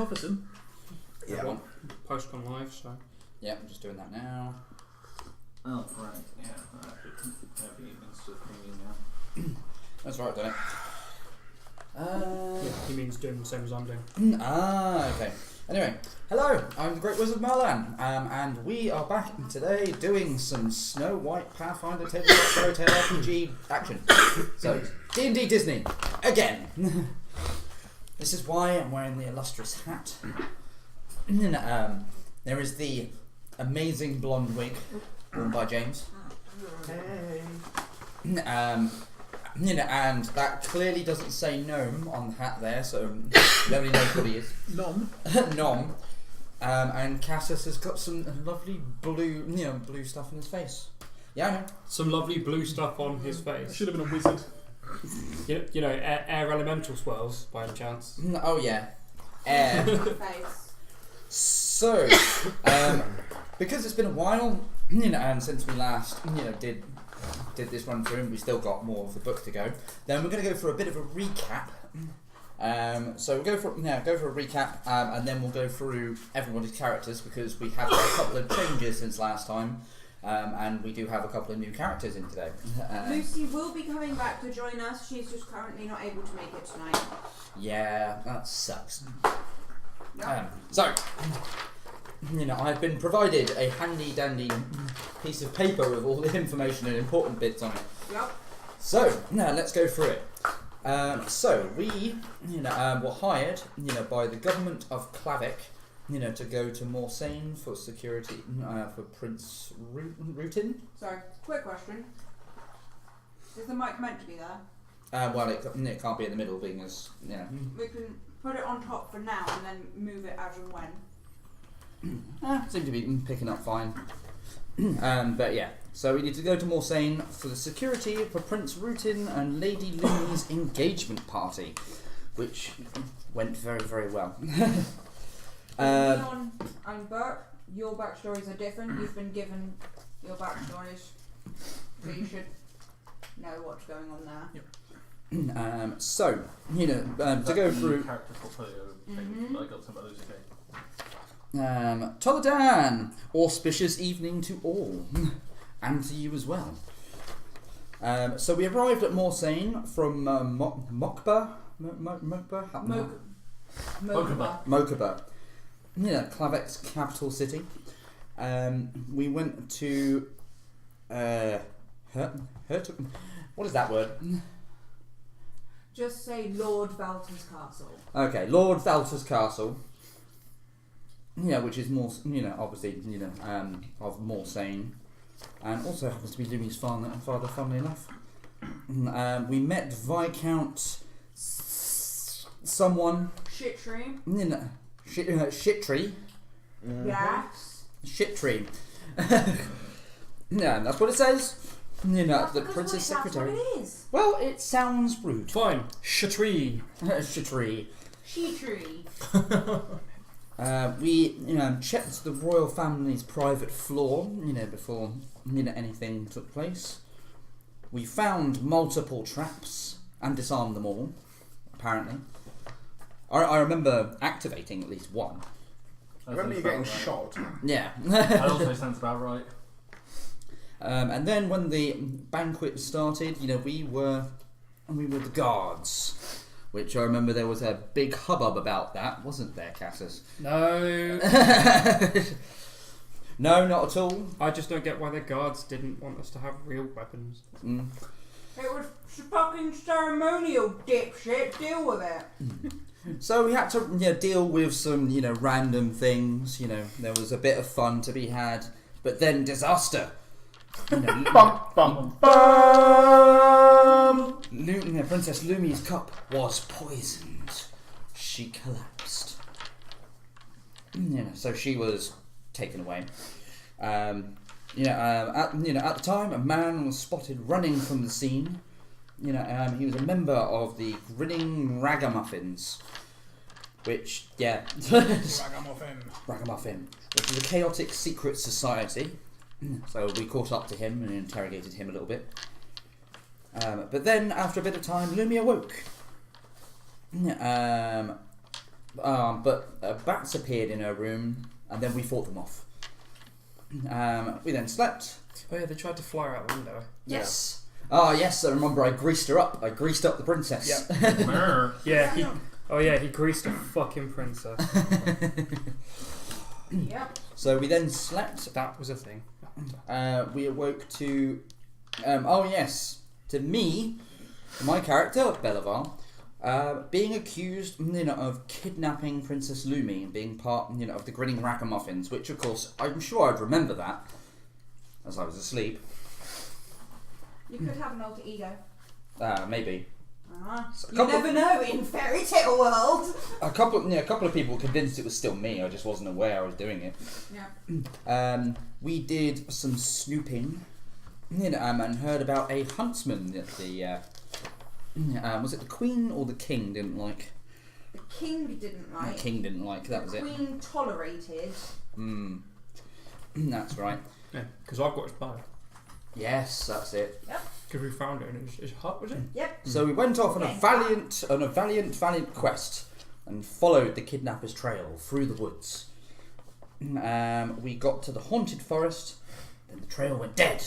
Offerton. Yeah. Everyone, post gone live, so. Yeah, I'm just doing that now. Oh, right. Yeah. Happy evenings to bring in now. That's right, done it. Yeah, he means doing the same as I'm doing. Okay. Anyway, hello, I'm the Great Wizard Merlan, and we are back today doing some Snow White Pathfinder tabletop fairy tale RPG action. So, D&D Disney, again. This is why I'm wearing the illustrious hat. There is the amazing blonde wig worn by James. Hey. And that clearly doesn't say gnome on the hat there, so nobody knows what he is. Nom. Nom. And Cassius has got some lovely blue, blue stuff in his face. Yeah, I know. Some lovely blue stuff on his I face. should have been a wizard. You know, air elemental swirls by any chance. Oh yeah, air. So, because it's been a while, and since we last, did this run through, and we still got more of the book to go, then we're going to go for a bit of a recap. So we'll go for a recap, and then we'll go through everybody's characters, because we have got a couple of changes since last time, and we do have a couple of new characters in today. Lucy will be coming back to join us. She's just currently not able to make it tonight. Yeah, that sucks. Yep. So, I've been provided a handy dandy piece of paper with all the information and important bits on it. Yep. So, now let's go through it. So, we were hired by the government of Klavic to go to Morsane for security for Prince Rutin. Sorry, quick question. Is the mic meant to be there? Well, it can't be in the middle, being as, We can put it on top for now and then move it as and when. seem to be picking up fine. But yeah, so we need to go to Morsane for the security for Prince Rutin and Lady Lumi's engagement party, which went very, very well. Leon and Burke, your backstories are different. You've been given your backstories, so you should know what's going on there. Yep. So, to go through Character portfolio thing. I got some of those, okay. Toladan, auspicious evening to all, and to you as well. So we arrived at Morsane from Mokba, Mokaba, Klavec's capital city. We went to what is that word? Just say Lord Valter's castle. Okay, Lord Valter's castle. Yeah, which is more, obviously, of Morsane, and also happens to be Lumi's father, funnily enough. We met Viscount someone. Shittree. Shittree. Yes. Shittree. Yeah, that's what it says. That's The because Princess that's Secretary. what it is. Well, it sounds rude. Fine. Shatree. Shittree. Shittree. We, checked the royal family's private floor, before, anything took place. We found multiple traps and disarmed them all, apparently. I remember activating at least one. I remember you getting shot. Yeah. That also sounds about right. And then when the banquet started, we were the guards. Which I remember there was a big hubbub about that, wasn't there, Cassius? No. No, not at all. I just don't get why the guards didn't want us to have real weapons. It was fucking ceremonial, dipshit. Deal with it. So we had to deal with some, random things. There was a bit of fun to be had, but then disaster. Bum, bum, bum. Princess Lumi's cup was poisoned. She collapsed. So she was taken away. At the time, a man was spotted running from the scene. He was a member of the Grinning Ragamuffins, which, Ragamuffin, which is a chaotic secret society. So we caught up to him and interrogated him a little bit. But then, after a bit of time, Lumi awoke. But bats appeared in her room, and then we fought them off. We then slept. Oh yeah, they tried to fly her out the window. Yes. Ah, yes. I remember. I greased her up. I greased up the princess. Yeah. He greased a fucking princess. Yep. So we then slept. That was a thing. We awoke to. To me, my character Belivar, being accused, of kidnapping Princess Lumi and being part, of the Grinning Ragamuffins, which of course I'm sure I'd remember that, as I was asleep. You could have an alter ego. Maybe. You never know in fairy tale world. A couple of people were convinced it was still me. I just wasn't aware I was doing it. Yeah. We did some snooping, and heard about a huntsman that the was it the Queen or the King didn't like? The king didn't like. The King didn't like. That was it. The Queen tolerated. That's right. Yeah, because I've got his bow. Yes, that's it. Because we found it in his hut, was it? Yep. So we went off on a valiant quest and followed the kidnapper's trail through the woods. We got to the haunted forest, then the trail went dead.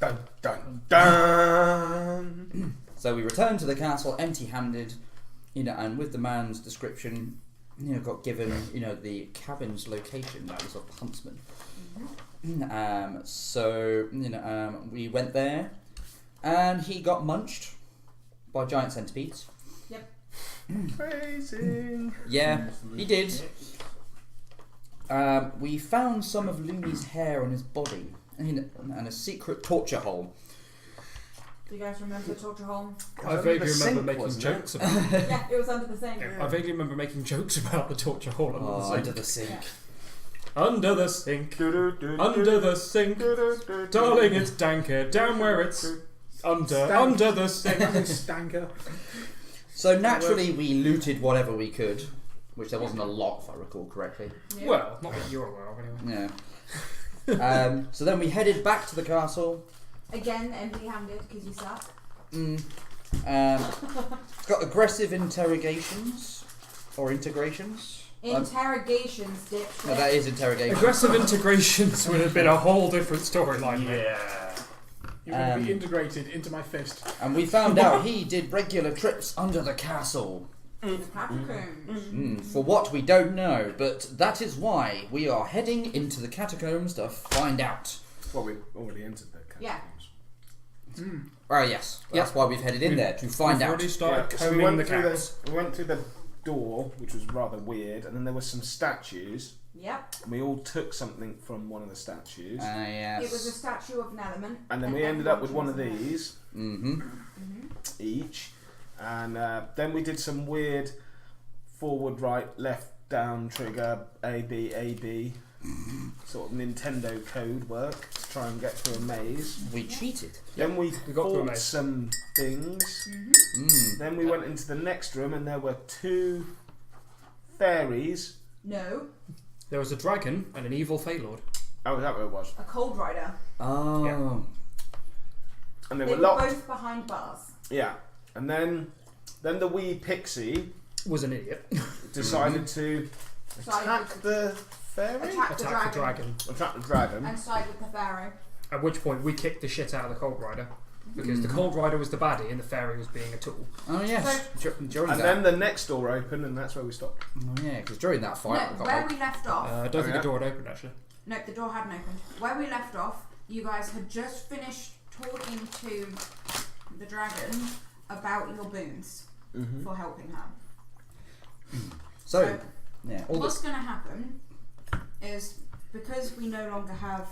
Dun dun dun. So we returned to the castle empty-handed, and with the man's description, got given, the cabin's location. That was of the huntsman. We went there, and he got munched by giant centipedes. Yep. Crazy. Yeah, he did. We found some of Lumi's hair on his body and a secret torture hole. Do you guys remember the torture hole? I vaguely remember making jokes about it. Yeah, it was under the sink. I vaguely remember making jokes about the torture hole under the sink. Under the sink. Under the sink. Darling, it's danker. Down where it's under the sink. Stanker. So naturally we looted whatever we could, which there wasn't a lot if I recall correctly. Yeah. Well, not that you're aware of anyway. Yeah. So then we headed back to the castle. Again, empty-handed because you suck. It's got aggressive interrogations or integrations. Interrogations, dipshit. No, that is interrogation. Aggressive integrations would have been a whole different storyline. Yeah. You're going to be integrated into my fist. And we found out he did regular trips under the castle. Catacombs. For what we don't know, but that is why we are heading into the catacombs to find out. Well, we already entered the catacombs. Yeah. Oh yes, that's why we've headed in there to find We've out. already started So combing the through cats. we went through the door, which was rather weird, and then there were some statues. Yep. And we all took something from one of the statues. Yes. It was a statue of an element. And then we ended up with one of everyone chose these each. And then we did some weird forward, right, left, down, trigger, A, B, sort of Nintendo code work to try and get through a maze. We cheated. Then we got through a fought maze. some things. Then we went into the next room and there were two fairies. No, There was a dragon and an evil Fey Lord. Oh, is that what it was? a cold rider. Oh. Yeah. And They they were were locked. both behind bars. Yeah. And then the wee pixie Was an idiot. decided to attack the fairy? Attack the Attack the dragon. dragon. Attack the dragon. And side with the pharaoh. At which point we kicked the shit out of the Cold Rider. Because the Cold Rider was the baddie and the fairy was being a tool. Oh yes. During And that. then the next door opened and that's where we stopped. Oh yeah, because during that fight, No, we where got we left off. I don't think the door had opened actually. No, the door hadn't opened. Where we left off, you guys had just finished talking to the dragon about your boons for helping her. so yeah. All What's going to happen is, because we no longer have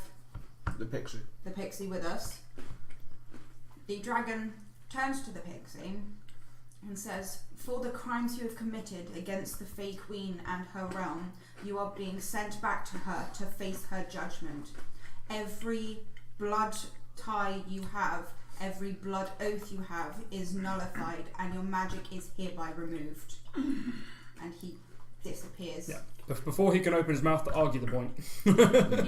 The pixie. the pixie with us, the dragon turns to the pixie and says, "For the crimes you have committed against the Fey Queen and her realm, you are being sent back to her to face her judgment. Every blood tie you have, every blood oath you have is nullified, and your magic is hereby removed." And he disappears. Yeah. Before he can open his mouth to argue the point. He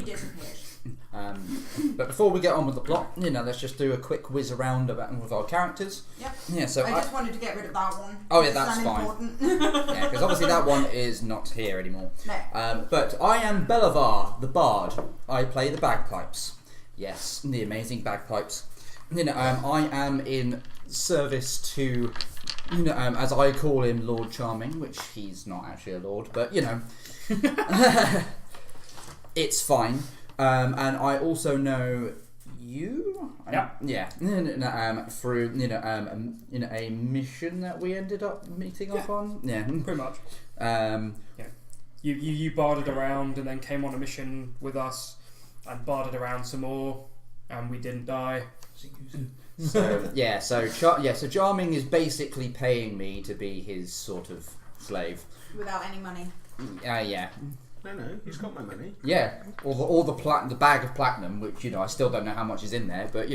disappears. But before we get on with the plot, let's just do a quick whiz around with our characters. Yep. Yeah. So I just wanted to get rid of that one. Oh, yeah, It's that's fine. unimportant. yeah, because obviously that one is not here anymore. No. But I am Belavar, the bard. I play the bagpipes. Yes, the amazing bagpipes. I am in service to, as I call him, Lord Charming, which he's not actually a lord, but it's fine. And I also know you. Yeah. Through a mission that we ended up meeting up on. Yeah. Pretty much. You barded around and then came on a mission with us and barded around some more, and we didn't die. So Charming is basically paying me to be his sort of slave. Without any money. Yeah. No, he's got my money. Yeah, or the bag of platinum, which I still don't know how much is in there, but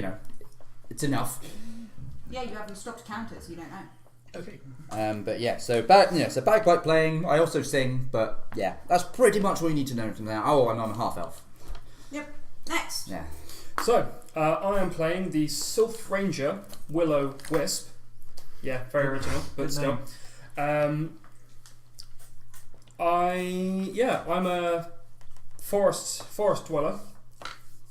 it's enough. Yeah, you haven't stopped counters. You don't know. Okay. So bagpipe playing. I also sing, but yeah, that's pretty much all you need to know from now. Oh, and I'm a half elf. Yep. Next. Yeah. So, I am playing the Sylph Ranger Willow Wisp. Yeah, very original, but still. I'm a forest dweller.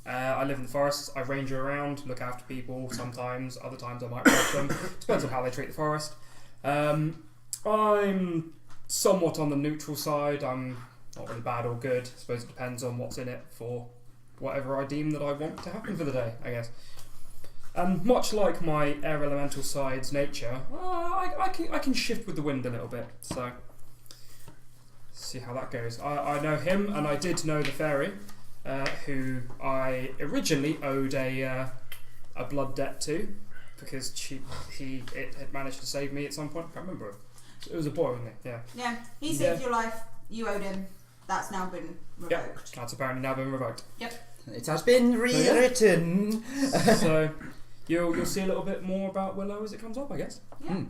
I live in the forests. I ranger around, look after people. Sometimes, other times I might rob them. Depends on how they treat the forest. I'm somewhat on the neutral side. I'm not really bad or good. I suppose it depends on what's in it for whatever I deem that I want to happen for the day, I guess. And much like my air elemental side's nature, I can shift with the wind a little bit. So, see how that goes. I know him, and I did know the fairy, who I originally owed a blood debt to, because it had managed to save me at some point. I can't remember. It was a boy, wasn't it? Yeah. Yeah. He saved your life. You owed him. That's now been revoked. Yep. That's apparently now been revoked. Yep. It has been rewritten. So you'll see a little bit more about Willow as it comes up, I guess. Yeah.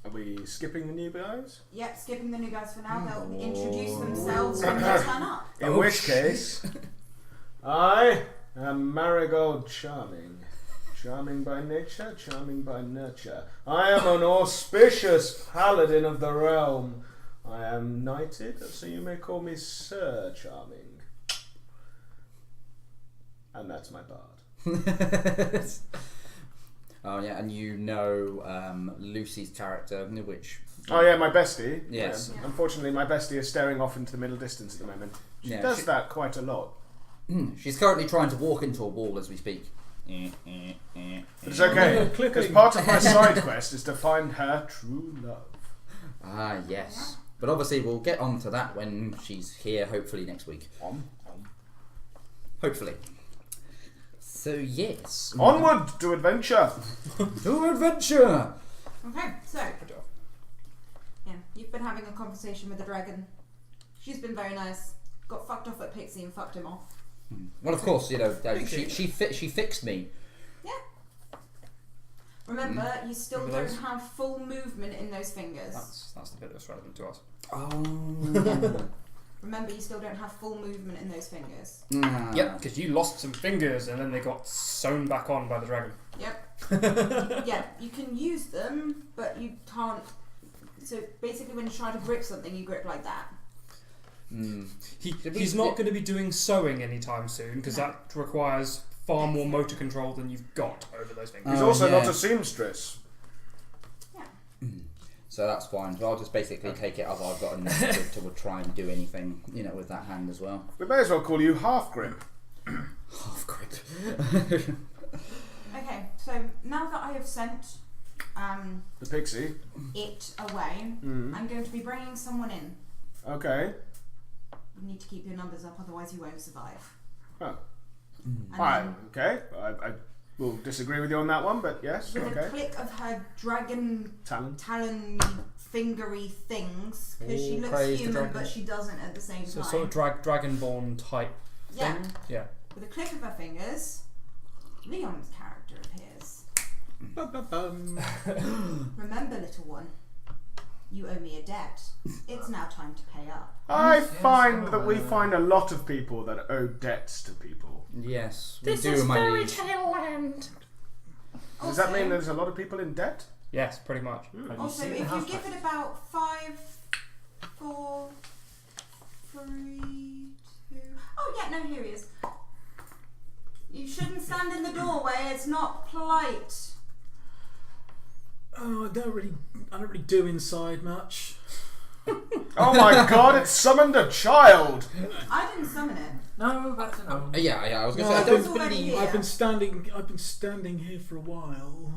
Are we skipping the new guys? Yep, skipping the new guys for now. They'll introduce themselves when they turn up. In which case, I am Marigold Charming. Charming by nature, charming by nurture. I am an auspicious paladin of the realm. I am knighted, so you may call me Sir Charming. And that's my bard. Oh yeah, and Lucy's character, which... Oh yeah, my bestie. Yes. Yeah. Unfortunately, my bestie is staring off into the middle distance at the moment. She does that quite a lot. She's currently trying to walk into a wall as we speak. But it's okay, because part of my side quest is to find her true love. Ah, yes. But obviously we'll get on to that when she's here, hopefully next week. Hopefully. So, yes. Onward to adventure! To adventure! Okay, so you've been having a conversation with the dragon. She's been very nice. Got fucked off at Pixie and fucked him off. Well, of course, she fixed me. Yeah. Remember, you still don't have full movement in those fingers. That's the bit that's relevant to us. Oh. Remember, you still don't have full movement in those fingers. Yep, because you lost some fingers and then they got sewn back on by the dragon. Yep. Yeah, you can use them, but you can't. So basically, when you try to grip something, you grip like that. He's not going to be doing sewing anytime soon because that requires far more motor control than you've got over those fingers. He's also not a seamstress. Yeah. So that's fine. So I'll just basically take it as I've got enough to try and do anything, with that hand as well. We may as well call you Half Grip. Half grip. Okay, so now that I have sent The pixie. it away, I'm going to be bringing someone in. Okay. You need to keep your numbers up, otherwise you won't survive. Oh. And Right, then okay. I will disagree with you on that one, but yes, with okay. a click of her dragon talon fingery things, because she looks praise the human dragon. but she doesn't at the same So time. sort of dragonborn type Yeah. thing. Yeah. With a click of her fingers, Leon's character appears. Bum, bum, bum. Remember, little one, You owe me a debt. It's now time to pay up. I find that we find a lot of people that owe debts to people. Yes, we do, my liege. land. Does that mean there's a lot of people in debt? Yes, pretty much. Also, if you give it about 5, 4, 3, 2... Oh yeah, no, here he is. You shouldn't stand in the doorway, it's not polite. Oh, I don't really do inside much. Oh my god, it summoned a child! I didn't summon it. No, that's a no. Yeah, I was going No, to say, I I've don't been- already believe... here. I've been standing here for a while.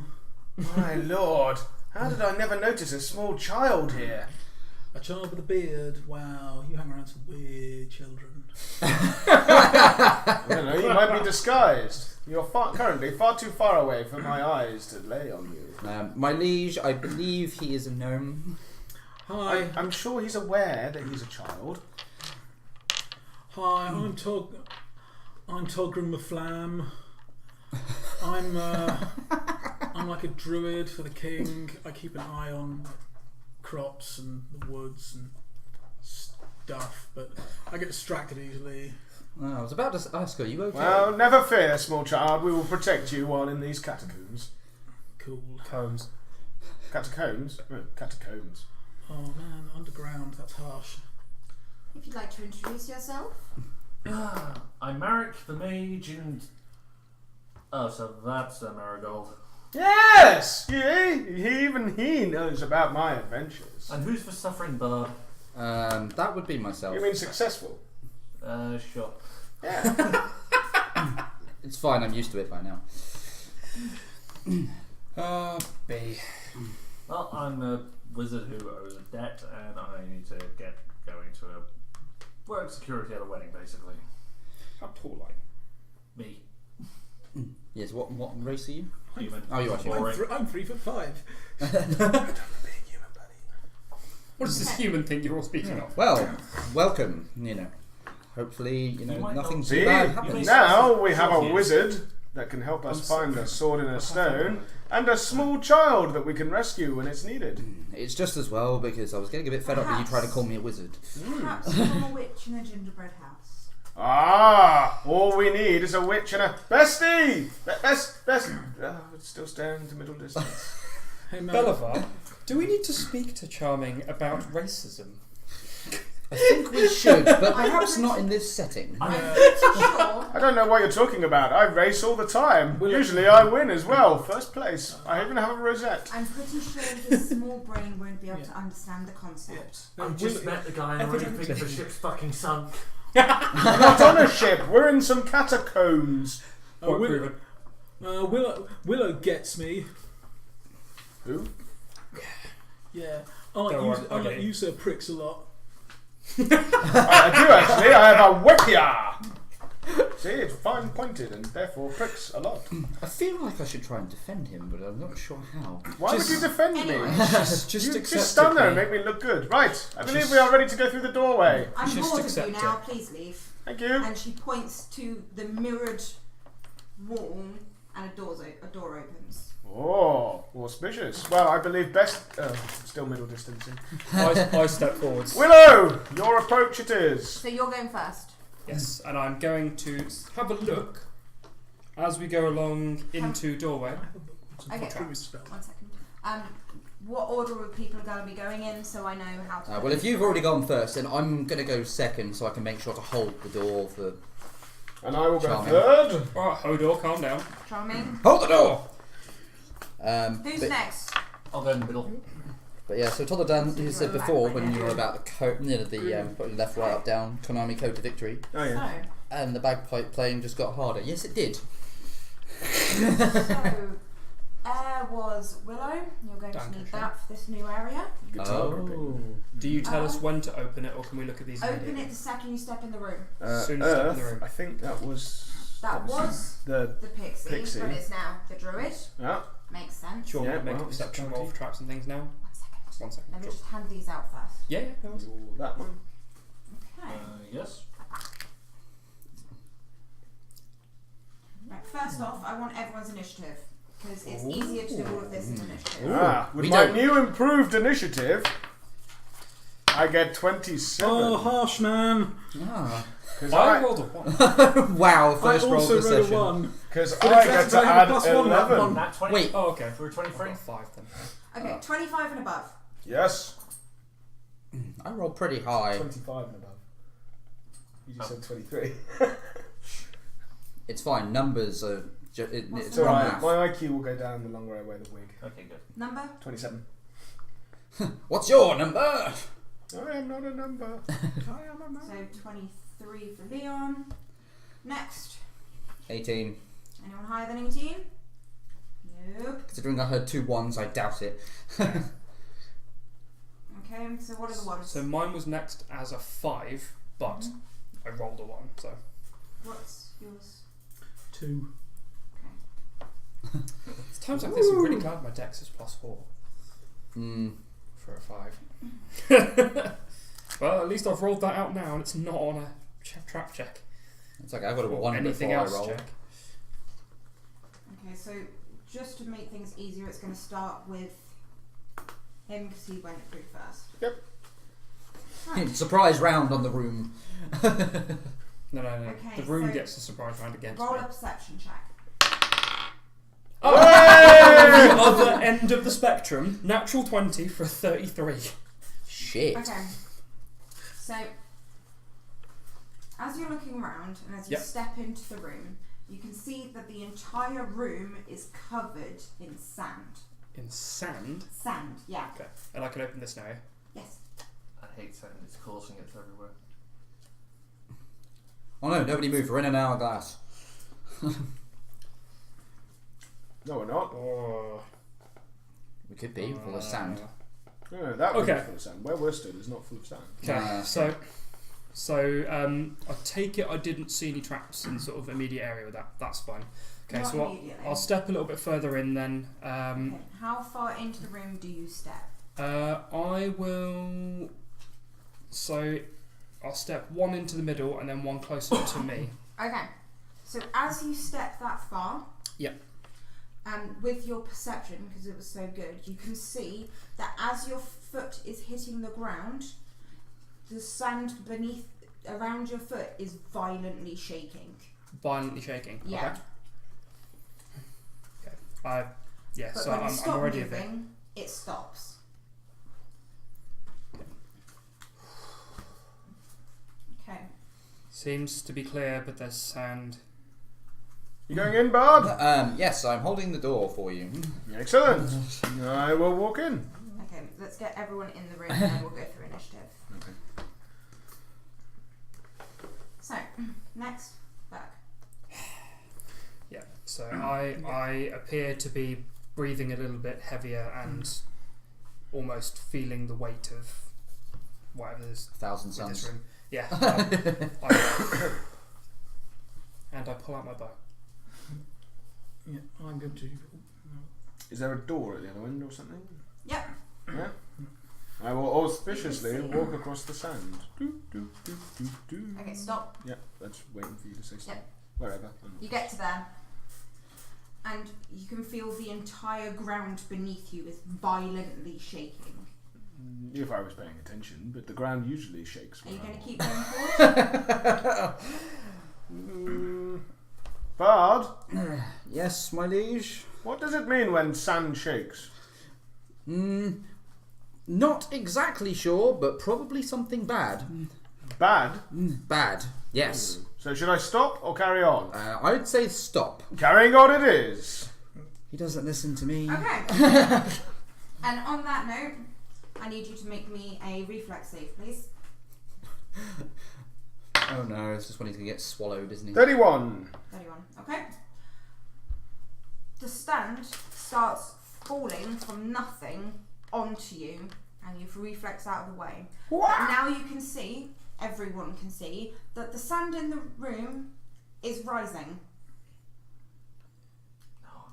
My lord, how did I never notice a small child here? A child with a beard. Wow, you hang around some weird children. I don't know, you might be disguised. You're currently far too far away for my eyes to lay on you. My liege, I believe he is a gnome. Hi, I'm sure he's aware that he's a child. hi. I'm Togrin Maflam. I'm like a druid for the king. I keep an eye on crops and the woods and stuff, but I get distracted easily. I was about to ask her, you okay? Well, never fear, small child. We will protect you while in these catacombs. Cool. Combs. Catacombs? Oh, catacombs. Oh man, underground. That's harsh. If you'd like to introduce yourself. I'm Marek the Mage, and oh, so that's a Marigold. Yes! Even he knows about my adventures. And who's for Suffering Bird? That would be myself. You mean successful? Sure. Yeah. It's fine, I'm used to it by now. B. Well, I'm a wizard who owes a debt, and I need to get going to work security at a wedding, basically. How tall are you? Me. Yes, what race are you? Human. Oh, you are human. Boring. I'm 3'5". What is this human thing you're all speaking of? Well, welcome, Hopefully, You might nothing not- too See, bad You happens. may- now we have a Yes. wizard that can help us find a sword in a stone, and a small child that we can rescue when it's needed. It's just as well, because I was getting a bit fed up with you trying to call me a wizard. Perhaps from a witch in a gingerbread house. Ah, all we need is a witch and a bestie. Best. It's still staring into middle distance. Hey man. Belivar, do we need to speak to Charming about racism? I think we should, but perhaps not in this setting. I'm pretty sure. I don't know what you're talking about. I race all the time. Usually I win as well, first place. I even have a rosette. I'm pretty sure his small brain won't be able to understand the concept. No, I just met the guy and I really think the ship's fucking sunk. We're not on a ship. We're in some catacombs. Oh, Point proven. Willow gets me. Who? Yeah. I Don't like worry, okay. user pricks a lot. I do actually. I have a whippier. See, it's fine pointed and therefore pricks a lot. I feel like I should try and defend him, but I'm not sure how. Why would you defend Anyway. me? Just You accept just stand there and it, make me look good. Right, I believe Just- we are ready to go through the doorway. I'm Just bored of accept you now, it. please leave. Thank you. And she points to the mirrored wall and a door opens. Oh, auspicious. Well, I believe best... still middle distancing. I step forwards. Willow, your approach it is. So you're going first. Yes, and I'm going to have a look as we go along into doorway. Okay. Druid spell. 1 second. What order of people are going to be going in so I know how to... Well, if you've already gone first, then I'm going to go second so I can make sure to hold the door for... And I will go Charming. third. Alright, Hodor, calm down. Charming. Hold the door! Who's but, next? I'll go in the middle. But yeah, so Toddle you said You're before back, when right? you were about the code, putting left, right, up, down, Konami code to victory, Oh, yeah. So, and the bagpipe playing just got harder. Yes, it did. air was Willow. You're going to Danke need schön. that for this new area. Guitar gripping. Oh. Do you tell us when to open it, or can we look at these Open immediately? it the second you step in the room. Soon as step in the Earth, room. I think that was... That was the... the pixie, but it's now the druid. Yeah. Makes sense. Do you want me Yeah, to make well, a perception it's roll for traps and things now? 1 second. 1 second. Let me Sure. just hand these out first. Yeah, no worries. That one. Okay. Yes. Right, first off, I want everyone's initiative because it's easier to do all of this in initiative. Ah, with We my don't. new improved initiative, I get 27. Oh, harsh man. Ah. I rolled a 1. Wow, first I roll also of the rolled a session. 1. Because But I it's get to actually add plus one, 11. Nat 20. Wait. Oh, okay. For a 23. 5 then. Okay, 25 and above. Yes. I rolled pretty high. 25 and above. You just said 23. It's fine. Numbers are. What's It's the alright. math? My IQ will go down the longer I wear the wig. Okay, good. Number? 27. What's your number? I am not a number. I am a man. So 23 for Leon. Next. 18. Anyone higher than 18? Nope. Considering I heard 2 1s, I doubt it. Okay, so what are the ones? So mine was next as a 5, but I rolled a 1. So What's yours? 2. it's times like this I'm really glad my dex is +4 Hmm. for a 5. Well, at least I've rolled that out now, and it's not on a trap check It's okay. I got a or 1 anything before I else rolled. check. Okay, so just to make things easier, it's going to start with him because he went through first. Yep. Right. Surprise round on the room. No. Okay, The room so gets a surprise round against Roll me. a perception check. Oh, the other end of the spectrum, natural 20 for a 33. Shit. Okay. So, as you're looking around and as you Yep. step into the room, you can see that the entire room is covered in sand. In sand? Sand, yeah. Okay. And I can open this now, yeah? Yes. I hate sand. It's causing it everywhere. Oh no, nobody move. We're in an hourglass. No, we're not. Oh. We could be full of sand. No, that room's Okay. full of sand. Where we're stood is not full of sand. Okay, so I take it I didn't see any traps in sort of immediate area with that. That's fine. Okay, Not so immediately. I'll step a little bit further in then. Okay. How far into the room do you step? I will. So I'll step 1 into the middle and then 1 closer to me. Okay. So as you step that far, Yep. with your perception, because it was so good, you can see that as your foot is hitting the ground, the sand beneath around your foot is violently shaking. Violently shaking. Yeah. Okay. Yeah. But So when you I'm stop already a bit. moving, it stops. Okay. Seems to be clear, but there's sand. You going in, Bard? Yes, I'm holding the door for you. Excellent. I will walk in. Okay, let's get everyone in the room and then we'll go through initiative. Okay. So, next, back. Yeah. So I appear to be breathing a little bit heavier and almost feeling the weight of whatever is 1,000 with this suns. room. Yeah. And I pull out my bow. Yeah, I'm going to. Is there a door at the other end or something? Yep. Yeah. I will auspiciously walk across the sand. Okay, stop. Yeah, that's waiting for you to say stop. Yep. Wherever. You get to there, and you can feel the entire ground beneath you is violently shaking. If I was paying attention, but the ground usually shakes. Are you when going to I keep going forward? Bard, Yes, my liege. what does it mean when sand shakes? Not exactly sure, but probably something bad. Bad. Bad. Yes. So should I stop or carry on? I'd say stop. Carrying on it is. He doesn't listen to me. Okay. And on that note, I need you to make me a reflex save, please. Oh no, it's just when he's going to get swallowed, isn't he? 31. 31. Okay. The stand starts falling from nothing onto you, and you've reflexed out of the way. But now you can see, everyone can see, that the sand in the room is rising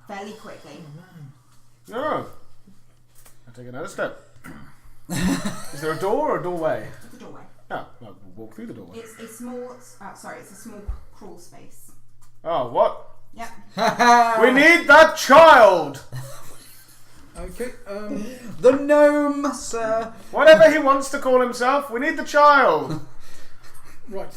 fairly quickly. Oh. I'll take another step. Is there a door or a doorway? It's a doorway. Oh, well, we'll walk through the doorway. It's a small, it's a small crawl space. Oh, what? Yep. We need that child! Okay. The gnome, sir. Whatever he wants to call himself, we need the child. Right.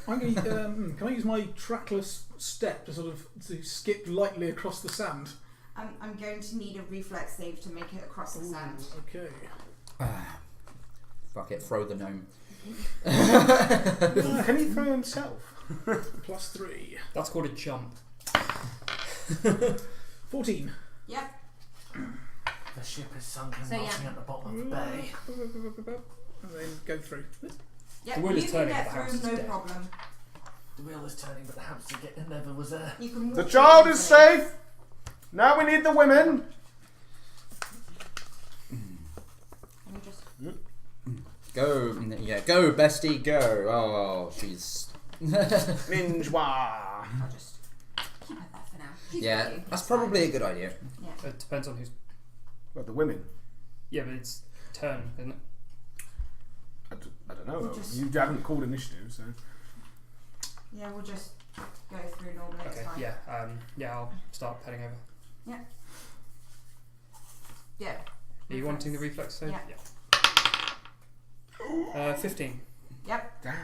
I'm going to, can I use my trackless step to skip lightly across the sand? I'm going to need a reflex save to make it across the sand. Okay. Fuck it, throw the gnome. Can he throw himself? +3. That's called a jump. 14. Yep. The ship is sunk and So, rotting yeah. at the bottom of the bay. And then go through. Yep. The wheel You is can turning, get but the house through, is no dead. problem. The wheel is turning, but the hamster never was there. You can walk The through child is easily. safe. Now we need the women. Let me just- Go, go, bestie, go. Oh, she's. Minjois. I'll just keep it there for now. She's Yeah, with you, that's fine. probably a good idea. Yeah. It depends on who's. Well, the women. Yeah, but it's turn, isn't it? I don't know. We'll just- You haven't called initiative, so. Yeah, we'll just go through normally. It's Okay. fine. Yeah. I'll start heading over. Yeah. Are you wanting the reflex save? Yeah. 15. Yep. Damn.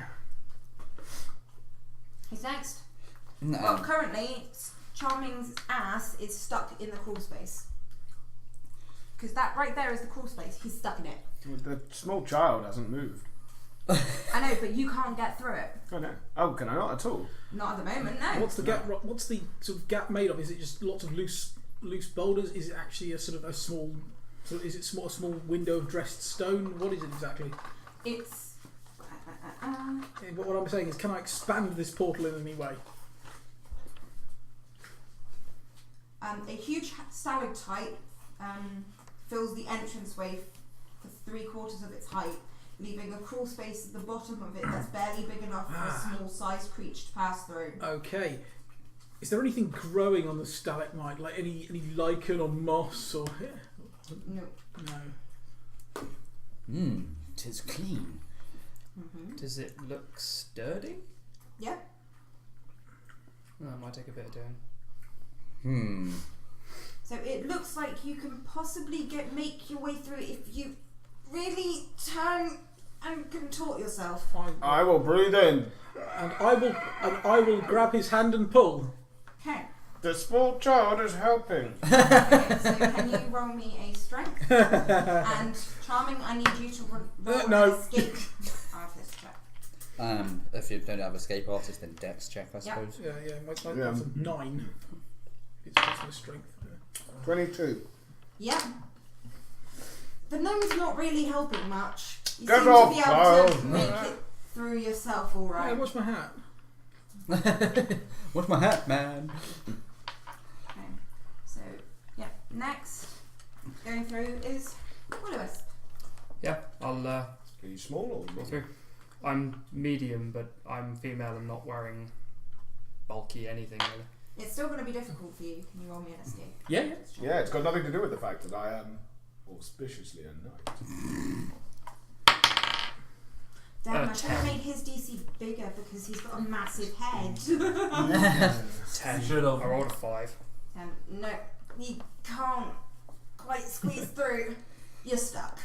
Who's next? No. Well, currently, Charming's ass is stuck in the crawl space. Because that right there is the crawl space. He's stuck in it. The small child hasn't moved. I know, but you can't get through it. Oh no. Oh, can I not at all? Not at the moment, no. What's the gap? What's the sort of gap made of? Is it just lots of loose boulders? Is it actually a sort of a small? So is it a small window of dressed stone? What is it exactly? It's. What I'm saying is, can I expand this portal in any way? A huge stalactite fills the entranceway for 3/4 of its height, leaving a crawl space at the bottom of it that's barely big enough for a small-sized creature to pass through. Okay. Is there anything growing on the stalagmite, like any lichen or moss or? No. No. Tis clean. Mm-hmm. Does it look sturdy? Yeah. Oh, that might take a bit of doing. So it looks like you can possibly make your way through it if you really turn and contort yourself. I will breathe in. And I will grab his hand and pull. Okay. The small child is helping. Okay, so can you roll me a strength? And Charming, I need you to roll No. an escape artist check. If you don't have escape artist, then dex check, I suppose. Yeah. That's a 9. It's just the strength. 22. Yeah. The gnome's not really helping much. You Get seem off, to be able to child. make it through yourself all Hey, right. what's my hat? What's my hat, man? Okay. So, yeah. Next, going through is Will-O-Wisp. Yeah, I'll Are you small or go through. I'm medium, but I'm female and not wearing bulky anything really. It's still going to be difficult for you. Can you roll me an escape? Yeah. artist check? Yeah, it's got nothing to do with the fact that I am auspiciously a knight. Damn, I should have 10. made his DC bigger because he's got a massive head. 10. Should have. I rolled a 5. No, you can't quite squeeze through. You're stuck.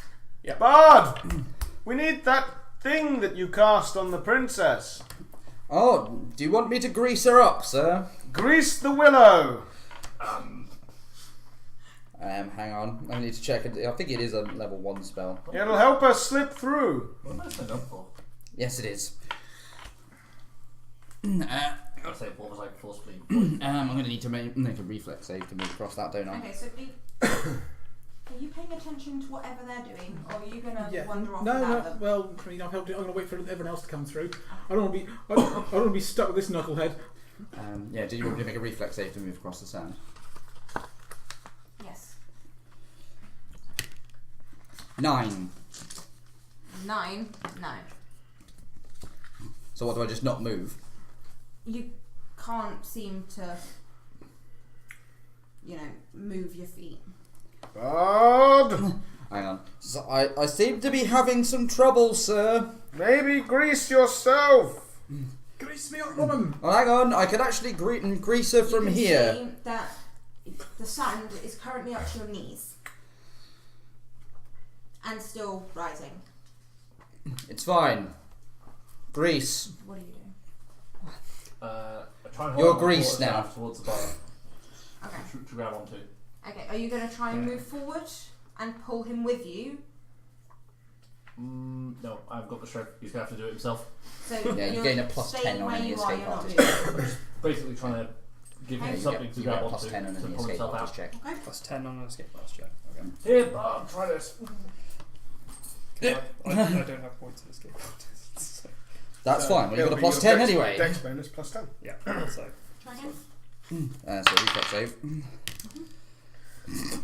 Bard! We need that thing that you cast on the princess. Oh, do you want me to grease her up, sir? Grease the willow. Hang on. I need to check it. I think it is a level 1 spell. It'll help us slip through. What am I signed up for? Yes, it is. I'd say what was like force bleed. I'm going to need to make a reflex save to move across that, don't I? Okay, so are you paying attention to whatever they're doing, or are you going to wander off No. without them? Well, I mean, I've helped it. I'm going to wait for everyone else to come through. I don't want to be stuck with this knucklehead. Yeah, do you want me to make a reflex save to move across the sand? Yes. 9. 9? No. So what, do I just not move? You can't seem to, move your feet. Bard! Hang on. So I seem to be having some trouble, sir. Maybe grease yourself. Grease me up, woman. Oh, hang on. I could actually grease her from you can here. see that the sand is currently up to your knees. and still rising. It's fine. Grease. What are you doing? I try and You're hold my greased quarterstaff now. towards the bar Okay. to grab onto. Okay, are you going to try and move forward and pull him with you? No, I've got the strength. He's going to have to do it himself. So Yeah, you you're gain a plus staying 10 on where any you are, escape you're not artist. moving. Basically trying to give Okay. him You something get, to you grab get plus onto 10 on to any pull escape himself artist out. check. Okay. Plus 10 on an escape artist check. Okay. Here, Bob, try this. I don't have points in escape artists. So. That's fine. Well, you've it'll got a be plus your 10 dex- anyway. Dex bonus plus 10. Yeah, so. Try again. So reflex save.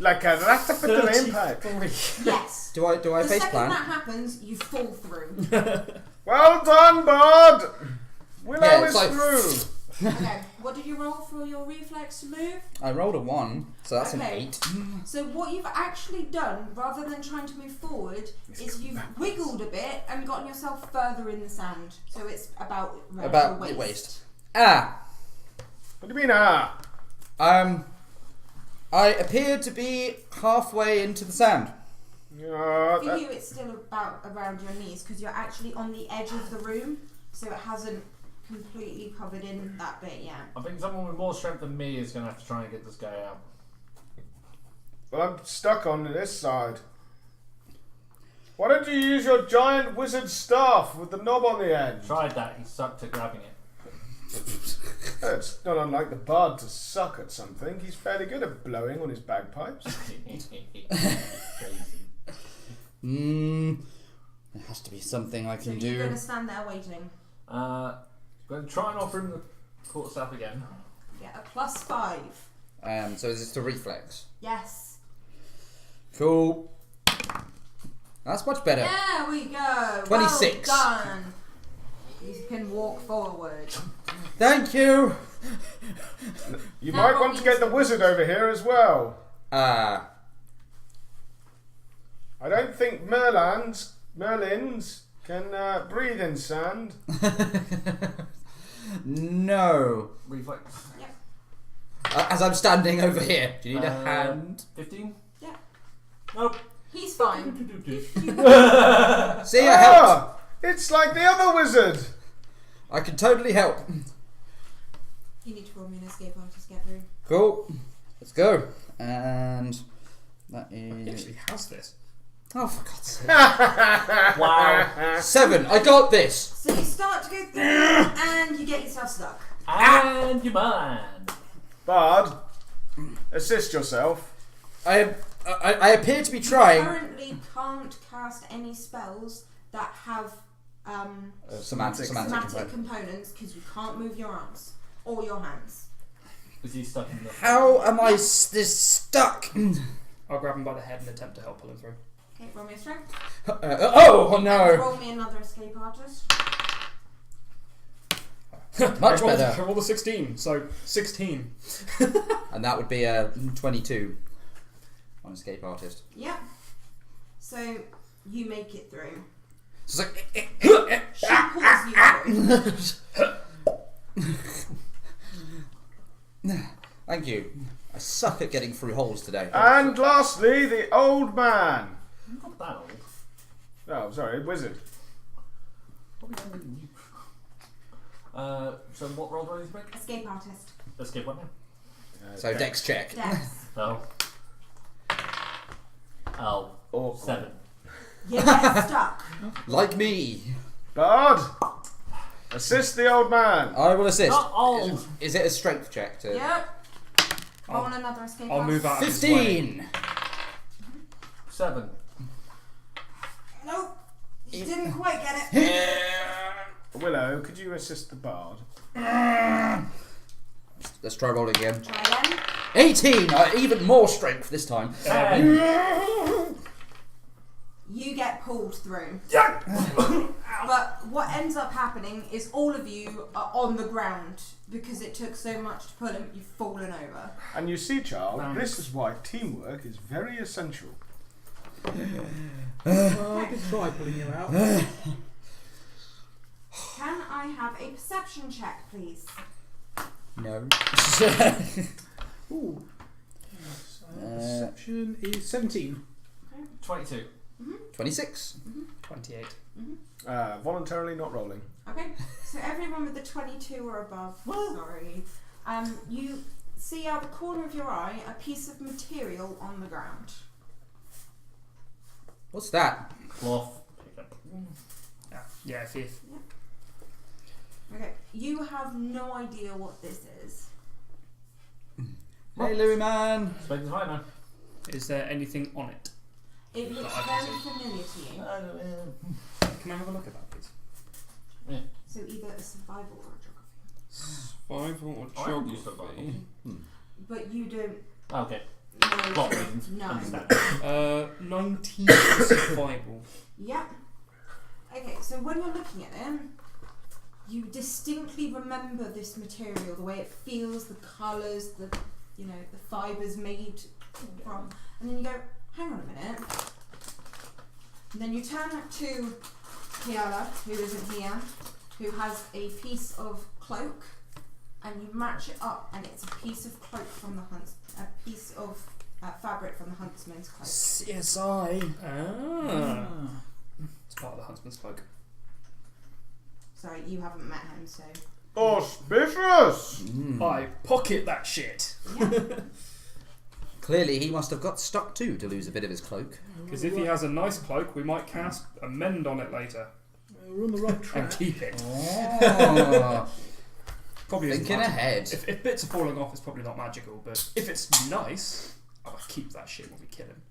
Like a rat-a-fiddle impact. Yes. Do I The face second plan? that happens, you fall through. Well done, Bud! Willow Yeah, is it's like- through. Okay, what did you roll for your reflex to move? I rolled a 1, so that's Okay. an 8. So what you've actually done, rather than trying to move forward, is you've wiggled a bit and gotten yourself further in the sand. So it's about around About your your waist. waist. Ah! What do you mean, ah? I appear to be halfway into the sand. Yeah, For you, it's still about around your knees because you're actually on the edge of the room, so it hasn't completely covered in that bit yet. I think someone with more strength than me is going to have to try and get this guy out. well, I'm stuck on this side. Why don't you use your giant wizard staff with the knob on the end? Tried that, he sucked at grabbing it. It's not unlike the bard to suck at something. He's fairly good at blowing on his bagpipes. Crazy. There has to be something I So can you're going do. to stand there waiting. Going to try and offer him the quarterstaff again. Get a +5. So is this the reflex? Yes. Cool. That's much better. There we go. 26. Well done. You can walk forward. Thank you. You Now might what want to we get the need to- wizard over here as well. Ah. I don't think Merlins can breathe in sand. No. Reflex. As I'm standing over here, do you need a Uh, hand? 15? Yeah. Nope. He's fine. See, I helped. It's like the other wizard. I can totally help. You need to roll me an escape artist get through. Cool. Let's go. And that He is. actually has this. Oh, for God's sake. Wow. 7. I got this. So you start to go through and you get yourself stuck. And you're mine. Bard, assist yourself. I appear to be You trying. currently can't cast any spells that have Semantic somatic components because you can't move your arms or your hands. Is he stuck in the... How am I this stuck? I'll grab him by the head and attempt to help pull him through. Okay, roll me a strength. Oh And no! roll me another escape artist. Much I better. rolled a 16, so 16. And that would be a 22 on escape artist. Yep. So you make it through. So it's like, She pulls you through. thank you. I suck at getting through holes today. And lastly, the old man. Not that old. Oh, sorry, wizard. Probably younger than you. So what roll do I need to make? Escape artist. Escape one now. So dex check. Dex. Oh. Oh. Awkward. 7. You get stuck. Like me. Bard, assist the old man. I will assist. Not old. Is it a strength check to Yep. Roll another escape I'll artist. move out of his way. 15? 7. Nope. You didn't quite get it. Willow, could you assist the bard? Let's try rolling again. Try again. 18! Even more strength this time. 10. You get pulled through. But what ends up happening is all of you are on the ground because it took so much to pull him. You've fallen over. And you see, child, Thanks. this is why teamwork is very essential. Well, I could try pulling you out. Can I have a perception check, please? No. Ooh. Perception is 17. 22. 26. 28. Voluntarily not rolling. Okay, so everyone with the 22 or above, sorry, you see out the corner of your eye a piece of material on the ground. What's that? Cloth. Pick up. Yeah, 5th. Okay, you have no idea what this is. Hey, Louis man. Spades right now. Is there anything on it? It looks I very can familiar to you. Can I have a look at that, please? So either a survival or a geography. Survival or I haven't used geography? But you don't Okay. know. Plot reasons. No. Understand. 19 survival. Yep. Okay, so when you're looking at it, you distinctly remember this material, the way it feels, the colours, the fibres made from, and then you go, hang on a minute. And then you turn to Kiala, who isn't here, who has a piece of cloak, and you match it up, and it's a piece of cloak from the a piece of fabric from the huntsman's cloak. CSI. It's part of the huntsman's cloak. Sorry, you haven't met him, so. Auspicious! I pocket that shit. Yeah. Clearly, he must have got stuck too to lose a bit of his cloak. Because if he has a nice cloak, we might cast Amend on it later. We're on the right track. And keep it. Oh, Probably isn't thinking magical. ahead. If bits are falling off, it's probably not magical, but if it's nice, I'll keep that shit when we kill him.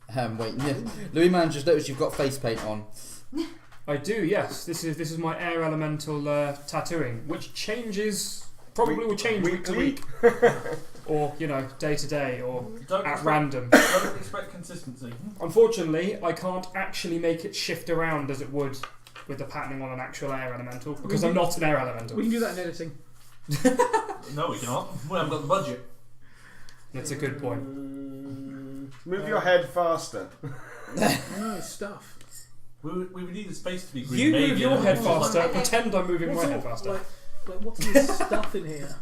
Okay. Wait, Louis man, just noticed you've got face paint on. I do, yes. This is my air elemental tattooing, which will change week to week. Or, day to day, or at random. Don't expect consistency. Unfortunately, I can't actually make it shift around as it would with the patterning on an actual air elemental, because I'm not an air elemental. We can do that in editing. No, we cannot. We haven't got the budget. That's a good point. Move your head faster. Oh, stuff. We would need the space to be green. You maybe move your a head little faster, Okay. pretend I'm moving my head all- faster. Like, what's this stuff in here?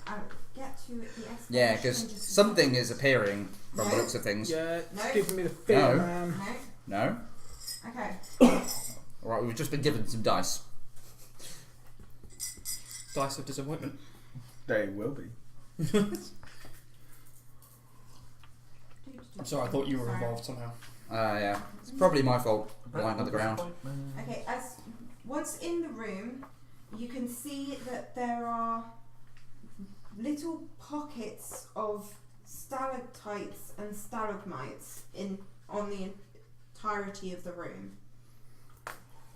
I'll get to the explanation. Yeah, because in just a something is appearing from the No. looks of things. Yeah, it's No. giving me the fear, No. man. second. No? No? Okay. Alright, we've just been given some dice. Dice of disappointment. They will be. I'm sorry, I thought you were Sorry. involved somehow. Yeah. It's probably my fault. Lying on the ground. Okay, as once in the room, you can see that there are little pockets of stalactites and stalagmites on the entirety of the room.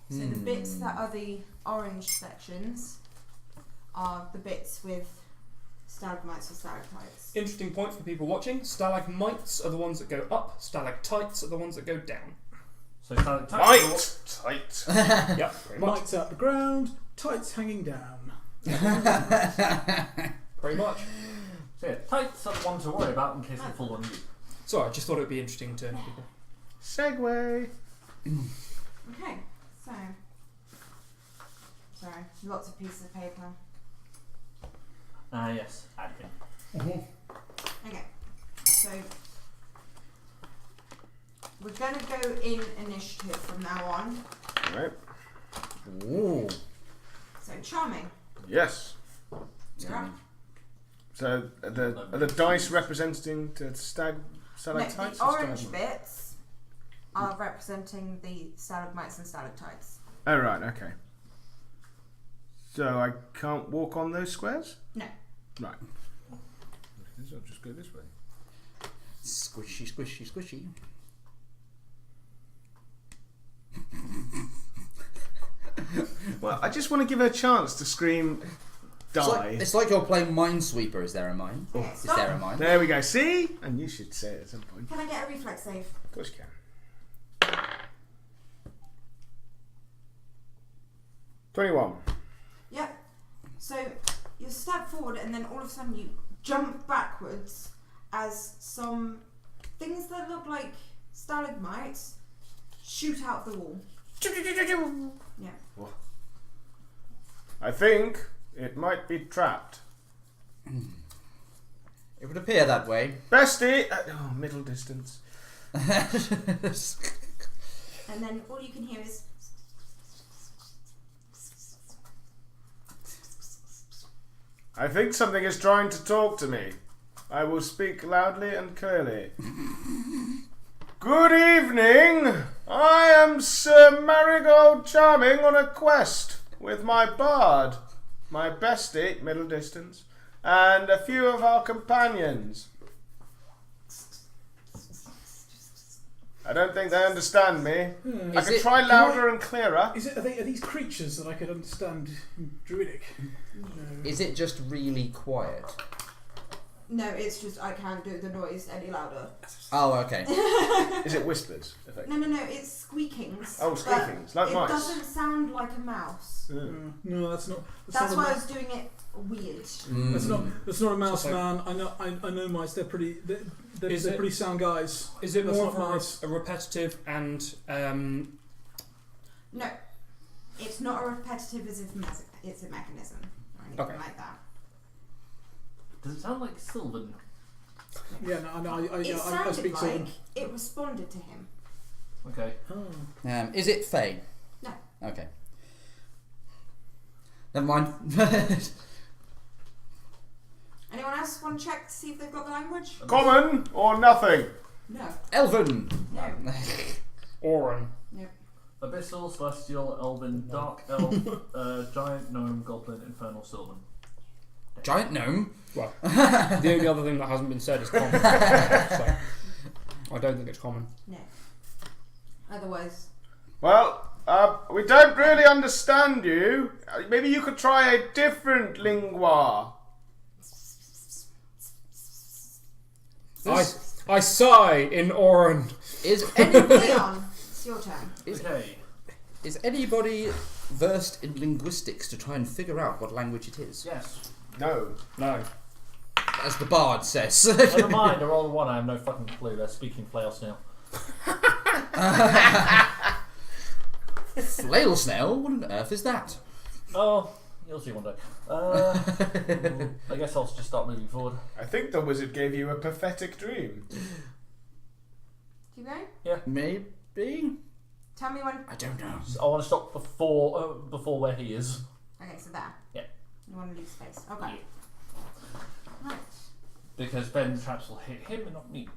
So the bits that are the orange sections are the bits with stalagmites or stalactites. Interesting point for people watching. Stalagmites are the ones that go up, stalactites are the ones that go down. So kind of Might! Tight. Yep, pretty much. Lights up the ground, tights hanging down. Pretty much. So yeah, tights are the one to worry about in case they fall on you. Sorry, I just thought it would be interesting to people. Segway. Okay, so sorry, lots of pieces of paper. Yes, admin. Okay, so we're gonna go in initiative from now on. Right. Ooh. So charming, Yes. you're up. So are the dice representing the No, stalactites? the or orange stalagmites? bits are representing the stalagmites and stalactites. Oh right, okay. So I can't walk on those squares? No. Right. I'll just go this way. Squishy, squishy, squishy. Well, I just want to give her a chance to scream die. It's like you're playing Minesweeper. Is there a mine? Okay, Is stop. there a mine? There we go. See? And you should say it at some point. Can I get a reflex save? Of course you can. 21. Yep. So you step forward and then all of a sudden you jump backwards as some things that look like stalagmites shoot out the wall. Yeah. I think it might be trapped. It would appear that way. Bestie! Middle distance. And then all you can hear is. I think something is trying to talk to me. I will speak loudly and clearly. Good evening! I am Sir Marigold Charming on a quest with my bard, my bestie, middle distance, and a few of our companions. I don't think they understand me. I can try louder and clearer. Are these creatures that I could understand in Druidic? No. Is it just really quiet? No, it's just I can't do the noise any louder. Oh, okay. Is it whispers? No, it's squeakings. Oh, squeakings, like it mice. It doesn't sound like a mouse. No, that's not. That's why I was doing it weird. That's not a mouse, man. I know mice. They're pretty. They're pretty sound guys. Is it That's more not of nice. a repetitive and No, it's not a repetitive as if it's a mechanism or anything like that. Does it sound like Sylvan? Yeah, no, I It I sounded speak to like them. it responded to him. Okay. Oh. Is it Fey? No. Okay. Never mind. Anyone else want to check to see if they've got the language? Common or nothing? No. Elven. No. Oran? Abyssal, Celestial, Elven, Dark Elf, Giant, Gnome, Goblin, Infernal, Sylvan. Giant gnome. Well, the only other thing that hasn't been said is common. So, I don't think it's common. No. Otherwise. Well, we don't really understand you. Maybe you could try a different lingua. I sigh in Oran. Is Leon, it's your turn. Is anybody versed in linguistics to try and figure out what language it is? Yes. No. No. As the bard says. Never mind, I rolled a 1, I have no fucking clue. They're speaking flail snail. Flail snail? What on earth is that? Oh, you'll see one day. I guess I'll just start moving forward. I think the wizard gave you a pathetic dream. Keep going? Maybe? Tell me when. I don't know. So I want to stop before where he is. Okay, so there. Yeah. You want to leave space. Okay. Right. Because Ben's traps will hit him and not me.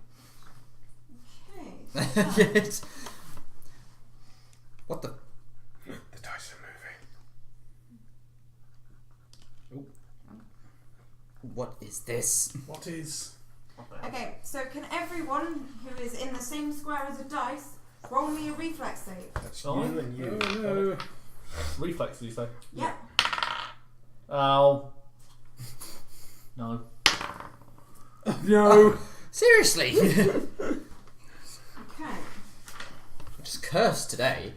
Okay. So Yes. What the? The dice are moving. What is this? What is? okay, so can everyone who is in the same square as a dice roll me a reflex save? That's Oh. you and you. Oh no. Reflex, do you say? Yep. Oh. No. No. Seriously? Okay. I'm just cursed today.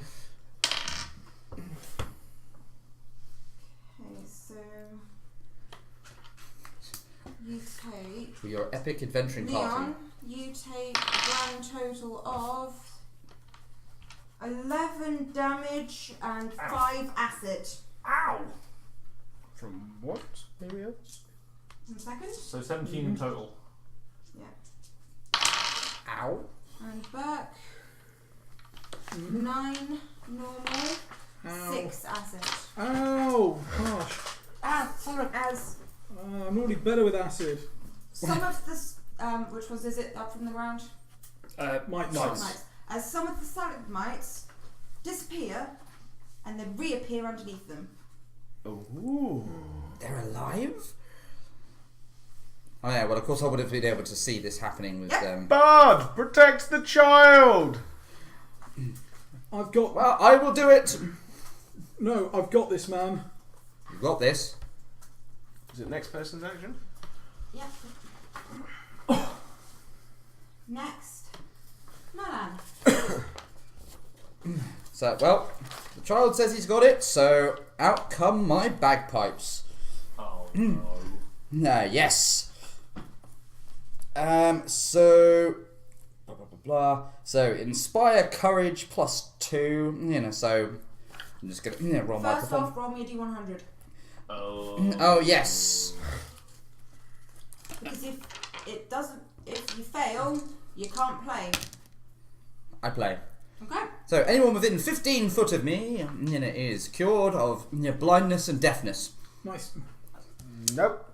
Okay, so you take For your epic adventuring party. Leon, you take a grand total of 11 damage and 5 acid. Ow! From what? Maybe else? 1 second. So 17 in total. Ow. And back. 9 normal. Ow. 6 acid. Ow. Gosh. As I'm already better with acid. some of this, which was, is it up from the ground? Mites. Mites. As some of the stalagmites disappear and then reappear underneath them. Ooh. They're alive? Oh yeah, well of course I would have been able to see this happening with Bard, protect the child. I've got. Well, I will do it! No, I've got this, man. You got this. Is it next person's action? Yep. Next. Merlan. So, well, the child says he's got it, so out come my bagpipes. Oh no. Yes. So blah blah blah blah. So inspire courage +2. So I'm just gonna roll my First performance. off, roll me a d100. Oh yes. Because if you fail, you can't play. I play. Okay. So anyone within 15 foot of me, is cured of blindness and deafness. Nice. Nope.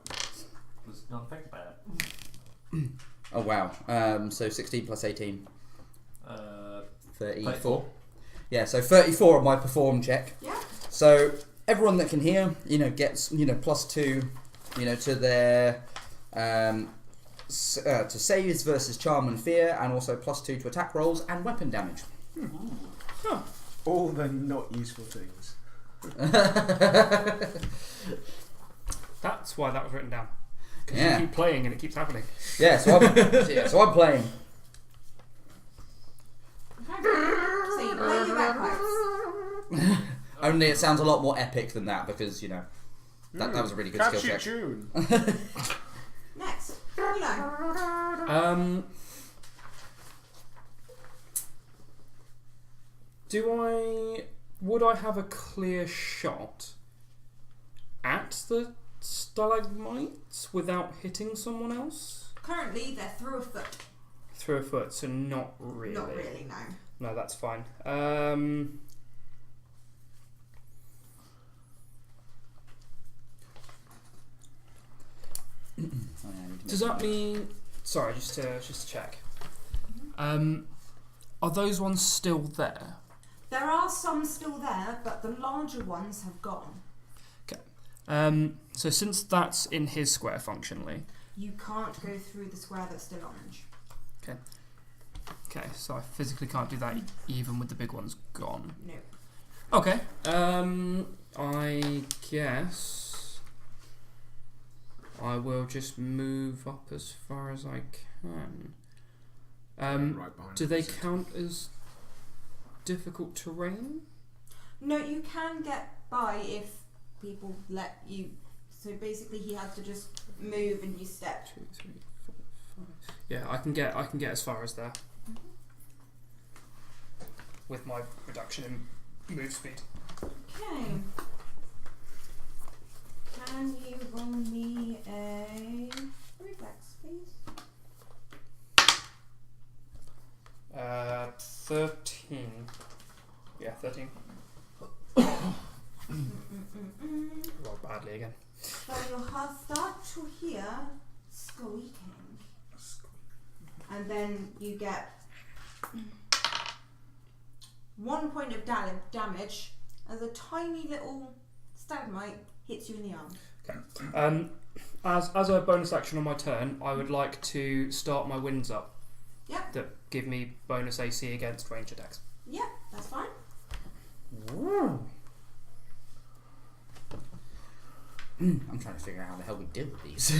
Was not affected by that. Oh wow. So 16 plus 18. 34. 34. Yeah, so 34 on my perform check. Yeah. So everyone that can hear, gets +2, to their to saves versus charm and fear, and also +2 to attack rolls and weapon damage. All the not useful things. That's why that was written down. Because Yeah. you keep playing and it keeps happening. Yeah, so I'm playing. Okay. So you play your bagpipes. Only it sounds a lot more epic than that because that was a really good skill Catchy check. tune. Next. Hello. Would I have a clear shot at the stalagmites without hitting someone else? Currently, they're through a foot. Through a foot, so not really. Not really, no. No, that's fine. Does that mean? Sorry, just to check. Are those ones still there? There are some still there, but the larger ones have gone. So since that's in his square functionally. You can't go through the square that's still orange. Okay, so I physically can't do that even with the big ones gone. No. Okay. I guess I will just move up as far as I can. Right behind Do the they wizard. count as difficult terrain? No, you can get by if people let you. So basically, he has to just move and you step. 2, 3, 4, 5. Yeah, I can get as far as there with my reduction in move speed. Okay. Can you roll me a reflex, please? 13. Yeah, 13. Roll badly again. So you'll start to hear squeaking. And then you get 1 point of damage as a tiny little stalagmite hits you in the arm. As a bonus action on my turn, I would like to start my winds up. Yep. That give me bonus AC against range attacks. Yeah, that's fine. I'm trying to figure out how the hell we deal with these.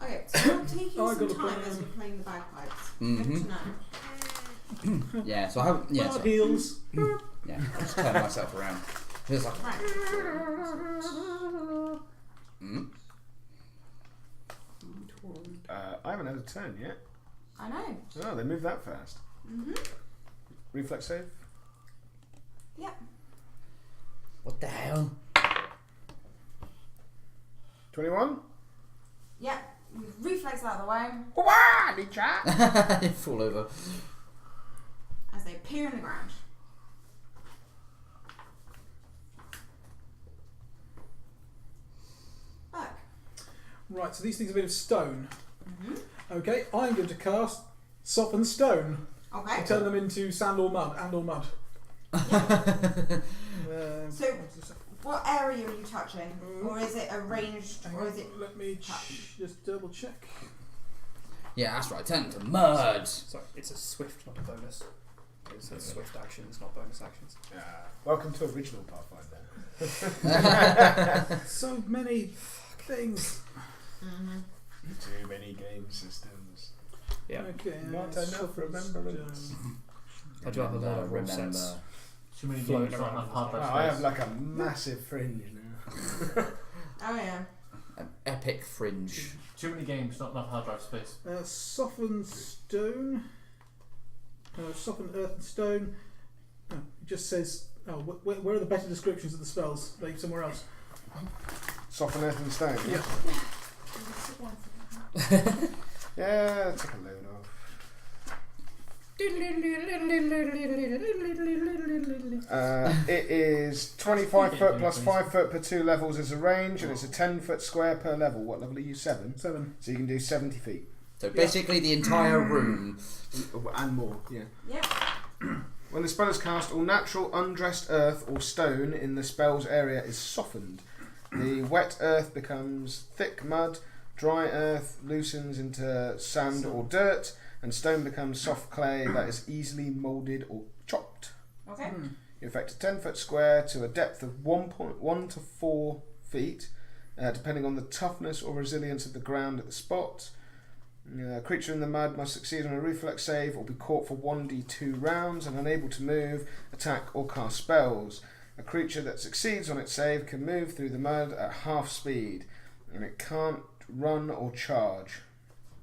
Okay, so you're taking Oh, I some got a time plan. as you're playing the bagpipes. Mhm. Good to know. Yeah, so I haven't. Yeah, Blood so, heals. yeah. I just turn myself around. It's like, Right. I haven't had a turn yet. I know. Oh, they move that fast. Mhm. Reflex save. Yep. what the hell? 21. Yep. Reflex out of the way You fall over. as they appear in the ground. Back. Right, so these things are made of stone. Mhm. Okay, I'm going to cast Soften Stone Okay. to turn them into sand or mud, So, what area are you touching? Or is it a ranged, hang or on, is it... let me touch? just double check. Yeah, that's right. Turn to mud. Sorry, it's a swift, not a bonus. It's a swift actions, not bonus actions. Welcome to original Pathfinder. So many things. Mhm. Too many game systems. Yeah. Okay, Not Soften enough remembrance. Stone. I do have a lot of rule sets. Too many Floating games, not around enough in hard the drive I have space. like a massive fringe now. Oh, yeah. An epic fringe. Too many games, not enough hard drive space. Soften Stone. Soften Earth and Stone. Oh, it just says. Oh, where are the better descriptions of the spells? Like somewhere else. Soften earth and stone. Yeah. Yeah, take a load off. It is 25 foot plus 5 foot per 2 levels as a range, and it's a 10-foot square per level. What level are you? 7? 7. So you can do 70 feet. So basically the entire room. And more, yeah. Yeah. When the spell is cast, all natural undressed earth or stone in the spell's area is softened. The wet earth becomes thick mud, dry earth loosens into sand or dirt, and stone becomes soft clay that is easily moulded or chopped. Okay. You affect a 10-foot square to a depth of 1 to 4 feet, depending on the toughness or resilience of the ground at the spot. A creature in the mud must succeed on a reflex save or be caught for 1d2 rounds and unable to move, attack or cast spells. A creature that succeeds on its save can move through the mud at half speed, and it can't run or charge.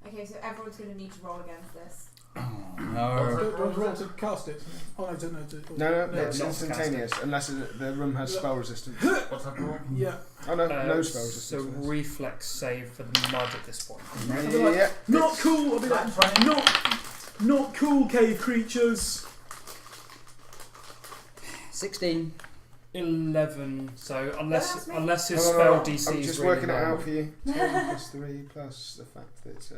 Okay, so everyone's going to need to roll against this. No. Do I roll to cast it? Oh, I don't know. No, it's not instantaneous, unless the room has spell resistance. What's that roll? Yeah. Oh no, no spell So resistance. reflex save for the mud at this point. I'll be like, Yeah. not cool. I'll be like, not cool, cave creatures. 16. 11. So unless that's me. unless his No, spell DC I'm is just really working it low. out for you. 10 plus 3 plus the fact that it's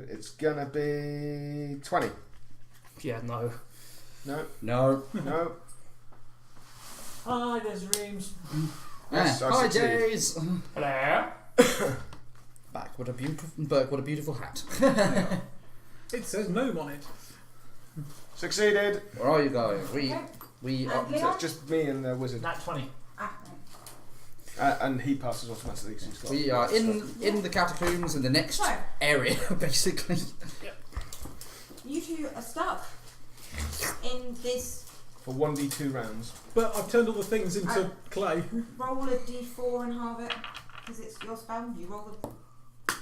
it's gonna be 20. Yeah, no. No, No. no. Hi, there's Reams. Yes, I Hi, succeed. Jays. Hello. Back. What a beautiful Burke. What a beautiful hat. It says gnome on it. Succeeded. Where are you going? Okay. We And are. So Leon? it's just me and the wizard, Nat 20. Ah, and he passes automatically because he's got. We are in the catacombs in the next So, area, basically. you two are stuck in this. For 1d2 rounds. But I've turned all the things into clay. Roll a d4 and halve it, because it's your spell. You roll the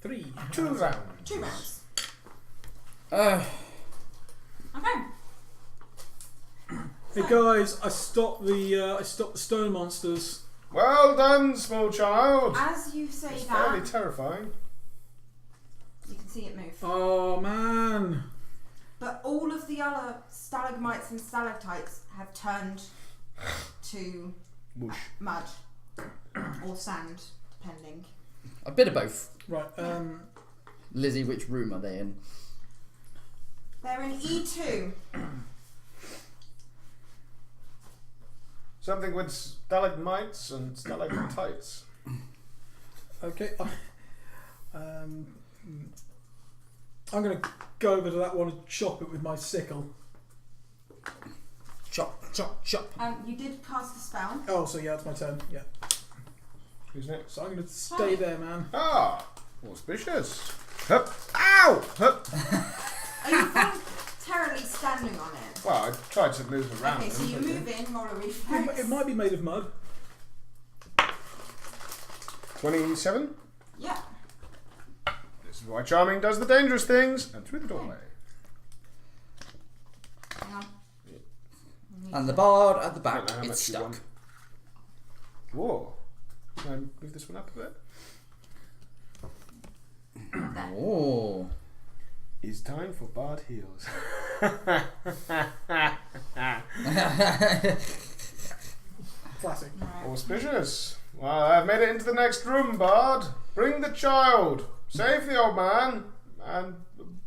3. 2 rounds. 2 rounds. Uh, Okay. Hey guys, I stopped the stone monsters. Well done, small child. As you say It's that, fairly terrifying. you can see it move. Oh man. But all of the other stalagmites and stalactites have turned to Whoosh. mud or sand, depending. a bit of both. Right. Lizzie, which room are they in? They're in E2. Something with stalagmites and stalactites. Okay. I'm going to go over to that one and chop it with my sickle. Chop, chop, chop. You did cast a spell. Oh, so yeah, it's my turn. Yeah. Who's next? So I'm going to stay there, man. Ah, auspicious. Hup. Ow! Hup. Are you voluntarily standing on it? Well, I tried to move around. Okay, so you them, but move in, roll a It reflex. might be made of mud. 27. Yeah. This is why Charming does the dangerous things and through the doorway. Hang on. And the bard at the I back, don't know how it's much you stuck. want. Whoa. Can I move this one up a bit? Oh. It's time for Bard Heals. Classic. Right. Auspicious. Well, I've made it into the next room, Bard. Bring the child. Save the old man. And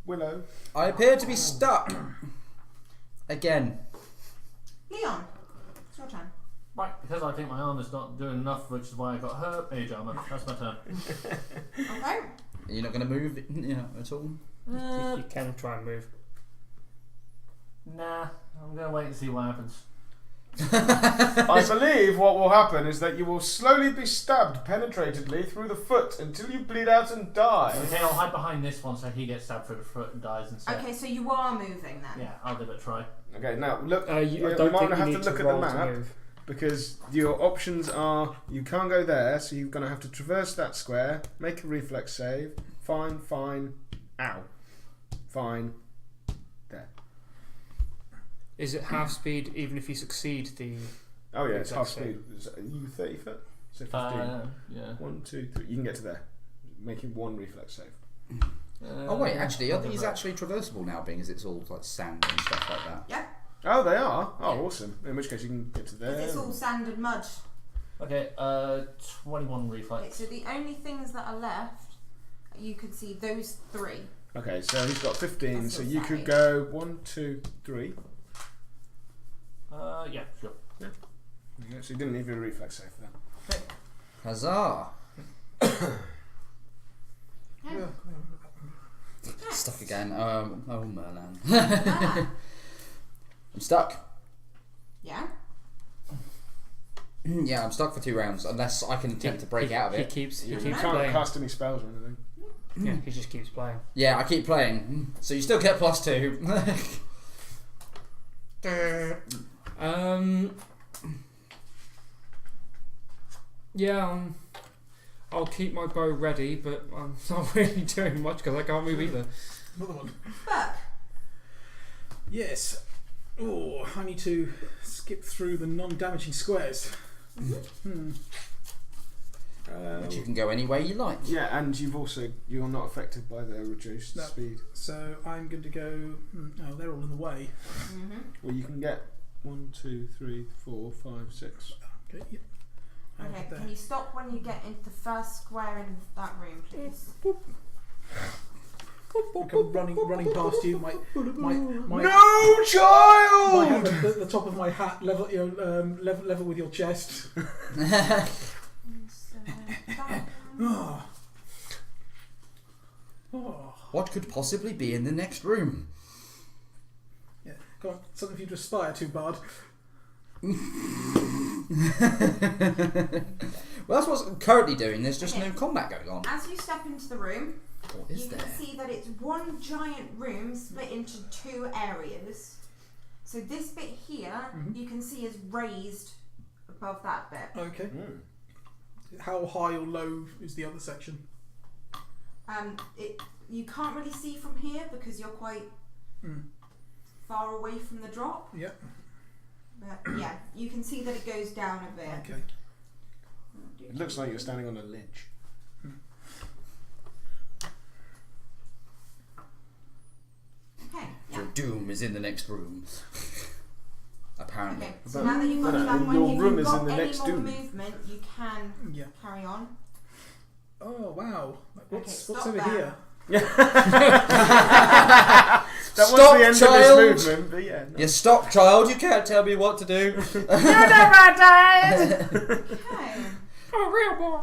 Willow. I appear to be stuck. Again. Leon, it's your turn. Right, because I think my arm is not doing enough, which is why I got hurt. Mage armor. That's my turn. Okay. You're not going to move at all? You can try and move. Nah, I'm going to wait and see what happens. I believe what will happen is that you will slowly be stabbed penetratedly through the foot until you bleed out and die. Okay, I'll hide behind this one so he gets stabbed through the foot and dies instead. Okay, so you are moving then. Yeah, I'll give it a try. Okay, now look. I you don't might think have you to need look to at the roll to map move. because your options are you can't go there, so you're going to have to traverse that square, make a reflex save. Fine, fine. Ow. Fine. There. Is it half speed even if you succeed the... Oh yeah, it's half Reflex speed. Are you 30 foot? So 15. Yeah. 1, 2, 3. You can get to there. Making one reflex save. Oh wait, actually, I'll are give these it- actually traversable now, being as it's all like sand and stuff like that? Yeah. Oh, they are? Oh, awesome. In which case you can get to there. Because it's all sand and mud. Okay, 21 Okay, reflex. so the only things that are left, you could see those 3. Okay, so he's got 15, That's so your you could save. go 1, 2, 3. Yeah, sure. Okay, so you didn't need a reflex save for that. Huzzah! Yeah. Stuck again. Oh, Merlan. Ah, I'm stuck. yeah. Yeah, I'm stuck for 2 rounds unless I can attempt to break out of He it. keeps You playing. can't cast any spells or anything. Yeah, he just keeps playing. Yeah, I keep playing. So you still get +2. Yeah, I'll keep my bow ready, but I'm not really doing much because I can't move either. Another one. Buck. Yes. Oh, I need to skip through the non-damaging squares. Which you can go any way you like. Yeah, and you're not affected by the reduced No. speed. So I'm going to go. Oh, they're all in the way. Mm-hmm. Well, you can get 1, 2, 3, 4, 5, 6. Okay. Yep. I'll Okay, get there. can you stop when you get into the first square in that room, please? I come running past you. My No, child! my hand at the top of my hat, level level with your chest. So, that one. Oh. Oh. What could possibly be in the next room? Yeah. Go on. Something for you to aspire to, Bard. Well, that's what I'm currently doing. There's just Okay. no combat going on. As you step into the room, What is you there? can see that it's one giant room split into 2 areas. So this bit here, you can see is raised above that bit. Okay. How high or low is the other section? You can't really see from here because you're quite far away from the drop. Yep. But yeah, you can see that it goes down a bit. Okay. It looks like you're standing on a ledge. Okay. Yeah. Your doom is in the next room. Apparently. Okay. So now that you've got that one, your if room you've is got in the any next more doom. movement, you can Yeah. carry on. Oh wow. What's stop over there. here? That Stop, was the end child! of this movement, but yeah. No. You stop, child. You can't tell me what to do. Okay. Oh, real boy.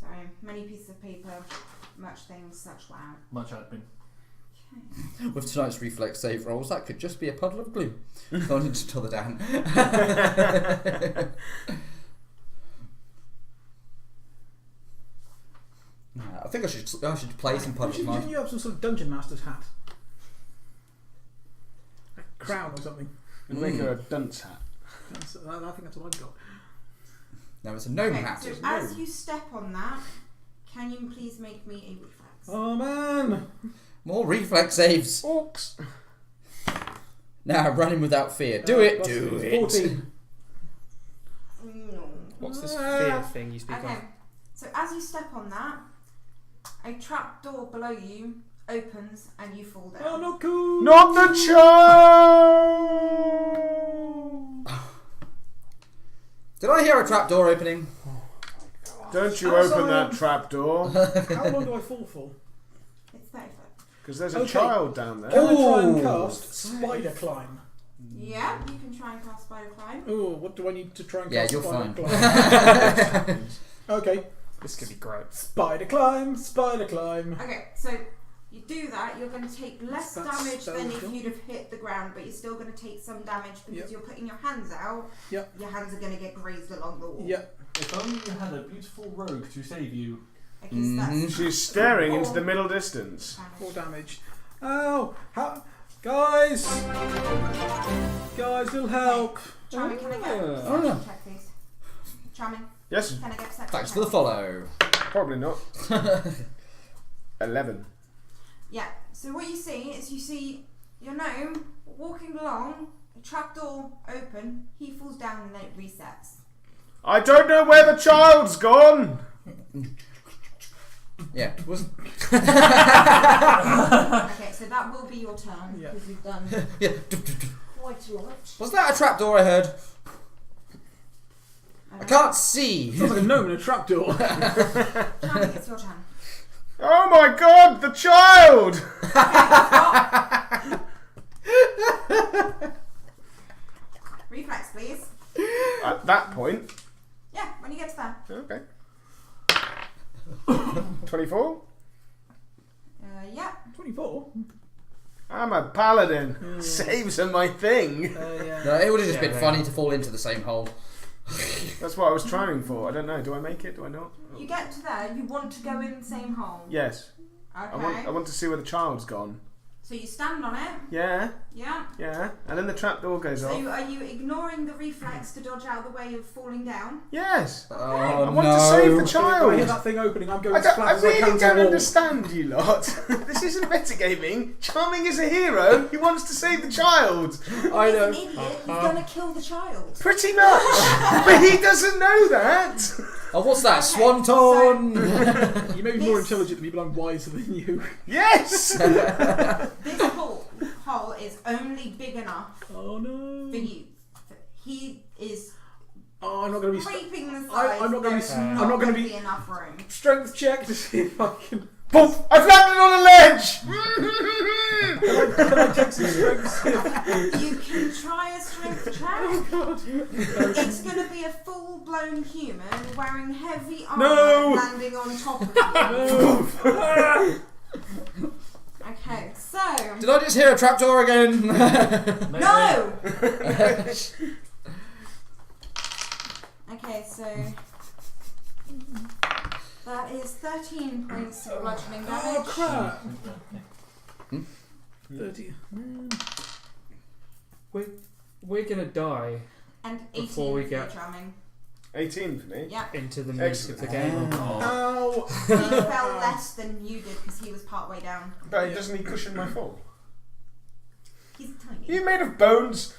Sorry, many pieces of paper, much things, such loud. Much admin. With tonight's reflex save rolls, that could just be a puddle of glue. Not until the down. I think I should play some puddles. Didn't you have some sort of dungeon master's hat? A crown or something? And make her a dunce hat. I think that's what I've got. No, it's a gnome Okay, hat. so It's a as gnome. you step on that, can you please make me a reflex? Oh man! More reflex saves. Orcs. Now, running without fear. Do it. Plus Do it. 14. No. What's this fear thing you speak Okay, of? so as you step on that, a trap door below you opens and you fall down. Oh, not cool! Not the child! Did I hear a trapdoor opening? Don't you Outside. open that trapdoor. How long do I fall for? It's 30 foot. Because there's a Okay. child down there. Can I try and Ooh. cast Spider Climb? Yeah, you can try and cast Spider Climb. Oh, what do I need to try and Yeah, cast you're Spider fine. Climb? Okay. This could be great. Spider Climb, Spider Climb. Okay, so you do that, you're going to take less That's damage than if spell you'd have hit the ground, but you're still going to take some damage because Yep. you're putting your hands out. Yep. Your hands are going to get grazed along the wall. Yep. If only you had a beautiful rogue to save you. Because that's She's staring into the middle distance. More damage. Oh, guys! Guys, it'll help. Charming, can I get a Oh. perception check, please? Charming, Yes? can I get a perception Thanks check? for the follow. Probably not. 11. Yeah, so what you see is you see your gnome walking along, a trapdoor open, he falls down and then it resets. I don't know where the child's gone! Yeah. Wasn't. Okay, so that will be your turn Yeah. because we've done Yeah. quite a lot. Was that a trapdoor I heard? I can't see. Sounds like a gnome in a trapdoor. Charlie, it's your turn. Oh my god, the child! Reflex, please. At that point. Yeah, when you get to that. Okay. 24? Yeah. 24. I'm a paladin. Saves are my thing. Yeah. No, it would have just Yeah, been they funny are. to fall into the same hole. That's what I was trying for. I don't know. Do I make it? Do I not? You get to there, you want to go in the same hole. Yes. Okay. I want to see where the child's gone. So you stand on it. Yeah. Yeah. Yeah. And then the trapdoor goes So off. are you ignoring the reflex to dodge out of the way of falling down? Yes. Oh I no. want to save the When I child. hear that thing opening, I'm going I, as don't, flat I as I really can to don't the wall. understand you lot. This isn't metagaming. Charming is a hero. He wants to save the child. I know. He's an idiot. He's gonna kill the child. Pretty much. But he doesn't know that. Oh, what's that? Okay, Swanton! You may be more intelligent than me, but I'm wiser than you. Yes. This hole is only big enough Oh no. for you. He is Oh, I'm not going to be. creeping the sides. I'm not gonna be- There's I'm not not gonna gonna be- enough room. Strength check to see if I can. Poof! I've landed on a ledge. Can I check some strength? You can try a strength check. Oh god. It's going to be a full-blown human wearing heavy armor No! landing on top of you. Okay, so Did I just hear a trapdoor again? no. Okay, so that is 13 points of bludgeoning Oh damage. crap. 30. We're gonna die And 18 Before we for get- charming. 18 for me. Yeah. into the meat of the game. Ow. He fell less than you did because he was part way down. But doesn't he cushion my fall? He's tiny. You made of bones.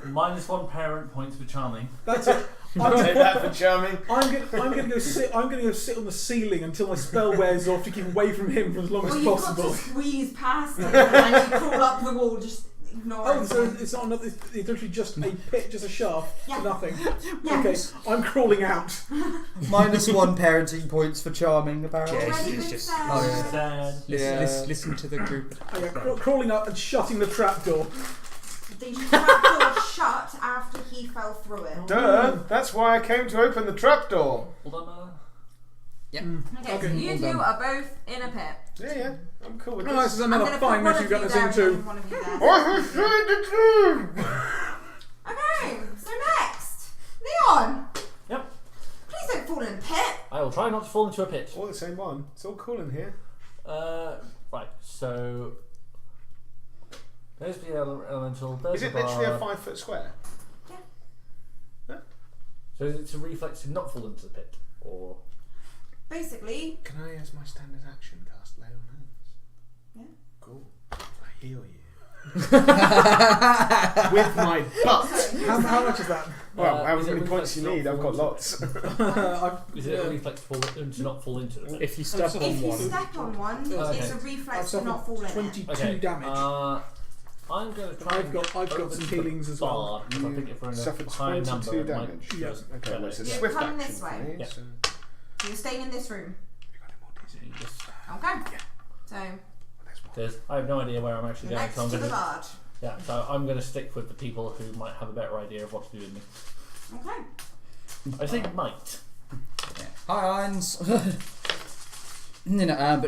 -1 parent points for charming. That's it. I'll take that for charming. I'm gonna go sit on the ceiling until my spell wears off to keep away from him for as long Well, as you've got possible. to squeeze past him and you crawl up the wall, just ignore Oh, him. so it's not another. It's literally just a pit, just a shaft. Yeah. Nothing. Yeah. Okay, I'm crawling out. -1 parenting points for charming, apparently. Yeah, Ready it's for just- sound? Oh, yeah. Sad. Listen to the group. Oh, yeah, crawling up and shutting the trapdoor. The trapdoor shut after he fell through it. Duh. That's why I came to open the trapdoor. Hold on. Okay, so Okay, you well two done. are both in a pit. Yeah. I'm cool with No, this this. is I'm another gonna fine put mess one you've of got you us there into. and one of you there. What was trying to do? Okay, so next, Leon. Yep. Please don't fall in a pit. I will try not to fall into a pit. All the same one. It's all cool in here. Right, so there's the elemental. There's Is it the literally a bar. 5 foot square? So it's a reflex to not fall into the pit, or Basically, Can I, as my standard action, cast Lay on Hands? Yeah. Cool. I heal you. With my butt. How much is that? Well, how is it many reflex points to you not need? I've fall got into lots. Is it a reflex to not fall into the pit? If you step so on if you one, step on one, Okay. it's a I've reflex to suffered not fall in it. 22 Okay. damage. I'm going to try. I've got some open healings the as well. bar, because I think if we're in Suffered a high 22 number, it might damage. Yeah. just Okay, well, it's a You're swift coming action this for way. me, Yeah. so- So you're staying in this room. you just- Okay. So There's, I have no idea where I'm actually you're going, next so I'm to going the to. guard. Yeah, so I'm going to stick with the people who might have a better idea of what to do with me. Okay. I say might. Hi, Irons. But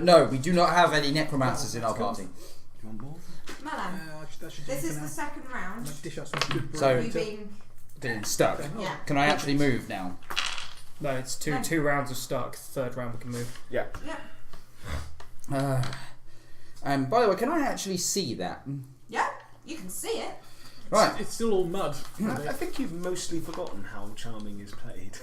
no, we do not have any necromancers in our party. You want more? Merlan, That should do this for is now. the second round. Might dish out some good So- bread. We've been, Being stuck. yeah. Can I actually move now? no, it's two rounds of stuck. Third round we can move. Yeah. By the way, can I actually see that? Yeah, you can see it. Right. It's still all mud. I think you've mostly forgotten how Charming is played.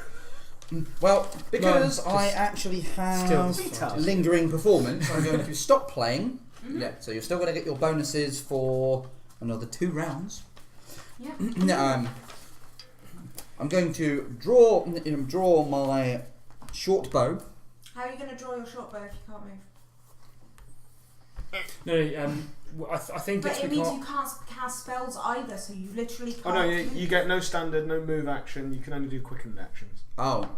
Well, because No, I actually have Still. lingering performance, I'm going to stop playing. Yeah, so you're still going to get your bonuses for another 2 rounds. Yeah. I'm going to draw my short bow How are you going to draw your short bow if you can't move? No, I think But it's it means because you can't cast spells either, so you literally can't. Oh no, move. you get no standard, no move action. You can only do quickened actions. Oh.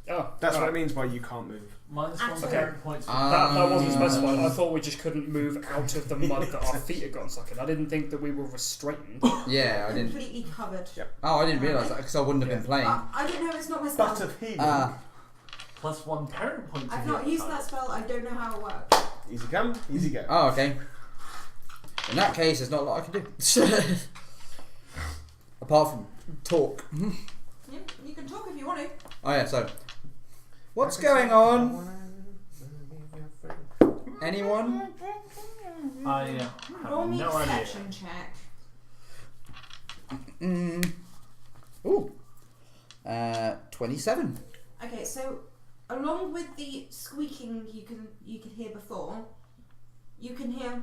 That's what right. it means by you can't move. Minus 1 Okay. parent points. That wasn't specified. I thought we just couldn't move out of the mud that our feet had gotten stuck in. I didn't think that we were restrained. Yeah, I didn't. Completely covered. Yep. Oh, I didn't realise that because I wouldn't have been playing. I don't know. It's not my spell. Butt of healing. Plus 1 parent point. I've not used that spell. I don't know how it works. Easy come, easy go. Oh, okay. In that case, there's not a lot I can do. Apart from talk. Yeah, you can talk if you want to. Oh yeah, so what's going on? Anyone? I Roll have me no a idea. perception check. Ooh. 27. Okay, so along with the squeaking you could hear before, you can hear.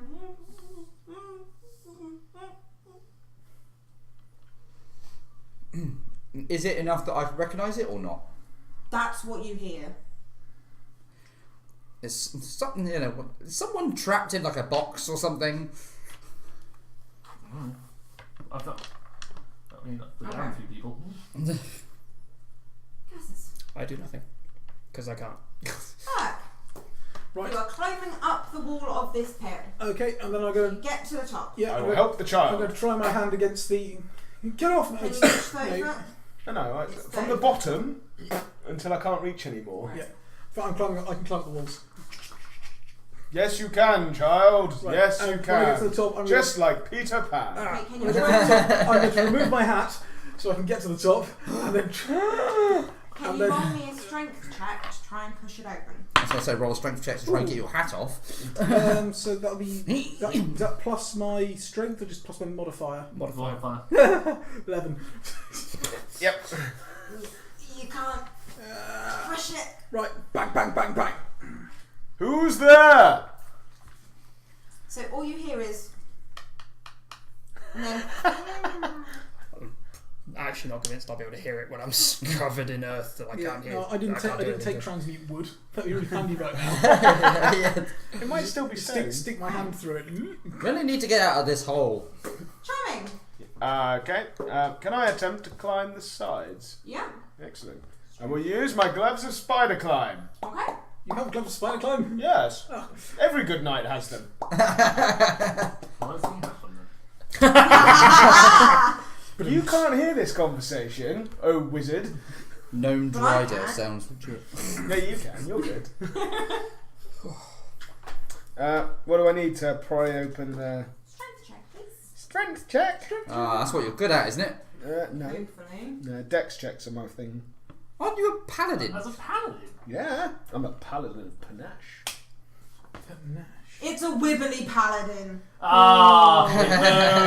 Is it enough that I can recognise it or not? That's what you hear. It's something, you know, someone trapped in like a box or something. I thought. I mean, we're down a few people. Gases. I do nothing because I can't. Fuck. Right. You are climbing up the wall of this pit. Okay, and then I'm going to... Get to the top. Yeah, I I'm will going help the I'm child. going to try my hand against the... Get off, Can mate! you reach 30 No. foot? No, from the bottom until I can't reach anymore. Yeah. But I can climb up the walls. Yes, you can, child. Right, Yes, and you when I get to can. the top, I'm Just like Peter Pan. Okay, can I'm you going to remove my hat so I can get to the top, and then... Can and you then- roll me a strength check to try and push it open? I was going to say roll a strength check to try and get your hat off. So that'll be... Is that plus my strength or just plus my modifier? Modifier. 11. Yep. You can't push it. Right, bang, bang, bang, bang. Who's there? So all you hear is, and then Actually, not convinced I'll be able to hear it when I'm covered in earth that I Yeah, can't hear. no, I didn't can't do take anything. transmute wood. That'd be really handy though. Yeah. It might still be stone. Stick my hand through it. We really need to get out of this hole. charming. Okay. Can I attempt to climb the sides? Yeah. Excellent. I will use my gloves of spider climb. Okay. You have gloves of spider climb? Yes. Every good knight has them. Why does he have them then? You can't hear this conversation, oh wizard. Gnome But I Rider can. sounds legit. Yeah, you can. You're good. What do I need to pry open the Strength check, please. strength check? Ah, that's what you're good at, isn't it? No. Hopefully. No, dex checks are my thing. Aren't you a paladin? As a paladin. Yeah, I'm a paladin of panache. It's a wibbly paladin. Ah,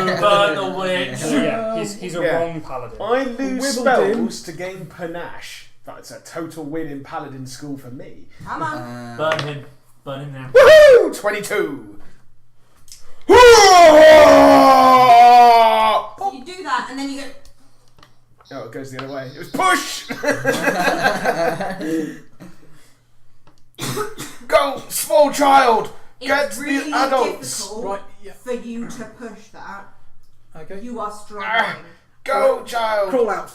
no, burn the witch. So yeah, he's a Yeah. wrong paladin. I lose Wibbled spells to gain panache. That's a total win in paladin school for me. Come on. Burn him. Burn him now. Woohoo! 22. So you do that, and then you go. Oh, it goes the other way. It was push! Go, small child! Get It's really the adults! difficult Right, yeah. for you to push that. Okay. You are struggling. Go, child! Crawl out.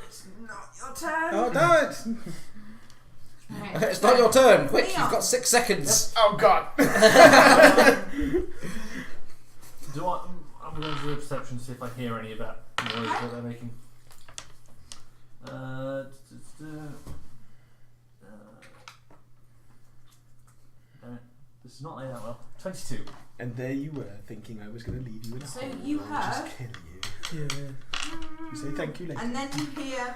It's not your turn. Oh, do it! Okay. It's not your turn. Quick, Leon. you've got 6 seconds. Oh, God. Do I? I'm going to do a perception to see if I hear any of that noise that they're making. This is not laying out well. 22. And there you were, thinking I was going to leave you in a So hole. you and just heard- kill you. Yeah. You say thank you later. And then you hear.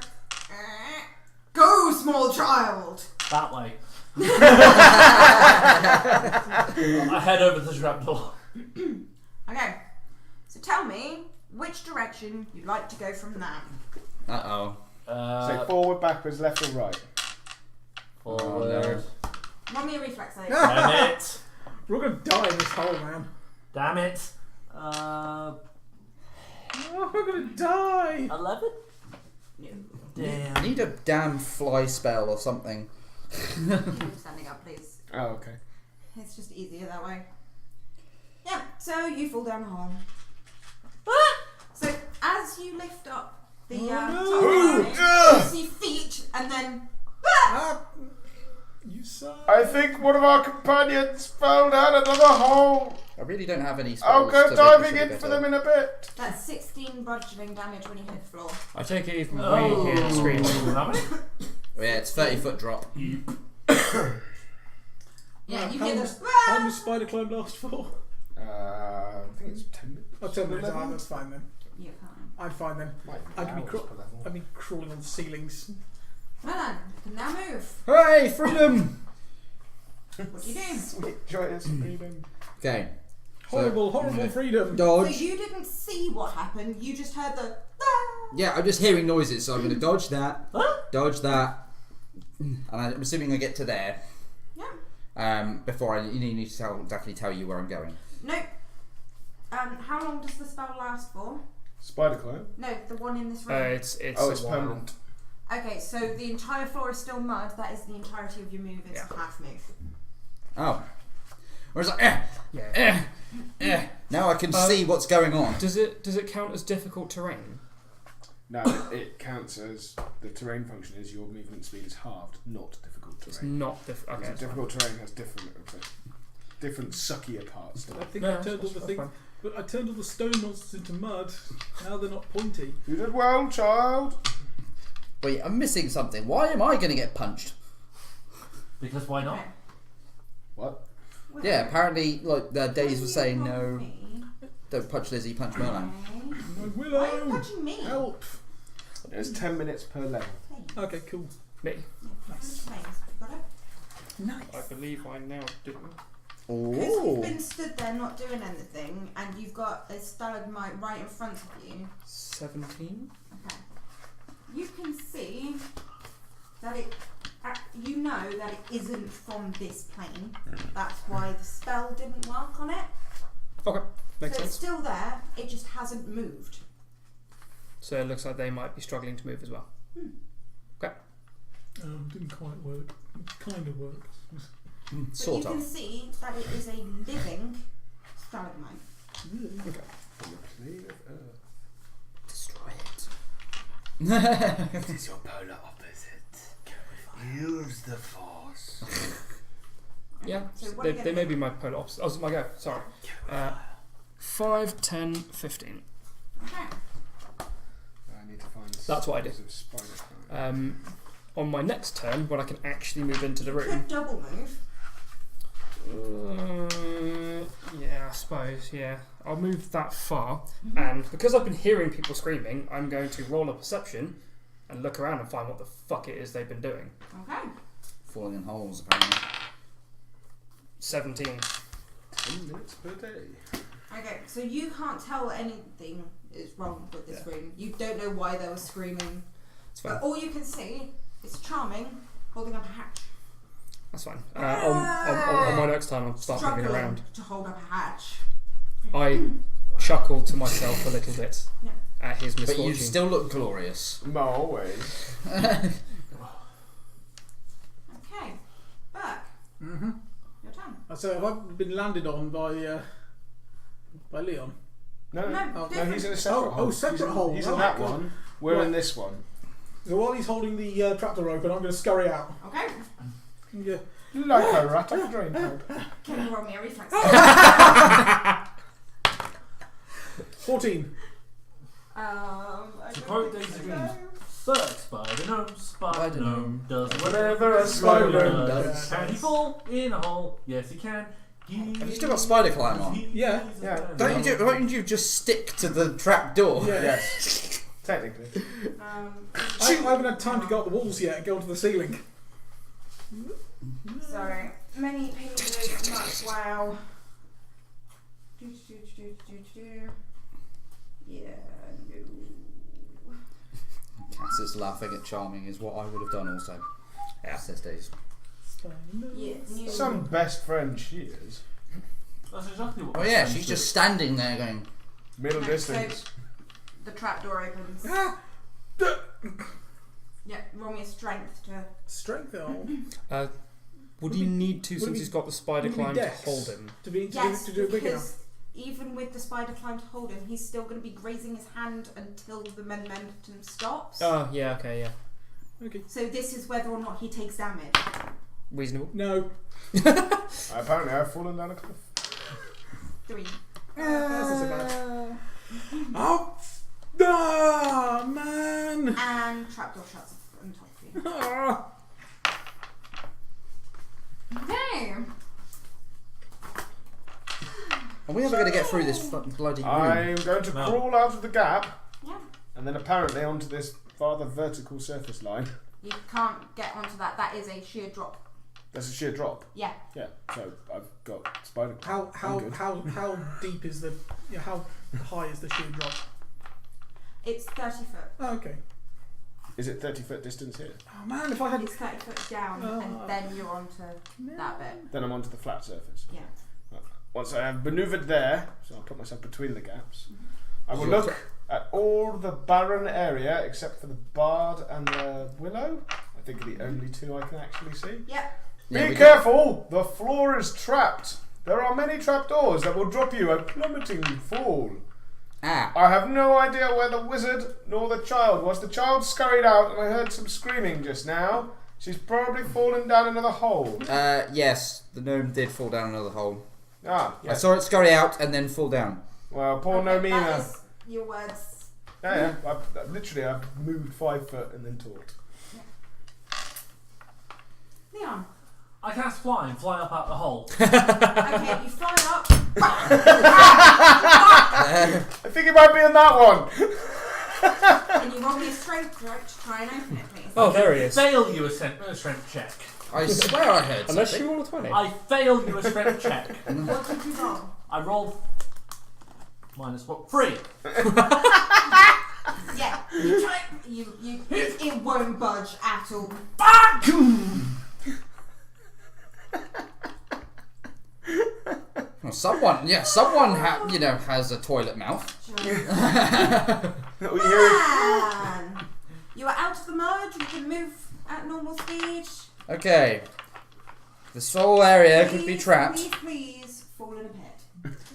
Go, small child! That way. I head over to the trapdoor. Okay. So tell me which direction you'd like to go from there. Uh-oh. Say forward, backwards, left or right. Forward. Roll me a reflex save. Damn it. We're all going to die in this hole, man. Damn it. Oh, we're going to die. 11? No. I Damn. need a damn fly spell or something. Keep standing up, please. Oh, okay. It's just easier that way. Yeah, so you fall down the hole. So as you lift up the top, you see feet, and then You suck. I think one of our companions fell down another hole. I really don't have any spells. I'll to go make diving this in any for better. them in a bit. that's 16 bludgeoning damage when you hit the floor. I take it even Oh, way here screaming. how many? Oh, yeah, it's 30-foot drop. Yeah, you How hear long the. how long does spider climb last for? I think it's 10 minutes. Oh, 10 minutes. Level? That's fine then. You can't. I'm fine then. Might I'd be hours cro- per level. I've been crawling on ceilings. Well done. You can now move. Hooray, freedom! What do you do? Sweet, joyous freedom. Okay. Horrible, horrible freedom. Dodge. So you didn't see what happened. You just heard the. Yeah, I'm just hearing noises, so I'm going to dodge that, dodge that, and I'm assuming I get to there. Yeah. Before I need to exactly tell you where I'm going. Nope. How long does the spell last for? Spider climb. No, the one in this room. It's Oh, a it's while. permanent. Okay, so the entire floor is still mud. That is the entirety of your move. It's a half move. Oh. Whereas like, Yeah. now I can see what's going on. Does it count as difficult terrain? No, it counts as the terrain function is your movement speed is halved, not difficult It's terrain. not difficult. Okay. Because difficult terrain has different suckier parts to I it. think No, I turned all that's the fine. things, but I turned all the stone monsters into mud. Now they're not pointy. You did well, child. Wait, I'm missing something. Why am I going to get punched? Because why not? Okay. What? Well, Yeah, apparently, like, the days will were you saying help no, me? don't punch Lizzie, punch Merlan. Okay. My Why are you willow! punching me? Help! It's 10 minutes per level. Hey. Okay, cool. Me. Yeah, punch me. Got it? I believe I now do. Because you've Oh. been stood there not doing anything, and you've got a stalagmite right in front of you. 17. Okay. You can see that it. You know that it isn't from this plane. That's why the spell didn't work on it. Okay, makes So it's sense. still there. It just hasn't moved. So it looks like they might be struggling to move as well. Didn't quite work. It kind of worked. But Sort you can of. see that it is a living stalagmite. From the plane of Earth. Destroy it. It is your polar opposite. Use the force. Yeah, So what are you they gonna may do? be my polar opposite. Oh, it's my go. Sorry. 5, 10, 15. Okay. I need to find. That's what I do. Spider climb. On my next turn, when I can actually move into the room. Could double move. Yeah, I suppose. Yeah, I'll move that far, and because I've been hearing people screaming, I'm going to roll a perception and look around and find what the fuck it is they've been doing. Okay. Falling in holes, apparently. 17. 10 minutes per day. Okay, so you can't tell anything is wrong with this room. You don't know why they were screaming. It's fine. But all you can see is Charming holding up a hatch. That's fine. On my next turn, I'll start moving Struggling around. to hold up a hatch. I chuckled to myself a little bit Yeah. at his But misfortune. you still look glorious. No, always. Okay. Burke, Mm-hmm. your turn. So have I been landed on by Leon? No, No, no, different. he's in a separate hole. separate he's in, hole. He's in Right. that one. We're Right. in this one. So while he's holding the trapdoor open, I'm going to scurry out. Okay. Yeah. Like a rat up a drain pipe. Can you roll me a reflex? 14. I To don't quote think Daisy so. Green, "First spider Spider gnome gnome does does whatever a spider spider does. does. Can he fall in a hole? Yes, he can. Have you still got spider climb on? Yeah. Yeah. Don't you just stick to the trap door? Yeah. Yes. Technically. I haven't had time to go up the walls yet and go to the ceiling. Sorry. Many pages, much wow. Yeah, no. Cass's laughing at Charming is what I would have done also. Yeah. Says Days. Yeah, new. Some best friend she is. That's exactly what. Oh my yeah, friends she's do. just standing there going, Middle No, distance. The trapdoor opens. Yeah, roll me a strength to. Strength though. Would he need to, would it since be- he's got the spider would it be climb to dex? hold him? Yes, to do it big enough. because even with the spider climb to hold him, he's still going to be grazing his hand until the momentum stops. Oh, yeah, okay, yeah. Okay. So this is whether or not he takes damage. Reasonable. No. Apparently, I've fallen down a cliff. 3. That's not so bad. Oh, ah, man. And trapdoor shuts on top of you. Ah. Okay. Are we ever going to get through this bloody room? I'm going to No. crawl out of the gap Yeah. and then apparently onto this rather vertical surface line. You can't get onto that. That is a sheer drop. That's a sheer drop. Yeah. Yeah, so I've got spider. How deep is the? How high is the sheer drop? It's 30 foot. Oh, okay. Is it 30-foot distance here? Oh man, if I had. It's 30 foot down, and then you're onto that bit. Then I'm onto the flat surface. Yeah. Once I have manoeuvred there, so I'll put myself between the gaps, I will Sure. look at all the barren area except for the bard and the willow. I think are the only two I can actually see. Yep. Yeah, Be we careful! The floor is trapped. There are many trapdoors that will drop you a plummeting fall. Ah. I have no idea where the wizard nor the child was. The child scurried out and I heard some screaming just now. She's probably fallen down another hole. Yes, the gnome did fall down another hole. Ah, I yes. saw it scurry out and then fall down. Well, poor That Nomina. is your words. Yeah. I've moved 5 foot and then talked. Leon. I cast fly and fly up out the hole. Okay, you fly up. I think it might be in that one. And you roll me a strength check to try and open it, please. Oh, there he is. Fail you a strength check. I swear I heard Unless something. you roll a 20. I fail you a strength check. What did you roll? I rolled minus what? 3. Yeah. You try. It won't budge at all. Well, someone has a toilet mouth. Man! You are out of the merge. You can move at normal speed. Okay. This whole area could be trapped. Please fall in a pit.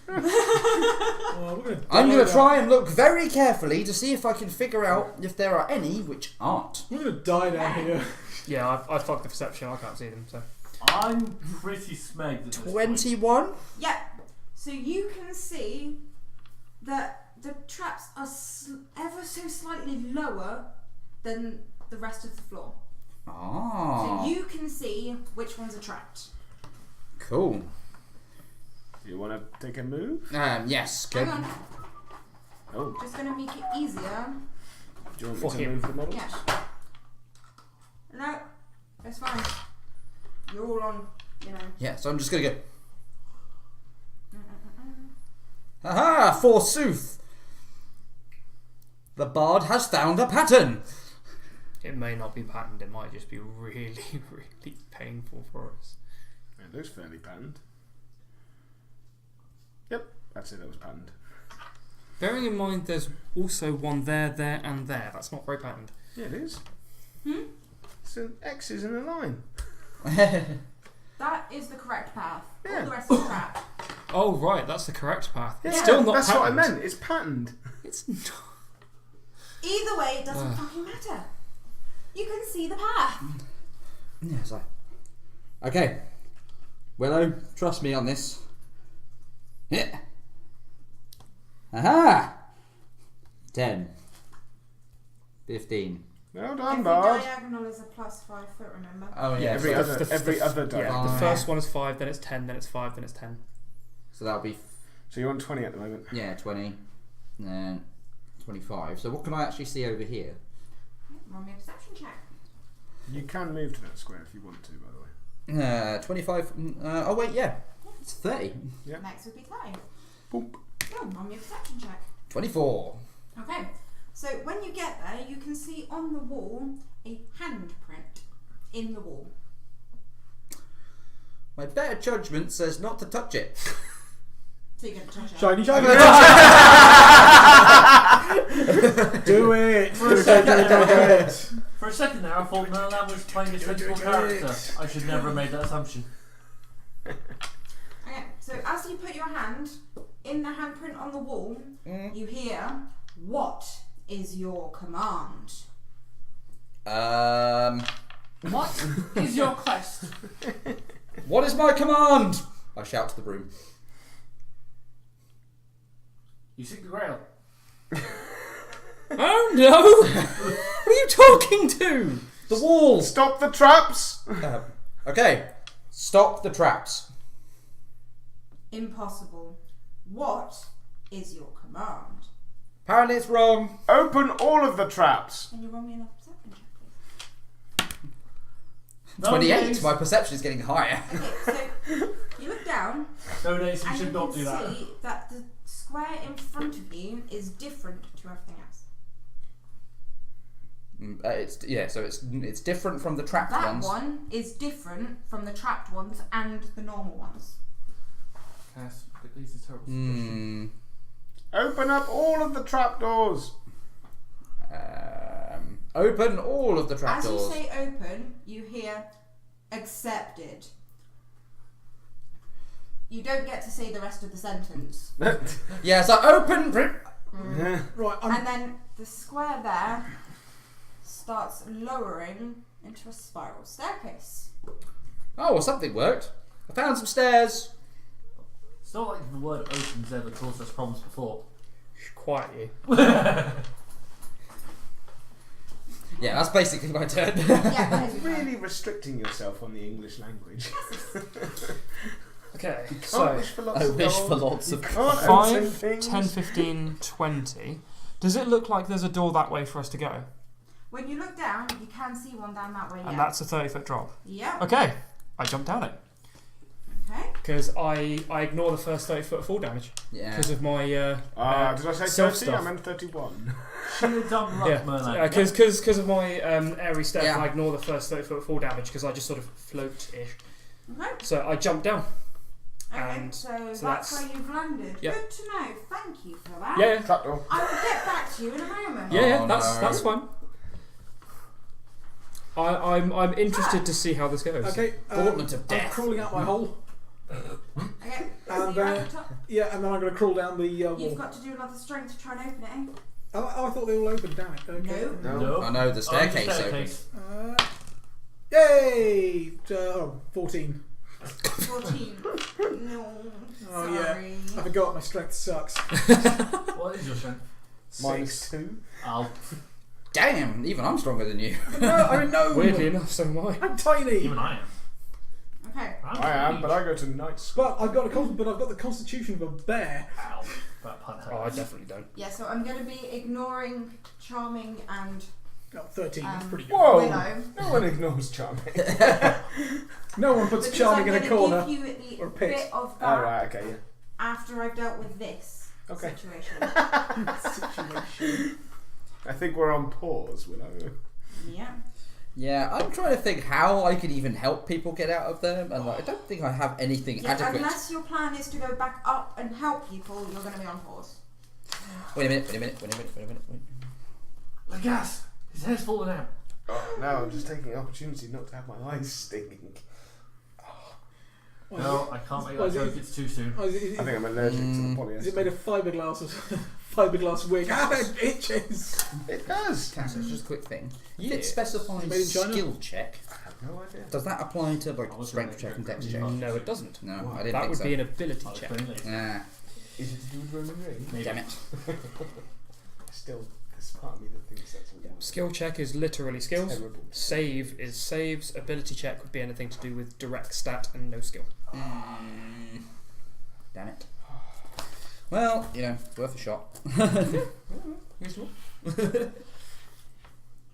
Oh, I'm going to try and look very carefully to see if I can figure out if there are any which aren't. We're gonna die down here. Yeah, I fucked the perception. I can't see them, so. I'm pretty smegged at this point. 21? Yep. So you can see that the traps are ever so slightly lower than the rest of the floor. Ah. So you can see which ones are trapped. Cool. Do you want to take a move? Yes. Hang Good. on. Oh, Just going to make it easier. do you want Fuck me to him. move the models? Yeah. No, it's fine. You're all on, Yeah, so I'm just going to go. Aha! Forsooth! The bard has found a pattern! It may not be patterned, it might just be really, really painful for us. It looks fairly patterned. Yep, I'd say that was patterned. Bearing in mind there's also one there, and there. That's not very patterned. Yeah, it is. Hmm? It's an X's in a line. That is the correct path. Yeah. All the rest is trapped. Oh, right, that's the correct path. It's Yeah, still not that's patterned. what I meant. It's patterned. It's not. Either way, it doesn't fucking matter. You can see the path. Yes, Okay. Willow, trust me on this. Yeah. Aha! 10. 15. Well done, Every Bard. diagonal is a +5 foot, remember? Oh, yeah. Every the- other the- diagonal. Yeah, the first one is 5, then it's 10, then it's 5, then it's 10. So that'll be, So you're on 20 at the moment. 20. Then 25. So what can I actually see over here? Roll me a perception check. You can move to that square if you want to, by the way. 25. Oh, wait, yeah. It's 30. Yeah. Next would be 30. Boop. Go, roll me a perception check. 24. Okay, so when you get there, you can see on the wall a handprint in the wall. My better judgment says not to touch it. So you're going to touch it. Shiny, shiny. Do it. For For a second there, I thought Merlan was playing a sensible character. I should never have made that assumption. Okay, so as you put your hand in the handprint on the wall, you hear, "What is your command?" What is your quest? What is my command? I shout to the room. You seek the Grail. Oh no! What are you talking to? The walls. Stop the traps! Okay. Stop the traps. Impossible. What is your command? Apparently it's wrong. Open all of the traps! Can you roll me another perception check, please? 28. My perception is getting higher. Okay, so you look down No days, you and should you not can do that. see that the square in front of you is different to everything else. So it's different from the trapped That ones. one is different from the trapped ones and the normal ones. Yes, these are terrible suggestions. Open up all of the trapdoors! Open all of the As trapdoors. you say open, you hear accepted. You don't get to say the rest of the sentence. Yeah, so open. Right, And then the square there starts lowering into a spiral staircase. Oh, well, something worked. I found some stairs. It's not like the word open's ever caused us problems before. Quiet you. Yeah, that's basically my turn. Yeah, that is Really restricting yourself on the English language. Okay, Can't so wish for lots I of wish gold. for lots You of can't 5, open things. 10, 15, 20. Does it look like there's a door that way for us to go? When you look down, you can see one down that way. And Yeah. that's a 30-foot drop. Yeah. Okay, I jump down it. Okay. Because I ignore the first 30-foot fall damage. Yeah. Because of my Did I say self 30? I stuff. meant 31. Sheer dumb luck, Yeah, Merlan. because of my airy step, Yeah. I ignore the first 30-foot fall damage because I just sort of float-ish. Okay. So I jump down. Okay. And So so that's that's- where you've landed. Yep. Good to know. Thank you for that. Yeah, Trapdoor. I will get back to you in a moment. yeah, Oh, that's no. that's fine. I'm interested to see how this goes. okay. Gauntlet of I'm death. crawling out my hole. Okay. So And you're at the top. Yeah, and then I'm going to crawl down the You've wall. got to do another strength to try and open it. Oh, I thought they all opened. Damn it. Okay. No. No. I know the staircase open. Yay! 14. 14. No. Oh, yeah. Sorry. I forgot my strength sucks. What is your strength? -2. Oh, Damn, even I'm stronger than you. No, I mean, no. Weirdly enough, so am I. I'm tiny. even I am. Okay. I am, but I go to night school. But I've got the constitution of a bear. Ow. That pun hurts. Oh, I definitely don't. Yeah, so I'm going to be ignoring Charming and Oh, 13. That's pretty good. Whoa! Willow. No one ignores Charming. No one puts Because charming I'm in a gonna corner. give you or the a pit. bit of Oh, that right, okay, yeah. after I've dealt with this Okay. situation. Situation. I think we're on pause, Willow. Yeah. Yeah, I'm trying to think how I could even help people get out of them, and I don't think I have anything Yeah, adequate. unless your plan is to go back up and help people, you're going to be on pause. Wait a minute. The gas! His hair's falling out. Oh, no, I'm just taking the opportunity not to have my eyes stinging. No, I can't make Oh, that is it- joke, it's too soon. Oh, is I think I'm allergic to the polyester. it made of fiberglass or fiberglass wig? Ah, it itches. It does. Cass, it's just a quick thing. If Yeah. it specifies Made in China? skill check, I have no idea. does that apply to like I was strength gonna check and go dex for check? the- No, it doesn't. No, Wow. I didn't That think would so. be an ability I was check. feeling it. Ah, Is it to do with Roman Ring? Maybe. damn it. Still, there's part of me that thinks that's all Skill check is literally skills. terrible. Save is saves. Ability check would be anything to do with direct stat and no skill. Damn it. Well, worth a shot. Reasonable. What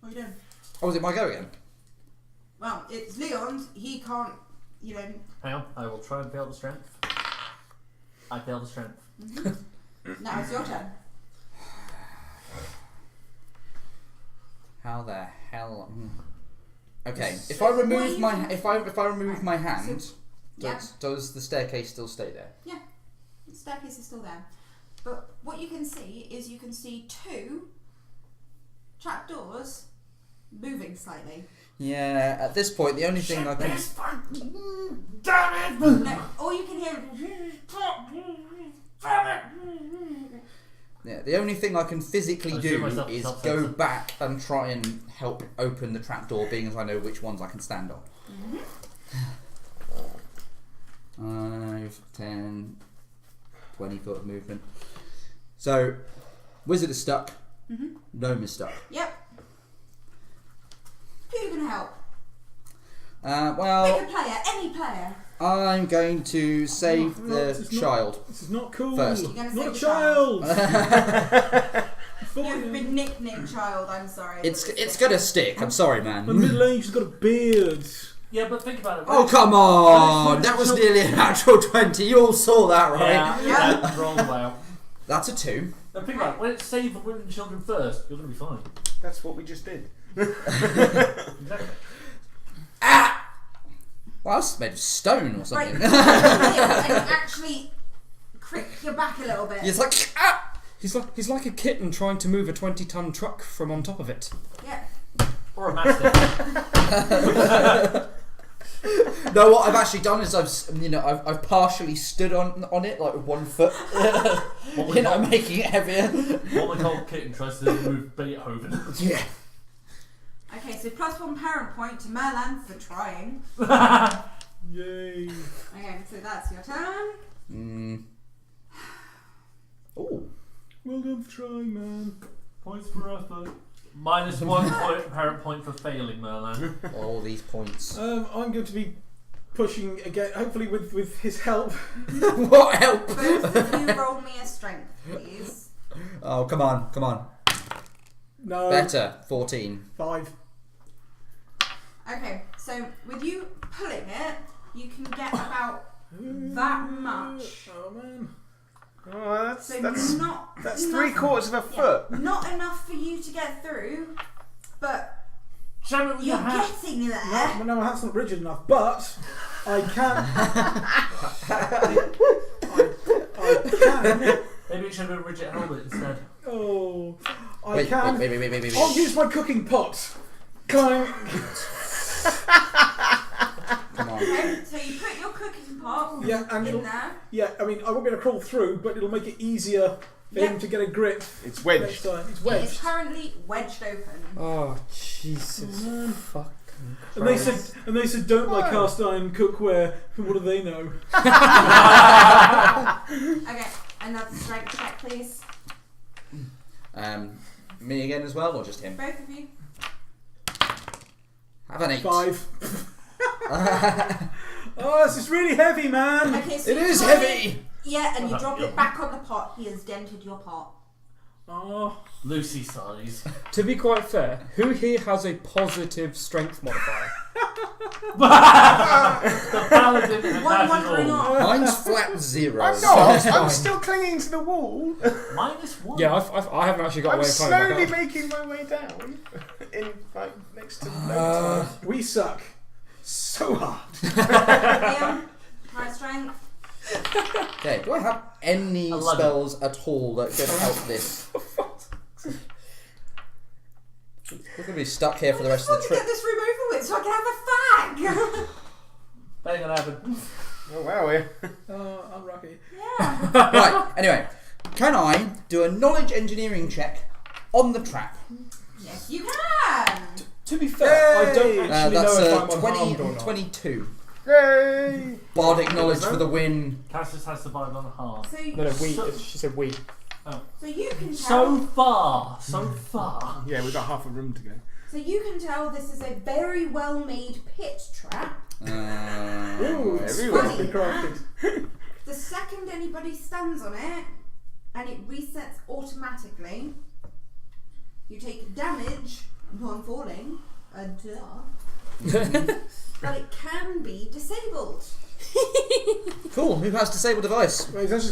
are you doing? Oh, is it my go again? Well, it's Leon's. He can't, Hang on, I will try and fail the strength. I fail the strength. Now it's your turn. How the hell? Okay, if So I what remove you my can- if I remove my hand, Yeah. does the staircase still stay there? The staircase is still there. But what you can see is you can see 2 trapdoors moving slightly. Yeah, at this point, the only thing I can... Damn it! No, all you can hear is... Yeah, the only thing I can physically I do shoot myself is self-censor. go back and try and help open the trapdoor, being as I know which ones I can stand on. 5, 10, 20 foot of movement. So, wizard is stuck. Gnome is stuck. Yep. Who are you going to help? Well, Pick a player, any player. I'm going to save the child. This is not cool. First. You're gonna Not a save child. You've been nicknamed child, I'm sorry. It's gonna stick. I'm sorry, man. I'm middle-aged. She's got a beard. Yeah, but think about it. Oh come on! That was nearly a natural 20. You all saw that, right? Yeah, roll well. That's a 2. Now think about it. When it's save women and children first, you're going to be fine. That's what we just did. Exactly. Ah! Well, that's made of stone or Right, something. and actually crick your back a little bit. It's like ah! He's like a kitten trying to move a 20-ton truck from on top of it. Yeah. Or a mastiff. No, what I've actually done is I've partially stood on it like with 1 foot. Making it heavier. What the cold kitten tries to move Beethoven. Yeah. Okay, so +1 parent point to Merlan for trying. Yay. Okay, so that's your turn. Oh. Well done for trying, man. Points for effort. -1 parent point for failing, Merlan. All these points. I'm going to be pushing again, hopefully with his help. What help? Both of you roll me a strength, please. Oh, come on. No. Better. 14. 5. Okay, so with you pulling it, you can get about that much. Oh man. Oh, So that's not enough, 3/4 of a foot. not enough for you to get through, but Jam it with your you're hat. getting there. No, my hat's not rigid enough, but I can. I can. Maybe it should have been a rigid helmet instead. Oh, I Wait. can. Wait. I'll use my cooking pot. Clang. Come on. Okay, so you put your cooking pot Yeah, and in there. yeah. I mean, I won't be able to crawl through, but it'll make it easier for him to get a grip It's next wedged. time. It's It is wedged. currently wedged open. Oh Jesus! Man. Fucking And they Christ. said don't buy cast iron cookware. What do they know? Okay, another strength check, please. Me again as well, or just him? Both of you. Have an 8. 5. Oh, this is really heavy, man. Okay, so It you is drop heavy. it- yeah, and you drop it back on the pot. He has dented your pot. Oh, Lucy size. To be quite fair, who here has a positive strength modifier? The paladin and One that wondering is all. on. Mine's flat 0. I'm so not. it's I'm fine. still clinging to the wall. -1. Yeah, I haven't actually got a I'm way of climbing slowly back up. making my way down. In like next to we suck so hard. Liam, try strength. Okay, do I have any 11. spells at all that could help this? We're going to be stuck here for the rest of the to trip. get this room over with so I can have a fag. That ain't gonna happen. Oh wow, we. I'm lucky. Yeah. Right, anyway. Can I do a knowledge engineering check on the trap? Yes, you can. To be fair, I don't Yay! actually That's know if I'm 20 unharmed or and not. 22. Yay! Bardic knowledge for the win. Cassius has survived on half. So, No, we. So- She said we. so you can tell. So far. Yeah, we've got half a room to go. So you can tell this is a very well-made pit trap. Ooh, it's Everywhere. nicely crafted. The second anybody stands on it, and it resets automatically, you take damage upon falling. But it can be disabled. Cool, who has disabled device? Wait, is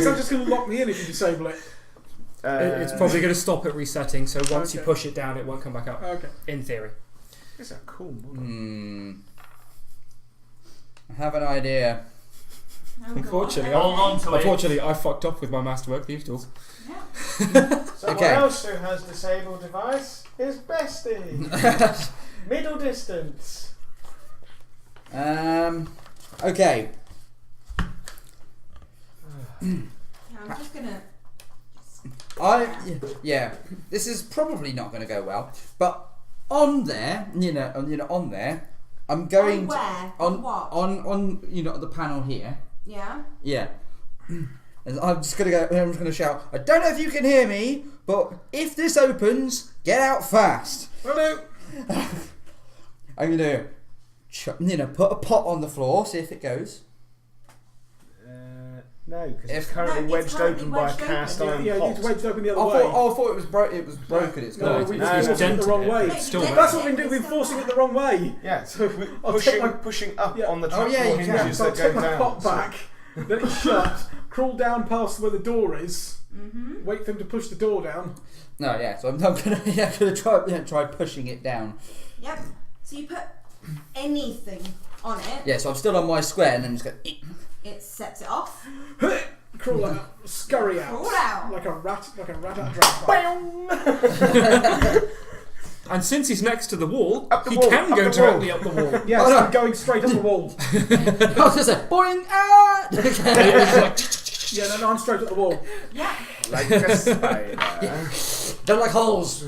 that just going to lock me in if you disable it? It's probably going to stop it resetting, so once you Okay. push it down, it won't come back up. Okay. In theory. It's a cool model. I have an idea. Oh, God. Unfortunately, Hold on to it. Unfortunately, I fucked up with my masterwork thieves tools. Yeah. Someone Okay. else who has disabled device is Bestie. Middle distance. Okay. Yeah, I'm just gonna. Yeah. This is probably not going to go well, but on there, on there, I'm going On to where? on What? on the panel here. Yeah. Yeah. And I'm just gonna go. I'm just gonna shout. I don't know if you can hear me, but if this opens, get out fast. Hello. I'm gonna, put a pot on the floor, see if it goes. No, because it's If- currently No, it's wedged currently open by a wedged cast open. iron Yeah, pot. it's wedged open the I other way. thought it was it was broken. It's No, gone. we No, forced it dented the wrong it, way. but it's still Wait, That's there. what we've been doing. We're forcing it the wrong way. Yeah, so I'll pushing, take my- pushing up Yeah. on the Oh, trapdoor yeah, you can. hinges So I'll that take go my down. pot back, let it shut, crawl down past where the door is, Mm-hmm. wait for him to push the door down. No, yeah. So I'm gonna try pushing it down. Yep. So you put anything on it, Yeah. So I'm still on my square, and then just go. it sets it off. Crawl out, scurry out. Crawl out. Like a rat out of trap. And since he's next to the wall, Up the he wall, can up go the directly up the wall. Yes, Oh, no. I'm going straight up the wall. I was gonna say boing ah. And it was like, Yeah, no, I'm straight up the wall. Yeah. Like a spider. They're like holes.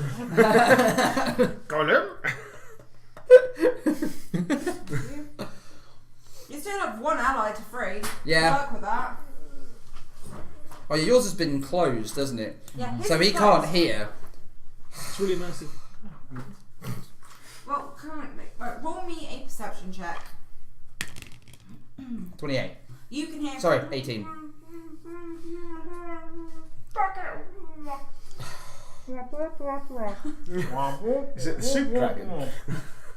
Gollum. You still have one ally to free. Yeah. Work with that. Oh, yeah, yours has been closed, doesn't it? Yeah. his So he is can't closed. hear. It's really immersive. Well, currently, right, roll me a perception check. 28. You can hear. Sorry, 18. Is it the soup dragon?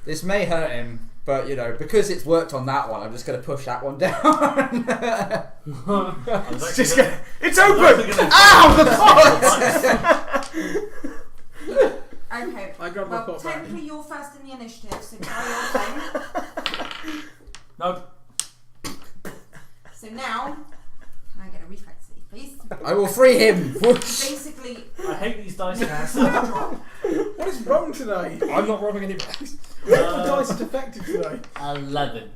This may hurt him, but because it's worked on that one, I'm just going to push that one down. It's just gonna, it's open! Ow! The Okay. I grabbed my Well, pot back. technically you're first in the initiative, so try your thing. No. So now, can I get a reflex save, please? I will free him. Basically, I hate these dice casts. What is wrong today? I'm not rolling any dice. The dice is defective today. 11.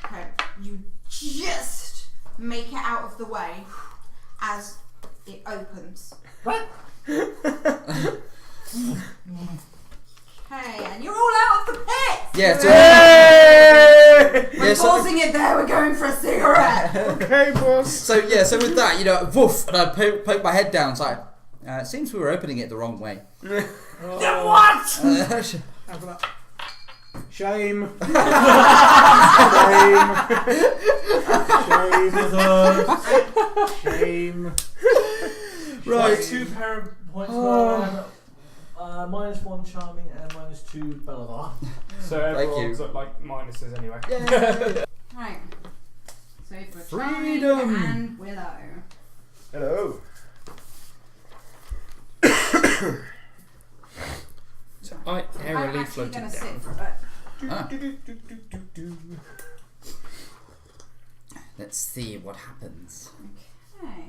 okay, you just make it out of the way as it opens. What? Okay, and you're all out of the pit! Yeah, so, We're yeah, so, pausing it there, we're going for a cigarette! Okay, boss. so with that, woof, and I poke my head down. It's like, it seems we were opening it the wrong way. What? How for that? Shame. Shame. Right. 2 parent points minus 1 charming and minus 2 Belivar. So Thank everyone's you. at like minuses anyway. Right. So for Freedom. Charming and Willow. Hello. So I airily I'm actually floated going down. to sit for it. Ah. Let's see what happens. Okay.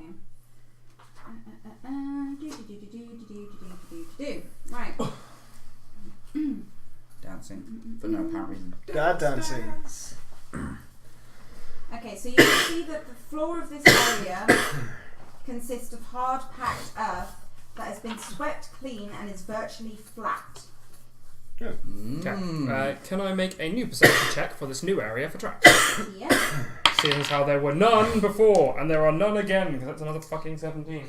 Right. Dancing for no apparent reason. Dad dancing. Okay, so you can see that the floor of this area consists of hard packed earth that has been swept clean and is virtually flat. Okay. Can I make a new perception check for this new area for traps? Yeah. Seeing as how there were none before, and there are none again, because that's another fucking 17.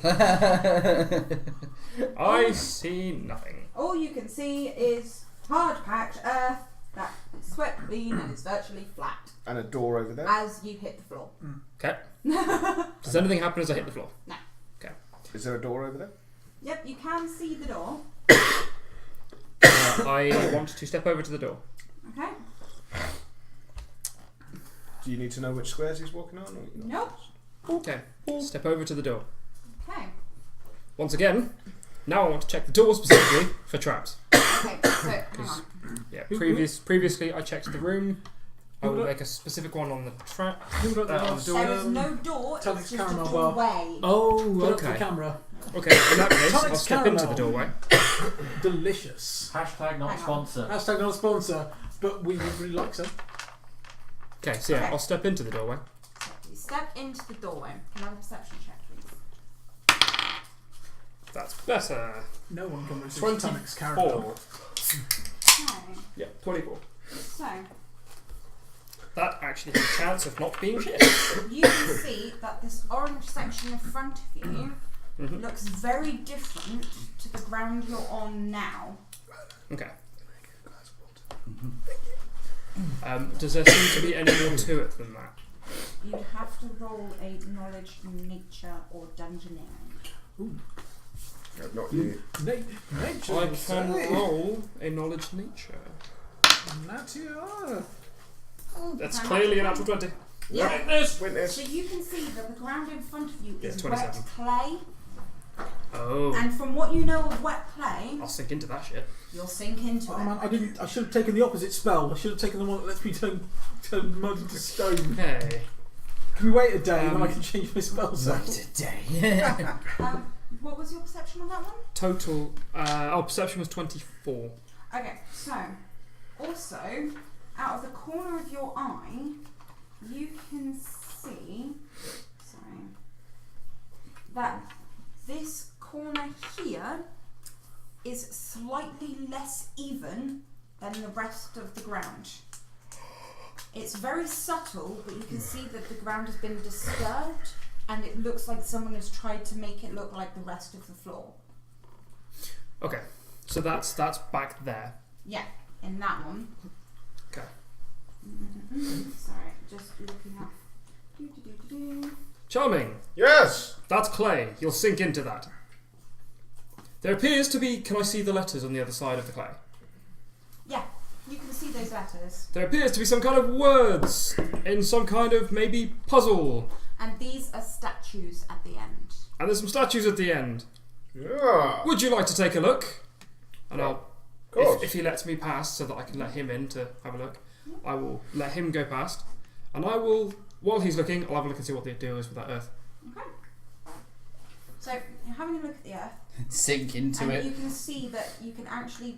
I see nothing. All you can see is hard packed earth that is swept clean and is virtually flat And a door over there. as you hit the floor. Okay. Does anything happen as I hit the floor? No. Okay. Is there a door over there? Yep, you can see the door. I want to step over to the door. Okay. Do you need to know which squares he's walking on? Or Nope. Okay. Step over to the door. Okay. Once again, now I want to check the door specifically for traps. Okay, so hang on. Yeah. Previously I checked the room I will make a specific one on the trap. Who would like to on the ask? door. There is no door, Tell it's the just a caramel bar. doorway. Oh, Put up the okay. camera. Okay, in that case, Tonics I'll step into the caramel. doorway. Delicious. Hashtag not Hang on. sponsor. Hashtag not a sponsor, but we would really like some. Okay, so yeah, Okay. I'll step into the doorway. So you step into the doorway. Can I have a perception check, please? That's better. No one can resist 24. Tonics caramel. Okay. Yeah, 24. So That actually has a chance of not being shit. you can see that this orange section in front of you Mhm. looks very different to the ground you're on now. Okay. Does there seem to be any more to it than that? You'd have to roll a knowledge, nature, or dungeoneering. Not you. Nature. I can roll a knowledge nature. Nature. That's Can I clearly a have natural 20. Yeah. Witness! Witness. So you can see that the ground in front of you Yeah, is 27. wet clay, Oh. and from what you know of wet clay, I'll sink into that shit. you'll sink into Oh it. man, I should have taken the opposite spell. I should have taken the one that lets me turn mud into stone. Okay. Can we wait a day when I can change my spells out? Wait a day. What was your perception on that one? Total. Perception was 24. Okay, so also out of the corner of your eye, you can see, that this corner here is slightly less even than the rest of the ground. It's very subtle, but you can see that the ground has been disturbed, and it looks like someone has tried to make it look like the rest of the floor. Okay. So that's back there. Yeah, in that one. Okay. Sorry, just looking up. Charming. Yes! That's clay. You'll sink into that. There appears to be... Can I see the letters on the other side of the clay? Yeah, you can see those letters. There appears to be some kind of words in some kind of maybe puzzle. And these are statues at the end. And there's some statues at the end. Yeah. Would you like to take a look? And I'll... Of course. If he lets me pass so that I can let him in to have a look, I will let him go past. And I will... While he's looking, I'll have a look and see what the deal is with that earth. Okay. So, you're having a look at the earth. Sink into and it. you can see that you can actually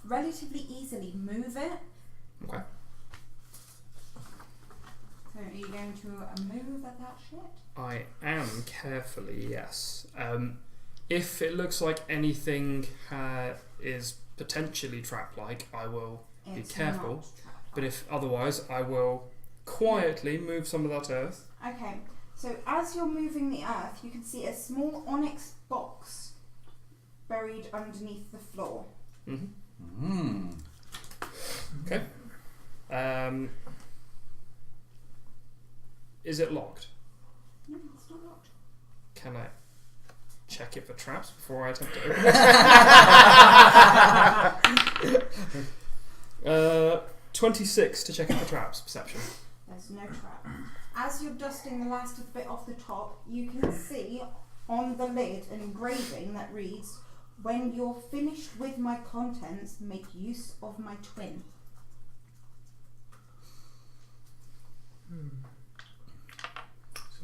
relatively easily move it. Okay. So, are you going to move at that shit? I am carefully, yes. If it looks like anything is potentially trap-like, I will be careful. not trap-like. But if otherwise, I will quietly move some of that earth. Okay, so as you're moving the earth, you can see a small onyx box buried underneath the floor. Mm-hmm. Okay. Is it locked? No, it's not locked. Can I check it for traps before I attempt to open it? 26 to check it for traps. Perception. There's no trap. As you're dusting the last of the bit off the top, you can see on the lid an engraving that reads, "When you're finished with my contents, make use of my twin."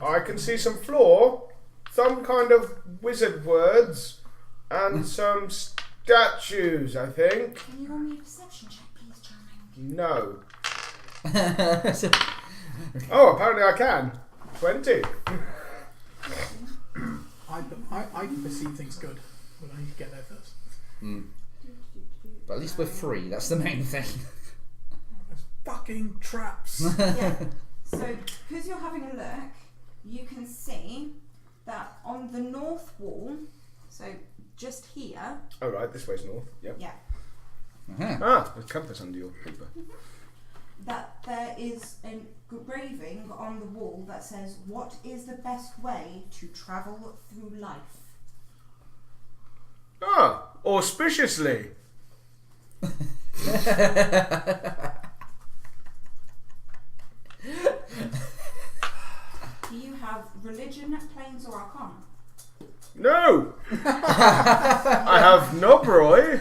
I can see some floor, some kind of wizard words, and some statues, I think. Can you roll me a perception check, please, Charming? No. Oh, apparently I can. 20. I can perceive things good, but I need to get there first. But at least we're free, that's the main thing. There's fucking traps. Yeah. So, because you're having a look, you can see that on the north wall, so just here, Oh, right, this way's north. Yep. yeah, Ah, there's a compass under your paper. that there is an engraving on the wall that says, "What is the best way to travel through life?" Ah, auspiciously. Do you have religion, planes, or arcana? No! I have Nobroy,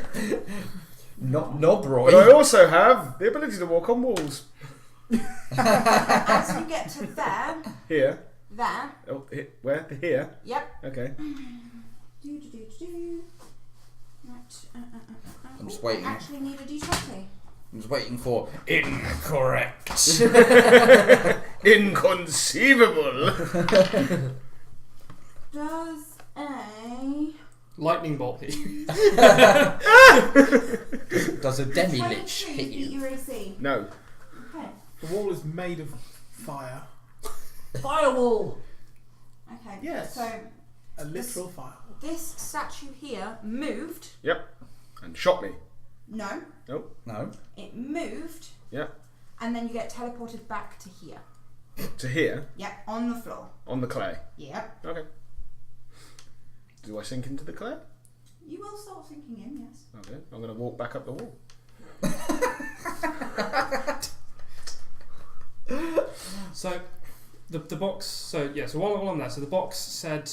Not Nobroy. but I also have the ability to walk on walls. As you get to Here. there. Oh, where? Here. Yep. Okay. Right. I'm just waiting. Actually, need a d20. I'm just waiting for incorrect. Inconceivable. Does a Lightning bolt hit you. Does a demi 22 lich hit beat you? your AC? No. Okay. The wall is made of fire. Firewall! Okay. Yes. So A literal fire. this statue here moved. Yep. And shot me. No. No. It moved. Yep. And then you get teleported back to here. To here. Yep. On the floor. On the clay. Yep. Okay. Do I sink into the clay? You will start sinking in. Yes. Okay. I'm going to walk back up the wall. So, the box. So yeah. So while I'm there, so the box said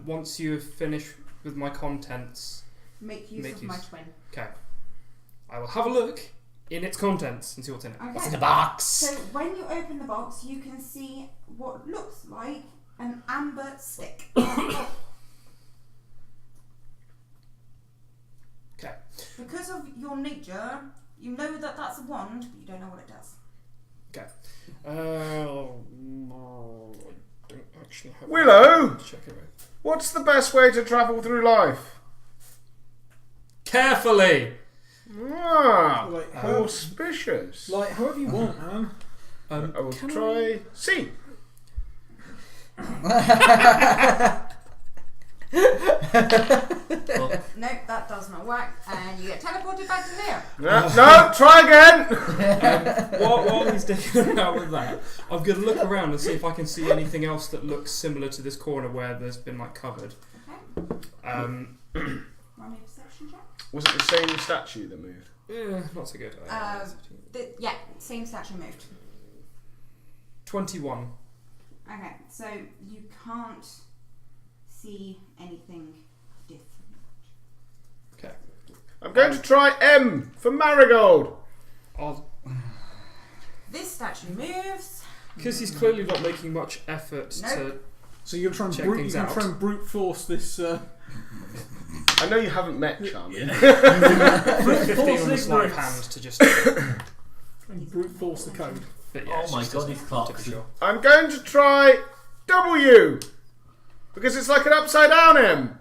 once you have finished with my contents, Make use of my twin. okay, I will have a look in its contents and see what's in it. Okay. What's in the box? So when you open the box, you can see what looks like an amber stick. Okay. Because of your nature, you know that that's a wand, but you don't know what it does. I don't actually have. Willow! Check it out. What's the best way to travel through life? Carefully. Ah, Like, how- auspicious. Like, however you want, man. I will can try C. Well, Nope, that does not work, and you get teleported back to here. No, try again. While he's digging around with that, I'm going to look around and see if I can see anything else that looks similar to this corner where there's been like covered. Okay. Um, Roll me a perception check. Was it the same statue that moved? not so good. Yeah, same statue moved. 21. Okay, so you can't see anything different. Okay. I'm going to try M for Marigold. This statue moves. Because he's clearly not making much effort Nope. So you're trying Check to things try out. and brute force this. I know you haven't met Charming. to 15 on the sleight of hand to just. And brute force the code. But yeah, oh it's my just god, doesn't he's matter clocked. to be sure. I'm going to try W. Because it's like an upside down M.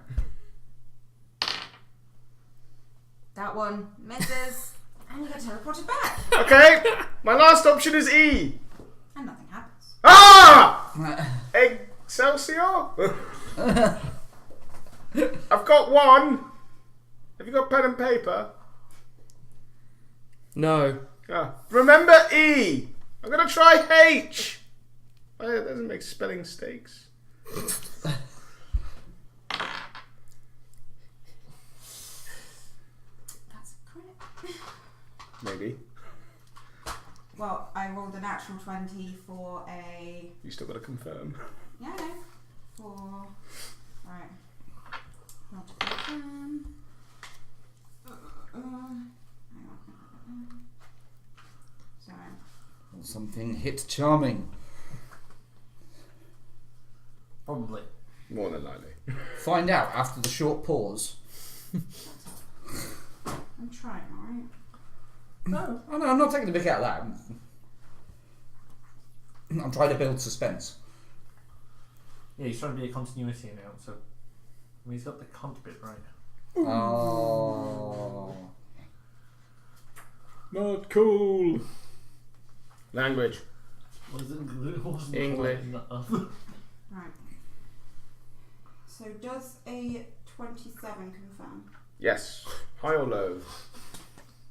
That one misses, and you get teleported back, Okay, my last option is E. and nothing happens. Ah! Excelsior? I've got one. Have you got pen and paper? No. Ah. Remember E. I'm going to try H. Well, it doesn't make spelling mistakes. That's correct. Maybe. Well, I rolled a natural 20 for a. You still got to confirm. Yeah, I know. For. Right. Not to confirm. Hang on. Sorry. Something hit Charming. Probably. More than likely. Find out after the short pause. I'm trying, alright? No. Oh no, I'm not taking the mick out of that. I'm trying to build suspense. Yeah, he's trying to be a continuity announcer. I mean, he's got the cunt bit right. Oh. Not cool. Language. Wasn't English. Right. So does a 27 confirm? Yes. High or low?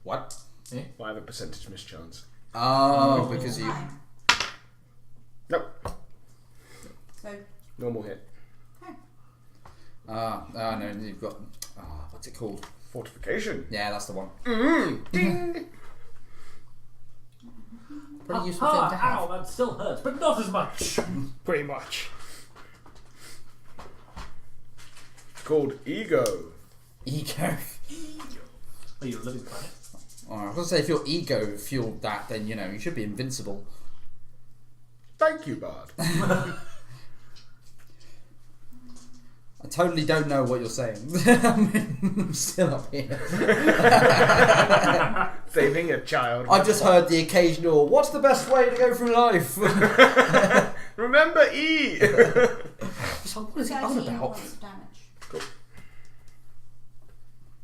What? Well, I have a percentage mischance. Oh, because you. Fine. Nope. So, Normal hit. No, you've got. What's it called? Fortification. Yeah, that's the one. Ding! Pretty useful thing to have. Ow, that still hurts, but not as much. Pretty much. It's called Ego. Ego. Oh, you live his planet. I was gonna say, if your ego fueled that, then you should be invincible. Thank you, Bard. I totally don't know what you're saying. I'm still up here. Saving a child. I've just heard the occasional, what's the best way to go through life? Remember E! So what is he on 13 about? points of damage. Cool.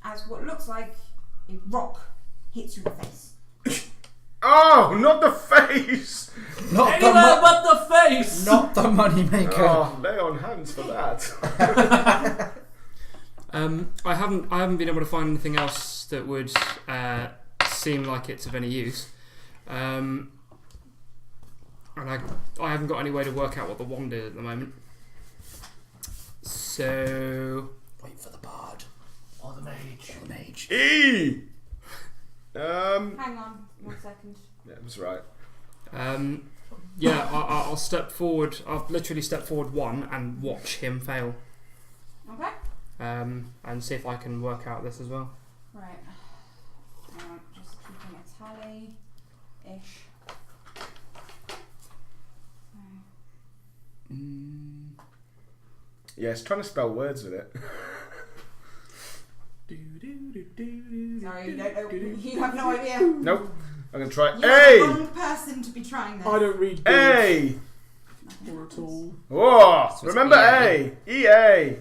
As what looks like a rock hits you in the face. Oh, not the face! Not the, Anywhere but the face! not the money maker. Oh, lay on hands for that. I haven't been able to find anything else that would seem like it's of any use, and I haven't got any way to work out what the wand is at the moment. So Wait for the bard. Or the mage. The mage. E! Hang on 1 second. Yeah, that's right. yeah, I'll step forward. I'll literally step forward 1 and watch him fail, Okay. and see if I can work out this as well. Right. Just keeping a tally-ish. Yes, trying to spell words with it. Sorry, you don't know. You have no idea. Nope. I'm going to try You're the A! wrong person to be trying this. I don't read A! or at all. Whoa! So it's Remember A! EA!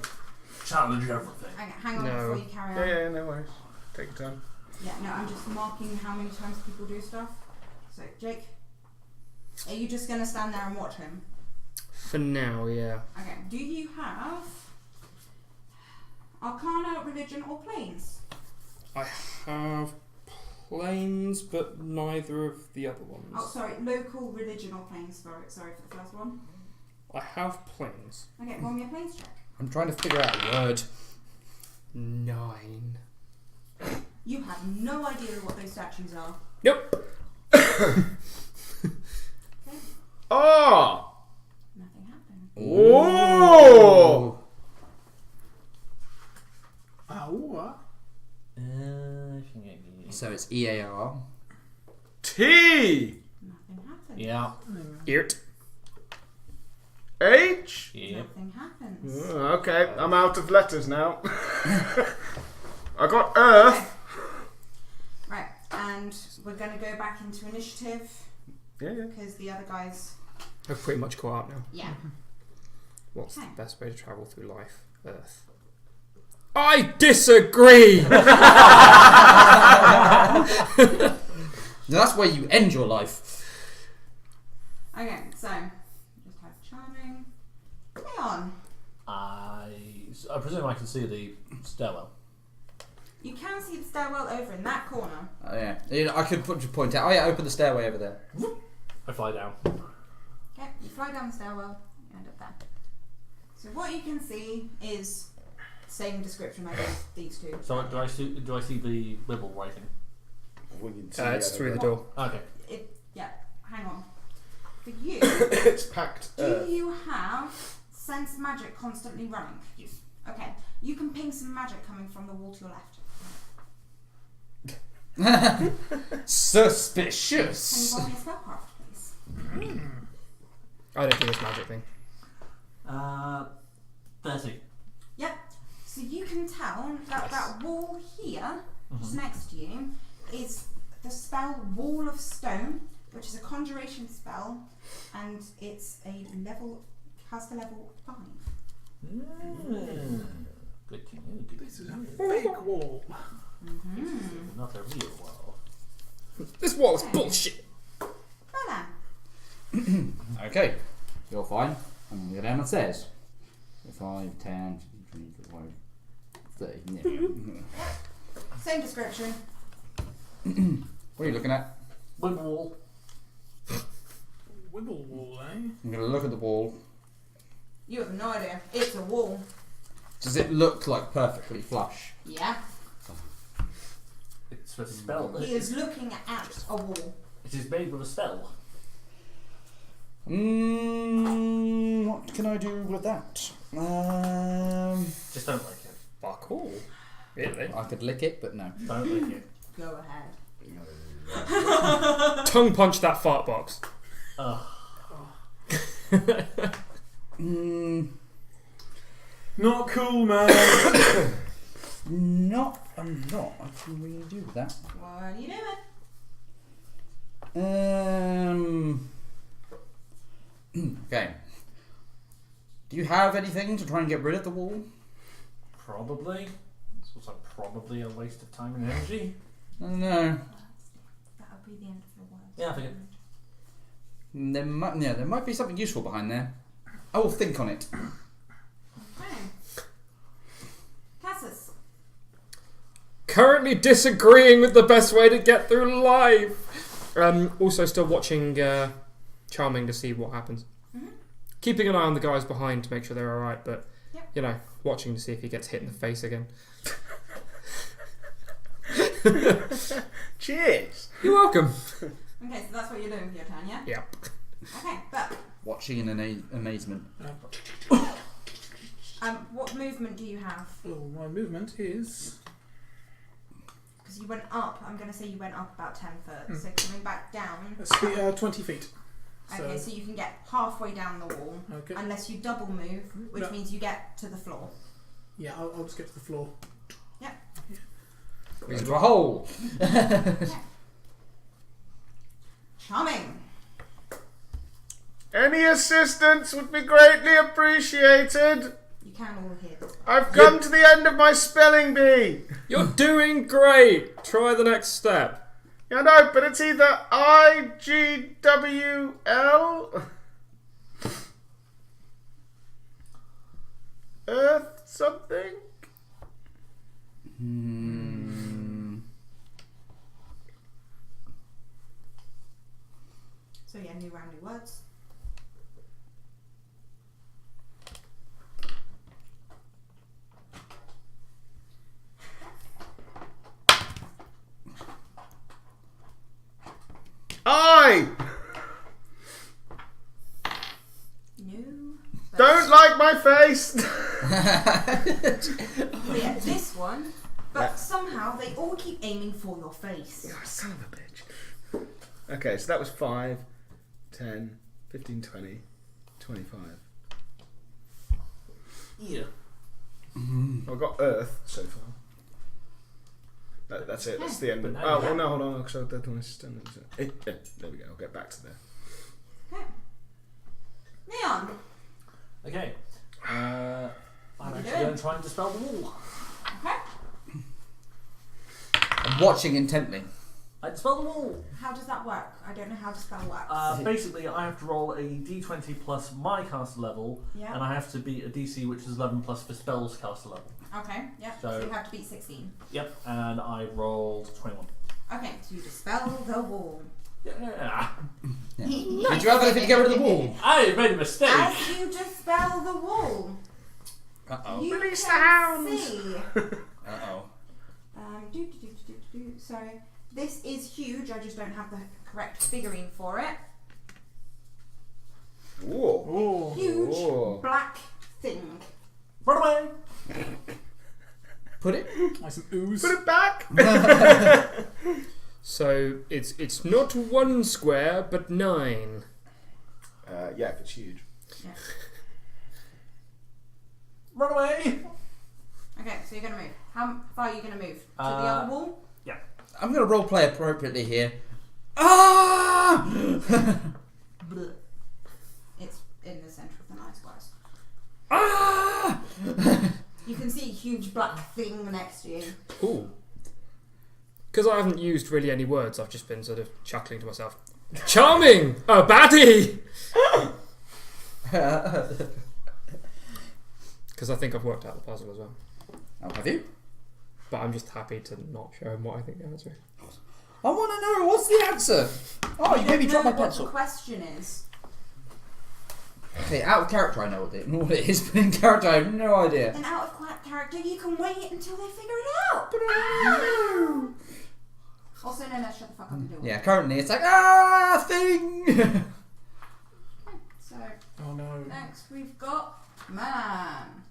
Challenge everything. Okay, hang on No. before you carry on. Yeah, no worries. Take your time. Yeah, no, I'm just marking how many times people do stuff. So, Jake, are you just going to stand there and watch him? For now, yeah. Okay, do you have Arcana, Religion, or Planes? I have planes, but neither of the other ones. Oh, sorry, Local, Religion, or Planes. Sorry for the first one. I have planes. Okay, roll me a Planes check. I'm trying to figure out a word. 9. You have no idea what those statues are. Nope. Oh! Nothing happened. Whoa! So it's EAR. T! Nothing happened. Yeah. Eart. H? Yep. Nothing happens. Okay, I'm out of letters now. I got Earth. Right, and we're going to go back into initiative Yeah. because the other guys. I've pretty much caught up now. Yeah. What's Okay. the best way to travel through life? Earth. I disagree! That's where you end your life. Okay, so just have charming. Leon, I presume I can see the stairwell. you can see the stairwell over in that corner. Yeah. I could point out. Oh yeah, open the stairway over there. I fly down. Okay, you fly down the stairwell, you end up there. So what you can see is same description as these two. So do I see the Wibble writing? It's through the door. Okay. Yeah, hang on. For you, It's packed do Earth. you have sense magic constantly running? Yes. Okay, you can ping some magic coming from the wall to your left. Suspicious. Can you roll me a spellcraft, please? I don't do this magic thing. 30. Yep. So you can tell that that wall here, just next to you, is the spell Wall of Stone, which is a conjuration spell, and it's a level, has the level 5. Good to know. Good This to is know. a fake wall. This is not a real wall. This wall is bullshit! Merlan. Okay, you're fine. I'm going to go down the stairs. 5, 10, 20, 30. Yeah. Same description. What are you looking at? Wibble wall. Wiggle wall, eh? I'm going to look at the wall. You have no idea. It's a wall. Does it look like perfectly flush? Yeah. It's a spell. He is looking at a wall. It is made with a spell. What can I do with that? Just don't like it. Fuck all. Really? I could lick it, but no. Don't like it. Go ahead. Tongue punch that fart box. Not cool, man. I'm not. I can really do that. What are you doing? Okay. Do you have anything to try and get rid of the wall? Probably. It's also probably a waste of time and energy. I don't know. That'll be the end of the world. Yeah, I figured. There might be something useful behind there. I will think on it. Okay. Cassus. Currently disagreeing with the best way to get through life. Also still watching Charming to see what happens. Mm-hmm. Keeping an eye on the guys behind to make sure they're alright, but Yep. you know, watching to see if he gets hit in the face again. Cheers. You're welcome. Okay, so that's what you're doing for your turn, yeah? Yep. Okay, but Watching in amazement. what movement do you have? Oh, my movement is... Because you went up, I'm going to say you went up about 10 foot. So coming back down. Let's see, 20 feet. Okay, so you can get halfway down the wall. Okay. Unless you double move, which No. means you get to the floor. Yeah, I'll just get to the floor. Into a hole. Charming. Any assistance would be greatly appreciated. You can all hear this. I've come to the end of my spelling bee. You're doing great. Try the next step. Yeah, no, but it's either IGWL, Earth something. So yeah, new round, new words. I New. don't like my face. So yeah, this one. But Yeah. somehow they all keep aiming for your face. Son of a bitch. Okay, so that was 5, 10, 15, 20, 25. Yeah. I've got Earth so far. That's it. That's the end. But Of, now oh, you well, have- no, hold on. So that's my system. There we go. I'll get back to there. Okay. Neon. Okay. I'm What are you actually doing? going to try and dispel the wall. Okay. I'm watching intently. I dispel the wall. How does that work? I don't know how the spell works. Basically, I have to roll a d20 plus my caster level, yeah. and I have to beat a DC which is 11 plus for spells caster level. Okay. Yeah. So- So you have to beat 16. Yep, and I rolled 21. Okay. So you dispel the wall. Yeah. Did you have anything to get rid of the wall? I made a mistake. As you dispel the wall, Uh-oh. you Release the can hounds. see. Uh-oh. So this is huge. I just don't have the correct figurine for it. Whoa. Huge Whoa. black thing. Run away. Put it. Like some ooze. Put it back. So it's not 1 square, but 9. Yeah, if it's huge. Run away. Okay, so you're gonna move. How far are you gonna move? To the Uh, other wall? I'm going to roleplay appropriately here. Ah! It's in the centre of the night squares. Ah! You can see a huge black thing next to you. Ooh. Because I haven't used really any words, I've just been sort of chuckling to myself. Charming! A baddie! Because I think I've worked out the puzzle as well. Oh, have you? But I'm just happy to not show him what I think the answer is. I want to know, what's the answer? Oh, you made me drop my What the pencil. question is? Okay, out of character I know what it is, but in character I have no idea. And out of character, you can wait until they figure it out. Also known as shut the fuck up and do it. Yeah, currently it's like, thing! So Oh no. next we've got man.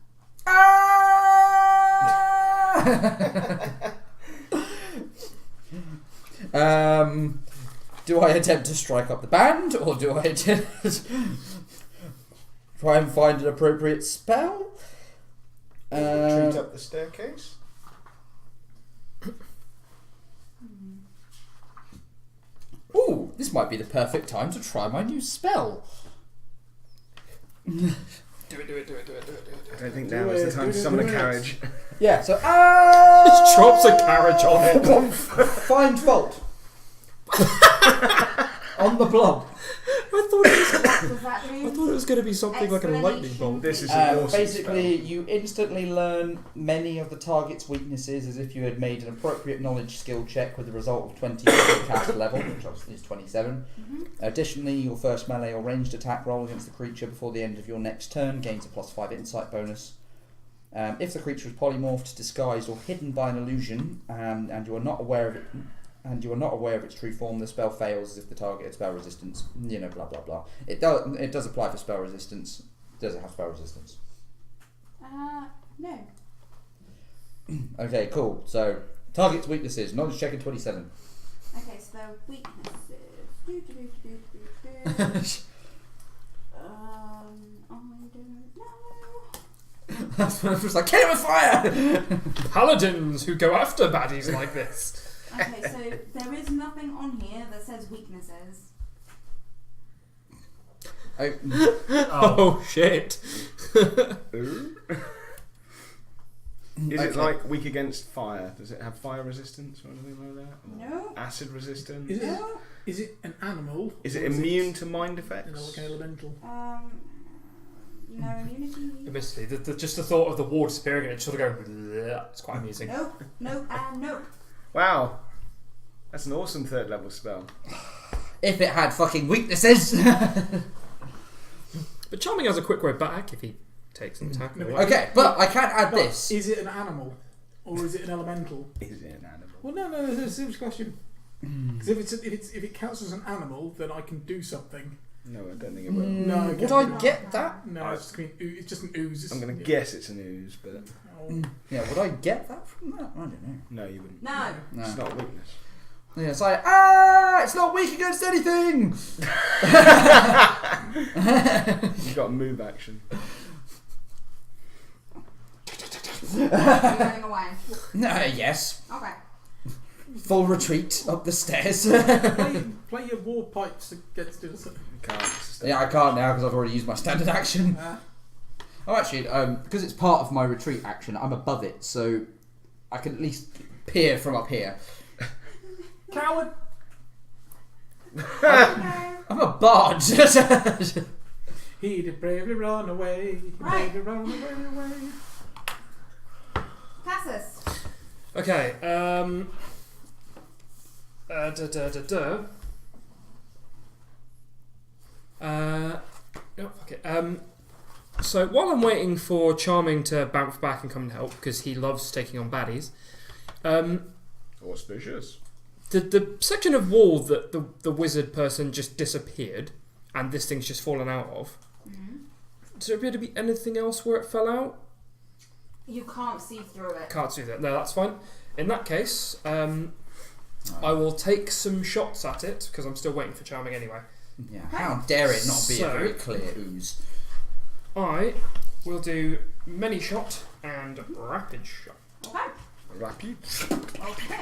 Do I attempt to strike up the band, or do I attempt try and find an appropriate spell? Retreat up the staircase. Ooh, this might be the perfect time to try my new spell. Do it. I don't think now is the time to summon a carriage. Yeah, so Just drops a carriage on it. find fault on the blob. I thought it Does that do? was going to be something like a lightning bolt. This is an awesome Basically, you instantly learn many of the target's weaknesses as if you had made an appropriate knowledge skill check with a result of 20 at your caster level, which obviously is 27. Additionally, your first melee or ranged attack roll against the creature before the end of your next turn gains a +5 insight bonus. If the creature is polymorphed, disguised, or hidden by an illusion, and you are not aware of it, its true form, the spell fails as if the target had spell resistance. You know, blah blah blah. It does apply for spell resistance. Does it have spell resistance? No. Okay, cool. So target's weaknesses. Knowledge check in 27. Okay, so their weaknesses. I don't know. That's when I was like, kill it with fire! Paladins who go after baddies like this. Okay, so there is nothing on here that says weaknesses. Oh shit. Is it like weak against fire? Does it have fire resistance or anything like that? Or No. acid resistance? Is it an animal? Is it or immune to mind you know, effects? like an elemental? No immunity. Admittedly, just the thought of the wall disappearing and it sort of go. Bleh, it's quite amusing. Nope. Nope. And nope. Wow. That's an awesome 3rd level spell. If it had fucking weaknesses. But Charming has a quick way back if he takes an attack. No, away. Okay, but I can't add But this. Is it an animal? Or is it an elemental? Is it an animal? Well, no, it's a serious question. Because if it counts as an animal, then I can do something. No, I don't think it will. No, Would I get that? No, it's just an ooze. I'm going to guess it's an ooze, but Oh. Yeah, would I get that from that? I don't know. no, you wouldn't. No. It's No. not a weakness. Yeah, it's like, it's not weak against anything! You've got a move action. You're going away. Yes. Okay. Full retreat up the stairs. Play your war pipes against it. You can't. It's a Yeah, I can't now because I've already used my standard action. Oh, actually, because it's part of my retreat action, I'm above it, so I can at least peer from up here. Coward! I'm a bard. He did bravely run away. Right. Bravely run away. Cassus. Okay. Fuck it. So while I'm waiting for Charming to bounce back and come and help because he loves taking on baddies, auspicious. the section of wall that the wizard person just disappeared and this thing's just fallen out of. Does there appear to be anything else where it fell out? You can't see through it. Can't see that. No, that's fine. In that case, I will take some shots at it because I'm still waiting for Charming anyway. Yeah, how dare it not be So- a very clear ooze? I will do many shot and rapid shot. Okay. Rapid. Okay.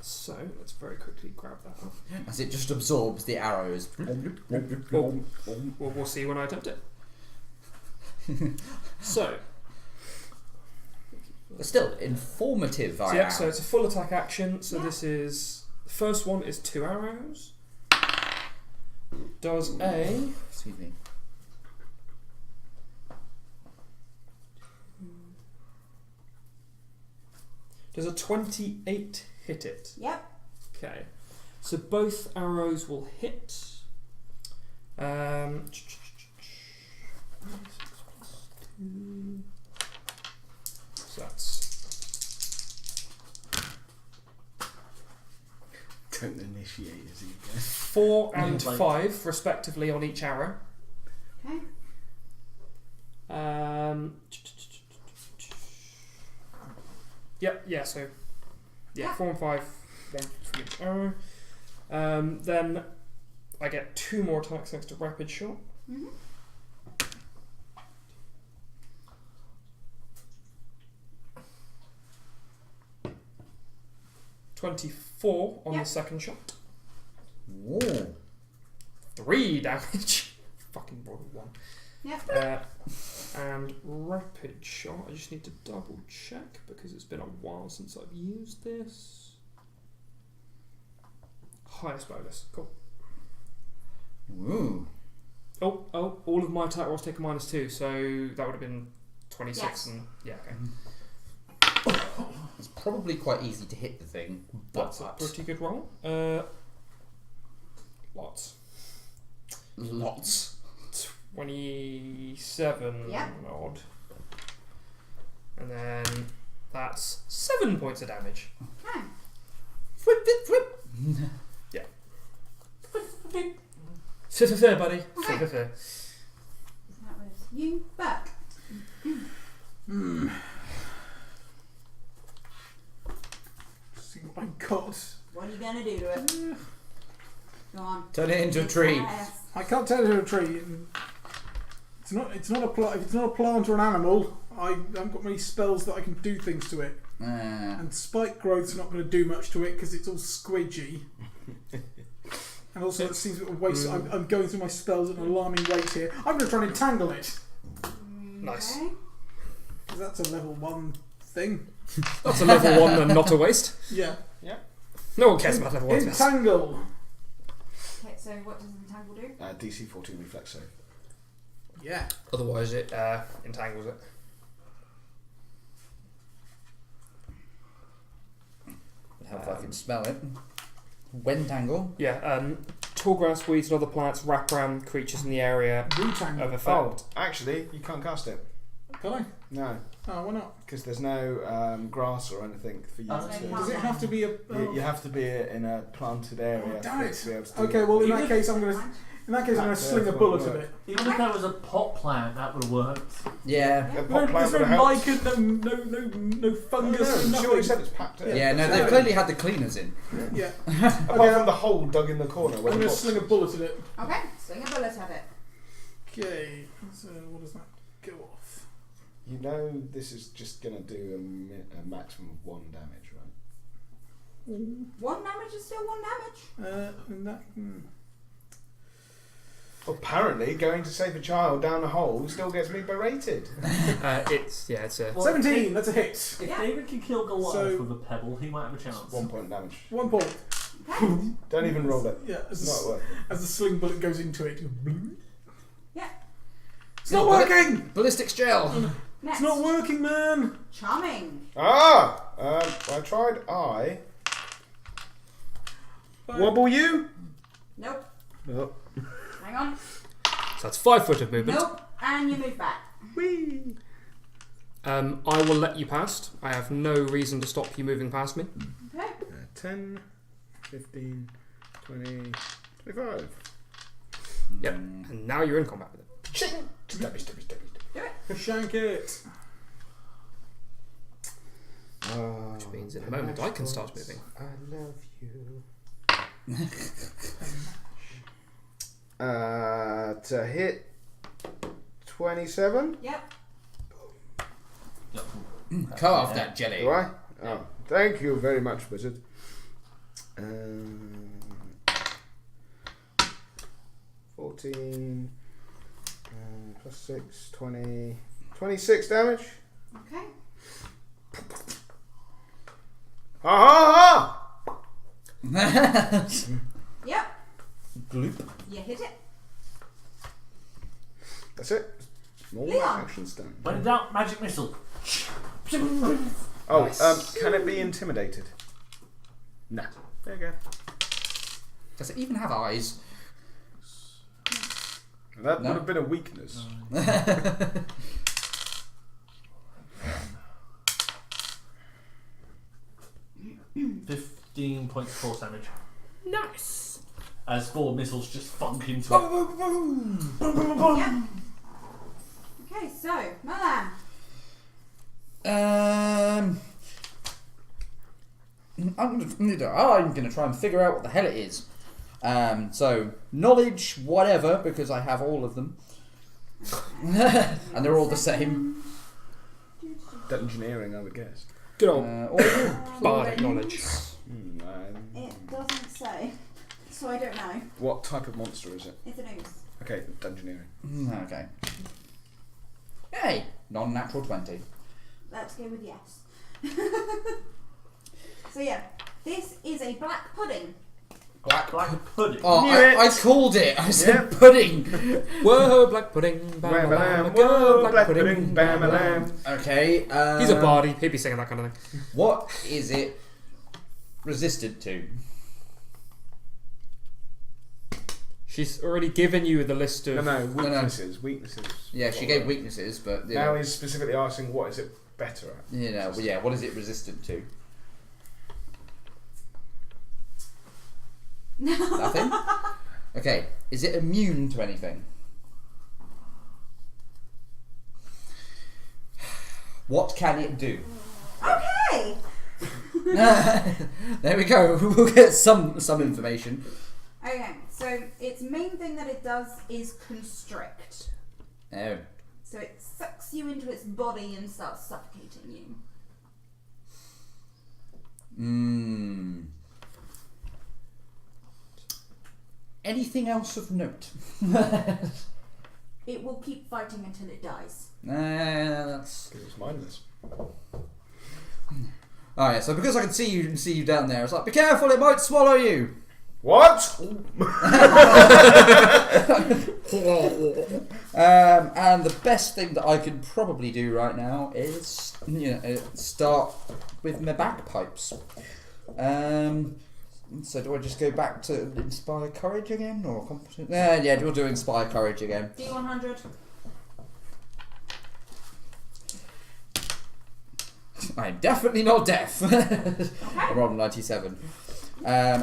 So let's very quickly grab that up. As it just absorbs the arrows. We'll see when I attempt it. So, But still, informative. so yeah, so it's a full attack action. So this is the first one is 2 arrows. Does a Excuse me. does a 28 hit it? Yep. Okay, so both arrows will hit. So that's Don't initiate as you go. 4 and 5 respectively on each arrow. Okay. Yep. Yeah. So yeah, Yeah. 4 and 5. one for the arrow. Then I get 2 more attacks next to rapid shot. Mm-hmm. 24 on Yep. the second shot. Whoa. 3 damage. Fucking rolled a 1. Yep. And rapid shot. I just need to double check because it's been a while since I've used this. Highest bonus. Cool. Ooh. Oh, all of my attack rolls take a -2, so that would have been 26 Yes. and yeah, okay. It's probably quite easy to hit the thing, but That's a pretty good roll. Lots. 27 Yep. odd. And then that's 7 points of damage. Okay. Whip, whip, whip. Fair, buddy. Okay. Fair. That was you. Burke. See what I got. What are you going to do to it? Go on. Turn it into a tree. Yes. I can't turn it into a tree. It's not a plant. If it's not a plant or an animal, I haven't got many spells that I can do things to it. And spike growth's not going to do much to it because it's all squidgy. And also, it seems a bit of a waste. I'm going through my spells at an alarming rate here. I'm going to try and entangle it Nice. Okay. because that's a level 1 thing. That's a level 1 and not a waste. Yeah. No one cares about level 1 spells. Entangle. Okay, so what does entangle do? DC 14 reflex save. Yeah. Otherwise, it entangles it. How if I can smell it? Wentangle. Yeah, tall grass, weeds, and other plants wrap around creatures in the area Retangle. of effect. Oh, actually, you can't cast it. Can I? No, Oh, why not? because there's no grass or anything for you Oh, to. no. Does it have to be a? You have to be in a planted area Oh, damn for it. it to be able to do Okay, it. well in Even that if- case I'm gonna sling a bullet at it. Even if there was a pot plant, that would have worked. Yeah. A No, pot plant there's would no help. lichen, no fungus, No, she already said nothing. it's packed in. Yeah, no, Yeah. they've clearly had the cleaners in. Yeah. Apart Okay, from the hole dug in the corner I'm where the gonna box sling a bullet at it. Okay, swing a bullet at it. Okay. So what does that go off? You know this is just going to do a maximum of 1 damage, right? 1 damage is still 1 damage. And that. Apparently, going to save a child down a hole still gets me berated. It's a... Well, 17. That's a hit. If Yeah. David can kill Goliath So- with a pebble, he might have a chance. 1 point damage. 1 point. Okay. Don't even roll it. Yeah. It's not worth it. As the sling bullet goes into it. Bloom. Yeah. It's not Bullet- working. Ballistics gel. Next. It's not working, man. Charming. I tried I. Wobble you? Nope. Oh. Hang on. So that's 5 foot of movement. Nope. And you move back. Whee! I will let you past. I have no reason to stop you moving past me. Okay. 10, 15, 20, 25. Yep. And now you're in combat with it. Ching! Stabby, stabby, stabby. Shank it. Which means in a moment I can start moving. I love you. To hit 27. Yep. Cut off that jelly. Do I? Oh, thank you very much, wizard. 14 plus 6, 20, 26 damage. Okay. Ha ha Yep. Gloop. You hit it. That's it. All my Leon. actions done. When in doubt, magic missile. Oh, Nice. can it be intimidated? Nah. There you go. Does it even have eyes? That No. would have been a weakness. $15 points of force damage. Nice. As 4 missiles just funk into it. Yep. Okay, so Merlan. I'm going to try and figure out what the hell it is. So, knowledge, whatever, because I have all of them. And they're all the same. Dungeoneering, I would guess. Good old All bardic knowledge. It doesn't say, so I don't know. What type of monster is it? It's an ooze. Okay, dungeoneering. Okay. Hey, non-natural 20. Let's go with yes. So yeah, this is a black pudding. Black pudding. Oh, Knew it. I called it. I said Yep. pudding. Whoa, black pudding. Bam, Whoa, black pudding, bam, bam. Okay. He's a bardie. He'd be singing that kind of thing. What is it resisted to? She's already given you the list of. No, weaknesses. Weaknesses. Yeah, she gave weaknesses, but you Now know, he's specifically asking what is it better at. you know, well, yeah. What is it resistant to? Nothing. Okay. Is it immune to anything? What can it do? Okay. There we go. We'll get some information. Okay, so its main thing that it does is constrict. Oh. So it sucks you into its body and starts suffocating you. Anything else of note? It will keep fighting until it dies. That's. It was mindless. Alright, so because I can see you down there, it's like, be careful, it might swallow you. What? And the best thing that I could probably do right now is, start with my bagpipes. So do I just go back to Inspire Courage again, or Competence? Yeah, we'll do Inspire Courage again. D100. I'm definitely not deaf. Okay. I rolled a 97.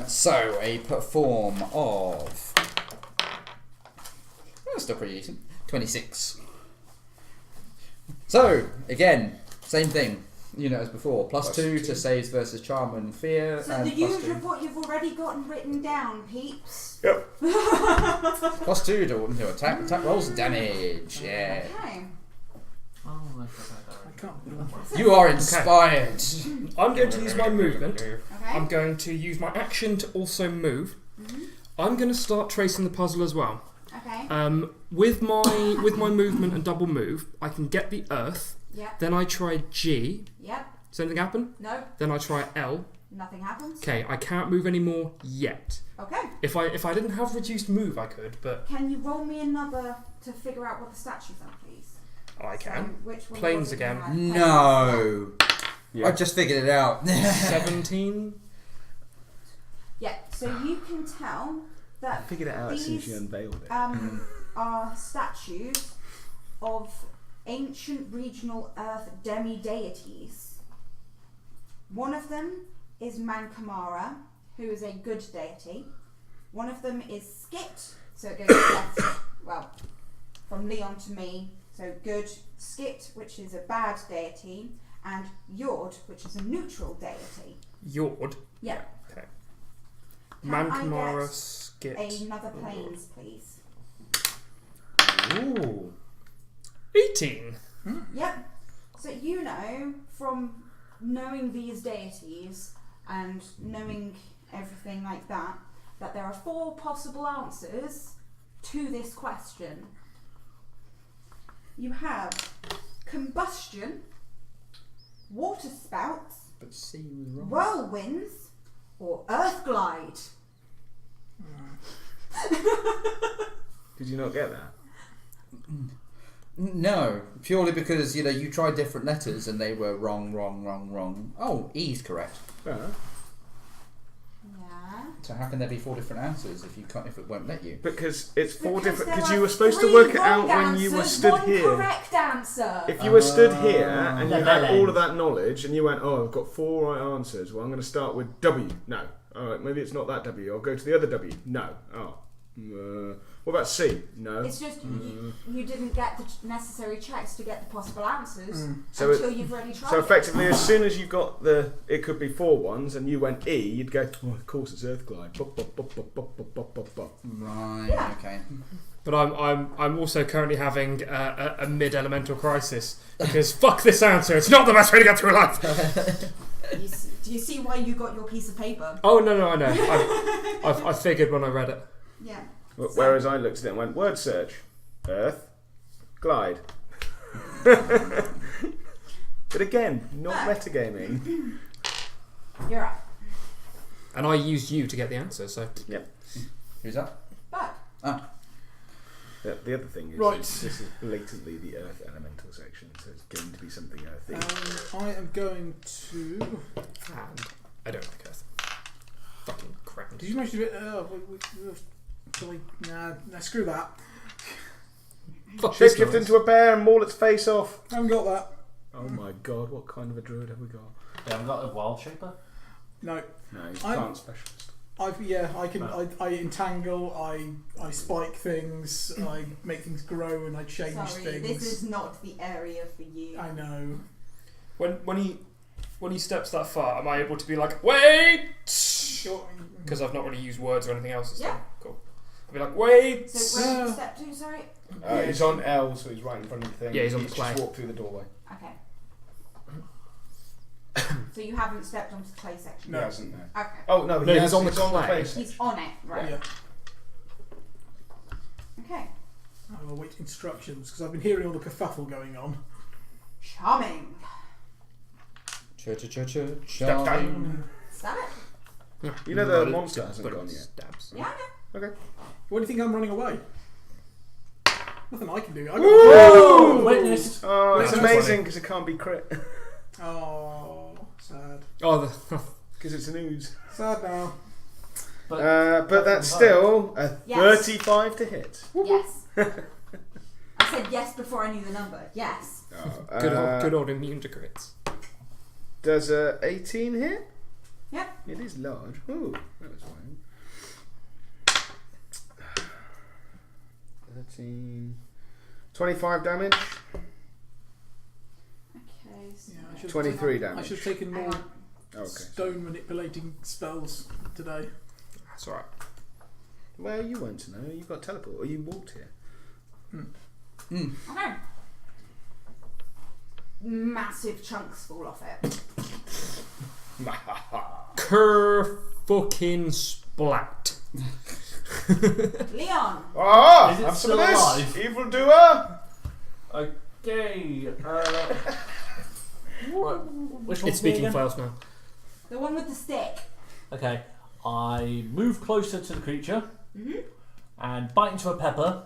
So a perform of. That's still pretty decent. 26. So again, same thing. As before. Plus 2 to saves versus charm and fear. So and the plus usual 2. what you've already gotten written down, peeps. Yep. Plus 2 to attack rolls and damage. Yeah. Okay. Oh, I can't. You are inspired. I'm going to use my movement. Okay. I'm going to use my action to also move. Mhm. I'm going to start tracing the puzzle as well. Okay. With my movement and double move, I can get the earth. Yep. Then I try G. Yep. Does anything happen? No. Then I try L. Nothing happens. Okay, I can't move anymore yet. Okay. If I didn't have reduced move, I could, but Can you roll me another to figure out what the statues are, please? I So, can. which one Planes was it you again. had? No. I just figured it out. 17. Yeah. So you can tell I that figured it out as soon as you these unveiled it. are statues of ancient regional earth demi-deities. One of them is Mankamara, who is a good deity. One of them is Skit, so it goes left, well, from Leon to me, so good. Skit, which is a bad deity, and Yord, which is a neutral deity. Yord. Yeah. Okay. Can I Mankamara, get Skit. another planes, please? Ooh. 18. Yep. So from knowing these deities and knowing everything like that, that there are 4 possible answers to this question. You have combustion, water spouts, But C was wrong. whirlwinds, or earth glide. Did you not get that? No, purely because you tried different letters and they were wrong. Oh, E's correct. Fair enough. Yeah. So how can there be 4 different answers if it won't let you? Because it's 4 different. there Because are you were supposed to 3 work it wrong out when you were answers, stood 1 here. correct answer. If you were stood here and you The had bell all end. of that knowledge and you went, oh, I've got 4 right answers. Well, I'm going to start with W. No. All right, maybe it's not that W. I'll go to the other W. No. Oh. What about C? No. It's just you didn't get the necessary checks to get the possible answers So until you've already tried. So it. effectively, as soon as you got it could be 4 ones, and you went E, you'd go, oh, of course it's Earthglide. Right. Yeah. Okay. But I'm also currently having a mid-elemental crisis because fuck this answer. It's not the best way to get through life. Do you see why you got your piece of paper? Oh no, I know. I figured when I read it. Yeah. Whereas I looked at it and went, word search, Earth, glide. But again, not metagaming. You're up. And I used you to get the answer, so... Yep. Who's that? But The other thing is, Right. this is blatantly the Earth elemental section, so it's going to be something earthy. I am going to. And I don't like Earth. Fucking crap. Did you manage to do it? Nah, screw that. Fuck this Shapeshift noise. into a bear and maul its face off. I haven't got that. Oh my god, what kind of a druid have we got? They haven't got a wild shaper? No. No, he's I'm- plant specialist. I can. I entangle. I spike things. I make things grow, and I change sorry, things. this is not the area for you. I know. When he steps that far, am I able to be like, wait? Sure. Because I've not really used words or anything else. This Yeah. time. Cool. I'll be like, wait. So where did step to? Sorry. He's on L, so he's right in front of the thing. Yeah, he's on the just clay. walked through the doorway. Okay. So you haven't stepped onto the clay section. He hasn't, no. Okay. Oh no, No, he he's on the he's clay. section. He's on it, right? Yeah. Okay. I will await instructions because I've been hearing all the kerfuffle going on. Charming. Charming. Is that it? You know the monster hasn't gone yet. Stabs. Yeah. Okay. Why do you think I'm running away? Nothing I can do. Woo! Witnessed. Oh, it's That's amazing funny. because it can't be crit. Oh, sad. Oh, Because it's an ooze. Sad now. But that's still a Yes. 35 to hit. Yes. I said yes before I knew the number. Yes. Oh, good old immune to crits. Does a 18 hit? Yep. It is large. Ooh, that was fine. 13. 25 damage. Okay. So Yeah, I should 23 I damage. should have taken hang more on. Okay. stone manipulating spells today. That's alright. Well, you won't know. You got teleport, or you walked here. Okay. Massive chunks fall off it. Cur fucking splat. Leon. Ah! Is it Have some still of this, alive? evildoer! Okay. Right. Which one's It's me speaking again? for us now. The one with the stick. Okay. I move closer to the creature Mhm. and bite into a pepper.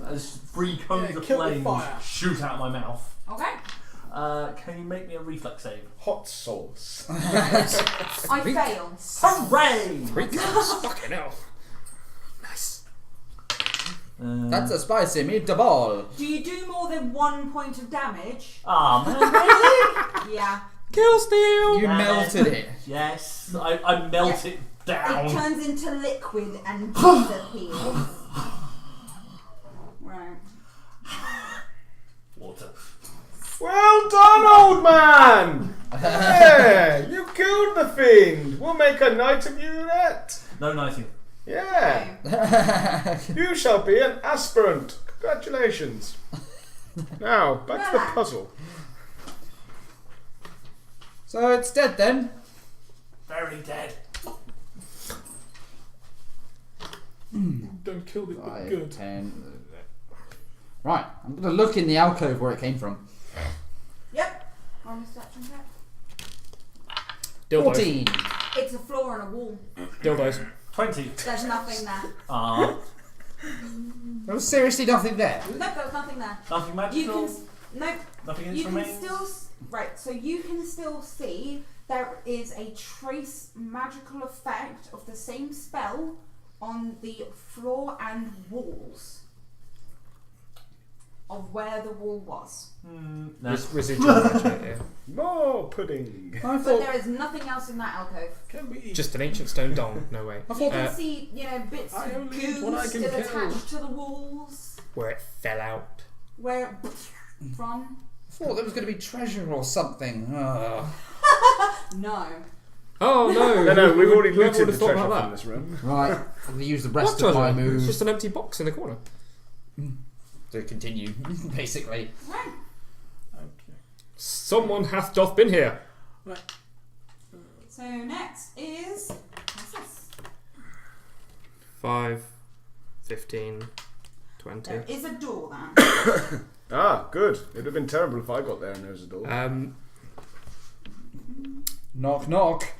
As 3 cones Yeah, of kill the flames fire. shoot out of my mouth. Okay. Can you make me a reflex save? Hot sauce. I fail. Hooray! Fucking hell. Nice. That's a spicy meatball. Do you do more than 1 point of damage? Ah, man, really? Yeah. Kill steal! You melted it. Yes, I melt it It down. turns into liquid and disappears. Right. Water. Well done, old man! Yeah, you killed the fiend. We'll make a knight of you yet. No knighting. Yeah. Okay. You shall be an aspirant. Congratulations. Now, back to the puzzle. So it's dead then. Very dead. Don't kill it, but 5, good. 10. Right, I'm going to look in the alcove where it came from. Yep. On the deception check. Dildos. 14. It's a floor and a wall. Dildos. 20. There's nothing there. Ah, There was seriously nothing there. Nope, there's nothing there. nothing You magical. can. Nope. Nothing You can instrumental. still. Right, so you can still see there is a trace magical effect of the same spell on the floor and walls. of where the wall was. No. Residual magic, yeah. More pudding. I But thought. there is nothing else in that alcove. Can we eat? Just an ancient stone dong, no way. I You thought can see, bits I of only eat goo what I can still kill. attached to the walls. Where it fell out. Where from? I thought there was going to be treasure or something. Ugh. No. Oh no! No, we've already Whoever looted would the have thought treasure about from that? this room. Right, I'm going to use the rest What of my treasure? It's moves just an empty box in the corner. to continue, basically. Right. Okay. Someone hath doth been here. So next is Cassis. 5, 15, 20. There is a door then. Ah, good. It would have been terrible if I got there and there was a door. Knock, knock.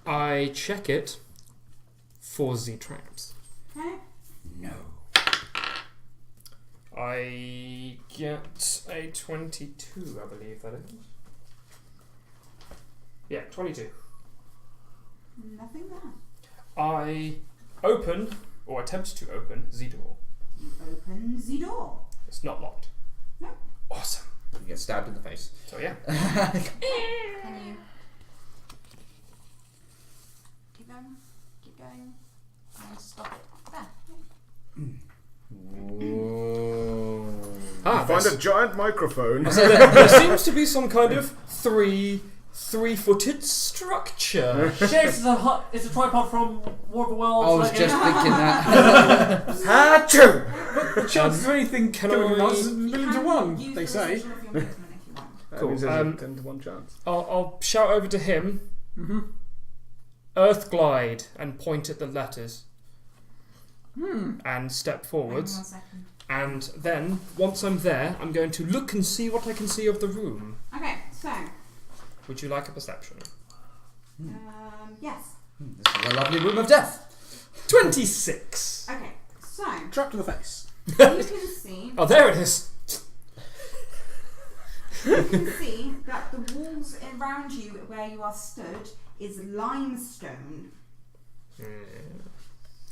I check it for the traps. Okay. No. I get a 22, I believe that is. Yeah, 22. Nothing there. I open, or attempt to open, the door. You open the door. It's not locked. No. Awesome. You get stabbed in the face. So yeah. Can you keep going? Keep going. And stop it. There. Ah, Find there's- a giant microphone. So there seems to be some kind of three-footed structure. It's a tripod from War of the Worlds. I was like just it. thinking that. Achoo! The chances of anything can coming from I- us is a million to You one, can use they the say. residual of your movement if you want. That Cool. means there's a 10 to 1 chance. I'll shout over to him, Mm-hmm. Earth Glide, and point at the letters, and step Hang on forwards. 1 second. And then, once I'm there, I'm going to look and see what I can see of the room. Okay, so Would you like a perception? yes. This is a lovely room of death. 26! Okay, so Trap to the face. you can see Oh, there it is! you can see that the walls around you where you are stood is limestone.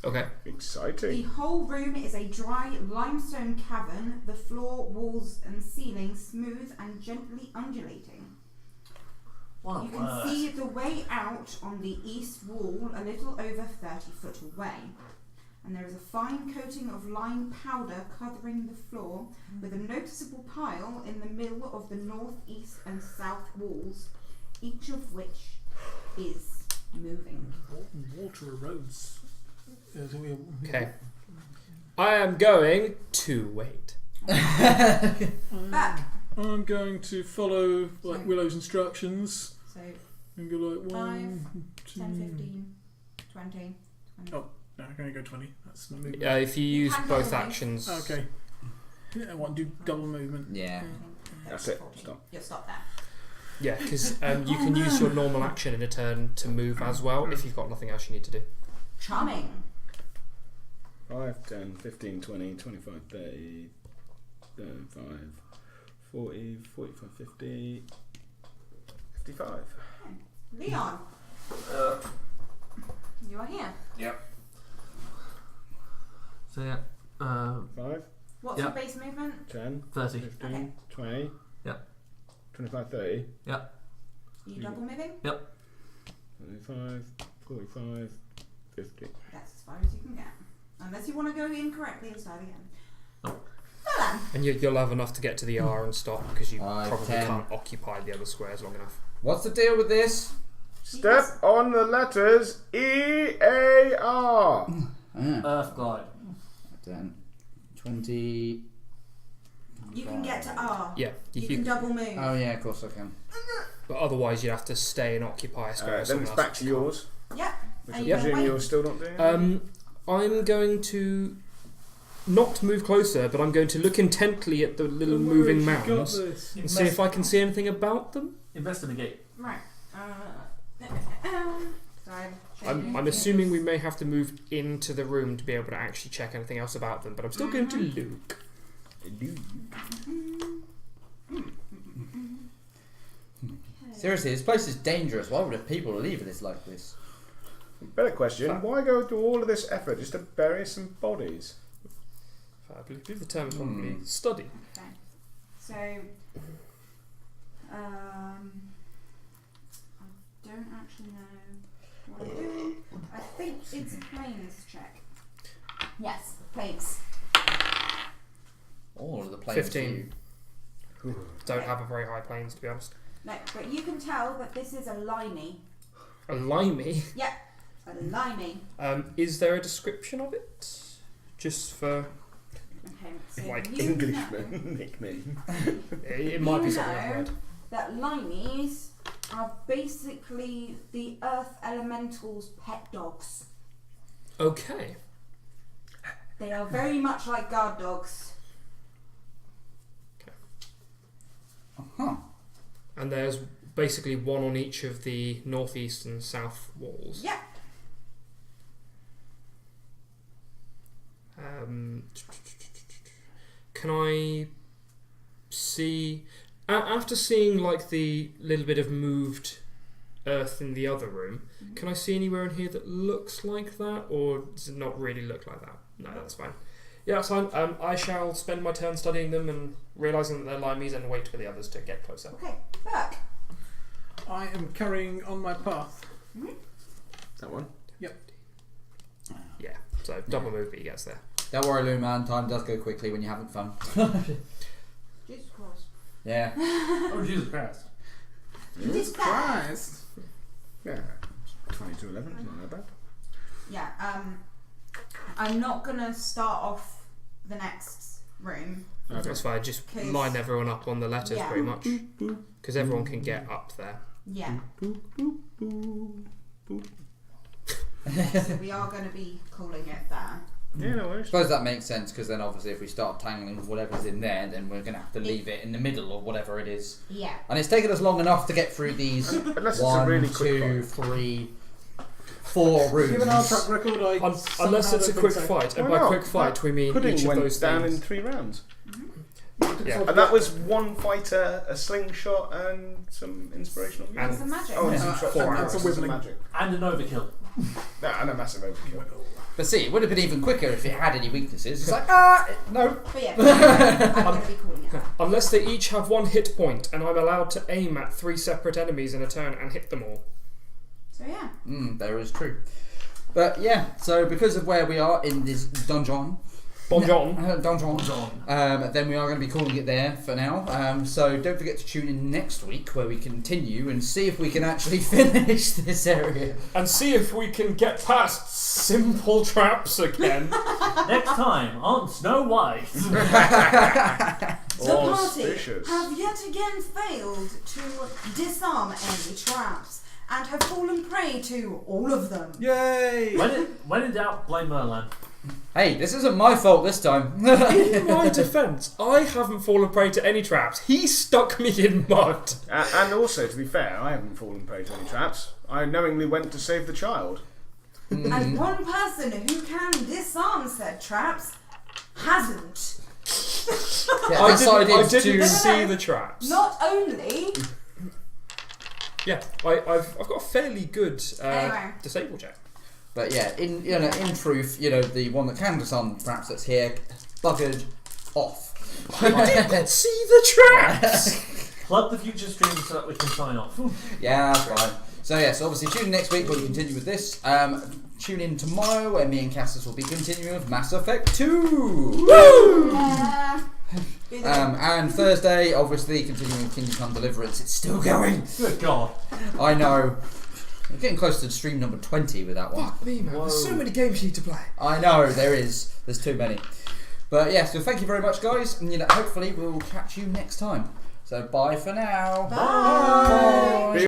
Okay. The Exciting. whole room is a dry limestone cavern, the floor, walls and ceiling smooth and gently undulating. What a You can word. see the way out on the east wall a little over 30 foot away. And there is a fine coating of lime powder covering the floor with a noticeable pile in the middle of the north, east and south walls, each of which is moving. Water erodes. Okay. I am going to wait. Back. I'm going to follow Willow's instructions So and go like 1, 2. 10, 15, 20. No, I'm going to go 20. That's my movement. If you use can both double move. actions. Okay. Yeah, I want to do double movement. Yeah. That's it. Stop. You'll stop there. Yeah, because you can use your normal action in a turn to move as well if you've got nothing else you need to do. Charming. 5, 10, 15, 20, 25, 30, 35, 40, 45, 50, 55. Leon. You are here. So yeah, 5, What's Yeah. your base movement? 10, 30. 15, Okay. 20. Yep. 25, 30. Are you double moving? 25, 45, 50. That's as far as you can get. Unless you want to go incorrectly and start again. Oh. Well then. And you'll have enough to get to the R and stop because you 5, probably 10. can't occupy the other squares long enough. What's the deal with this? Step on the letters E-A-R. Earth Glide. 10, 20. You can get to R. Yeah, You can double move. Oh yeah, of course I can. but otherwise you have to stay and occupy a square. Then someone it's else back to yours. Yep. Which Are I you gonna presume wait? you're still not doing. I'm going to not move closer, but I'm going to look intently at the little moving Got mounds this. and see if I can see anything about them. Investigate. Right. Sorry. I'm assuming we may have to move into the room to be able to actually check anything else about them, but I'm still going to look. Seriously, this place is dangerous. Why would people leave this like this? Better question. Why go through all of this effort just to bury some bodies? Fab. believe the term is probably study. Okay. So, I don't actually know what I'm doing. I think it's a planes check. Yes, planes. All of the planes. 15. Don't have a very high planes, to be honest. No, but you can tell that this is a limey. A limey? Yeah, a limey. Is there a description of it? Just for... Okay, so Like you Englishman nickname. It might be You something I've know read. that limeys are basically the earth elementals' pet dogs. Okay. They are very much like guard dogs. Uh-huh. And there's basically one on each of the northeast and south walls. Yeah. Can I see... After seeing like the little bit of moved earth in the other room, can I see anywhere in here that looks like that? Or does it not really look like that? No, that's fine. Yeah, that's fine. I shall spend my turn studying them and realising that they're limeys and wait for the others to get closer. Okay, Burke. I am carrying on my path. That one. Yeah, so double move, but he gets there. Don't worry, Lou, man. Time does go quickly when you're having fun. Jesus Christ. Yeah. Oh, Jesus Christ. Jesus Christ. Christ. Yeah. 22-11, isn't that bad? Yeah, I'm not gonna start off the next room. That's fine, just 'Cause- line everyone up on the letters Yeah. pretty much. Because everyone can get up there. Yeah. So we are going to be calling it there. Yeah, no I worries. suppose that makes sense because then obviously if we start tangling with whatever's in there, then we're going to have to leave it in the middle or whatever it is. Yeah. And it's taken us long enough to get through these Unless it's a 1, really quick 2, fight. 3, 4 rooms. Given our track record, Unless it's a quick fight, and Why by not? quick fight we mean Pudding each of went those down things. in 3 rounds. Yeah. And that was one fighter, a slingshot, and some inspirational And It's a magic. Oh, and Yeah. some shots. Four and arrows. some Wibbling. magic. And an overkill. Yeah, and a massive overkill. But see, it would have been even quicker if it had any weaknesses. It's like, no. But yeah, I'm going to be calling it. Unless they each have 1 hit point, and I'm allowed to aim at 3 separate enemies in a turn and hit them all. So yeah. There is true. But yeah, so because of where we are in this donjon, Donjon. then we are going to be calling it there for now. So don't forget to tune in next week where we continue and see if we can actually finish this area. And see if we can get past simple traps again. Next time on Snow White. The party Auspicious. have yet again failed to disarm any traps and have fallen prey to all of them. Yay! When in doubt, blame Merlan. Hey, this isn't my fault this time. In my defence, I haven't fallen prey to any traps. He stuck me in mud. And also, to be fair, I haven't fallen prey to any traps. I knowingly went to save the child. And one person who can disarm said traps hasn't. Yeah, I decided didn't to. see the traps. Not only. Yeah, I've got a fairly good Anyway. disable check. But yeah, in truth, the one that can disarm traps that's here, buggered off. I didn't see the traps. Plug the future stream so that we can sign off. Yeah, that's right. So yes, obviously tune in next week when we continue with this. Tune in tomorrow where me and Cassis will be continuing with Mass Effect 2. And Thursday, obviously, continuing with Kingdom Come Deliverance. It's still going. Good God. I know. We're getting close to stream number 20 with that one. Fuck me, man. There's so many games you need to play. I know, there is. There's too many. But yeah, so thank you very much, guys. And hopefully we'll catch you next time. So bye for now. Bye. Be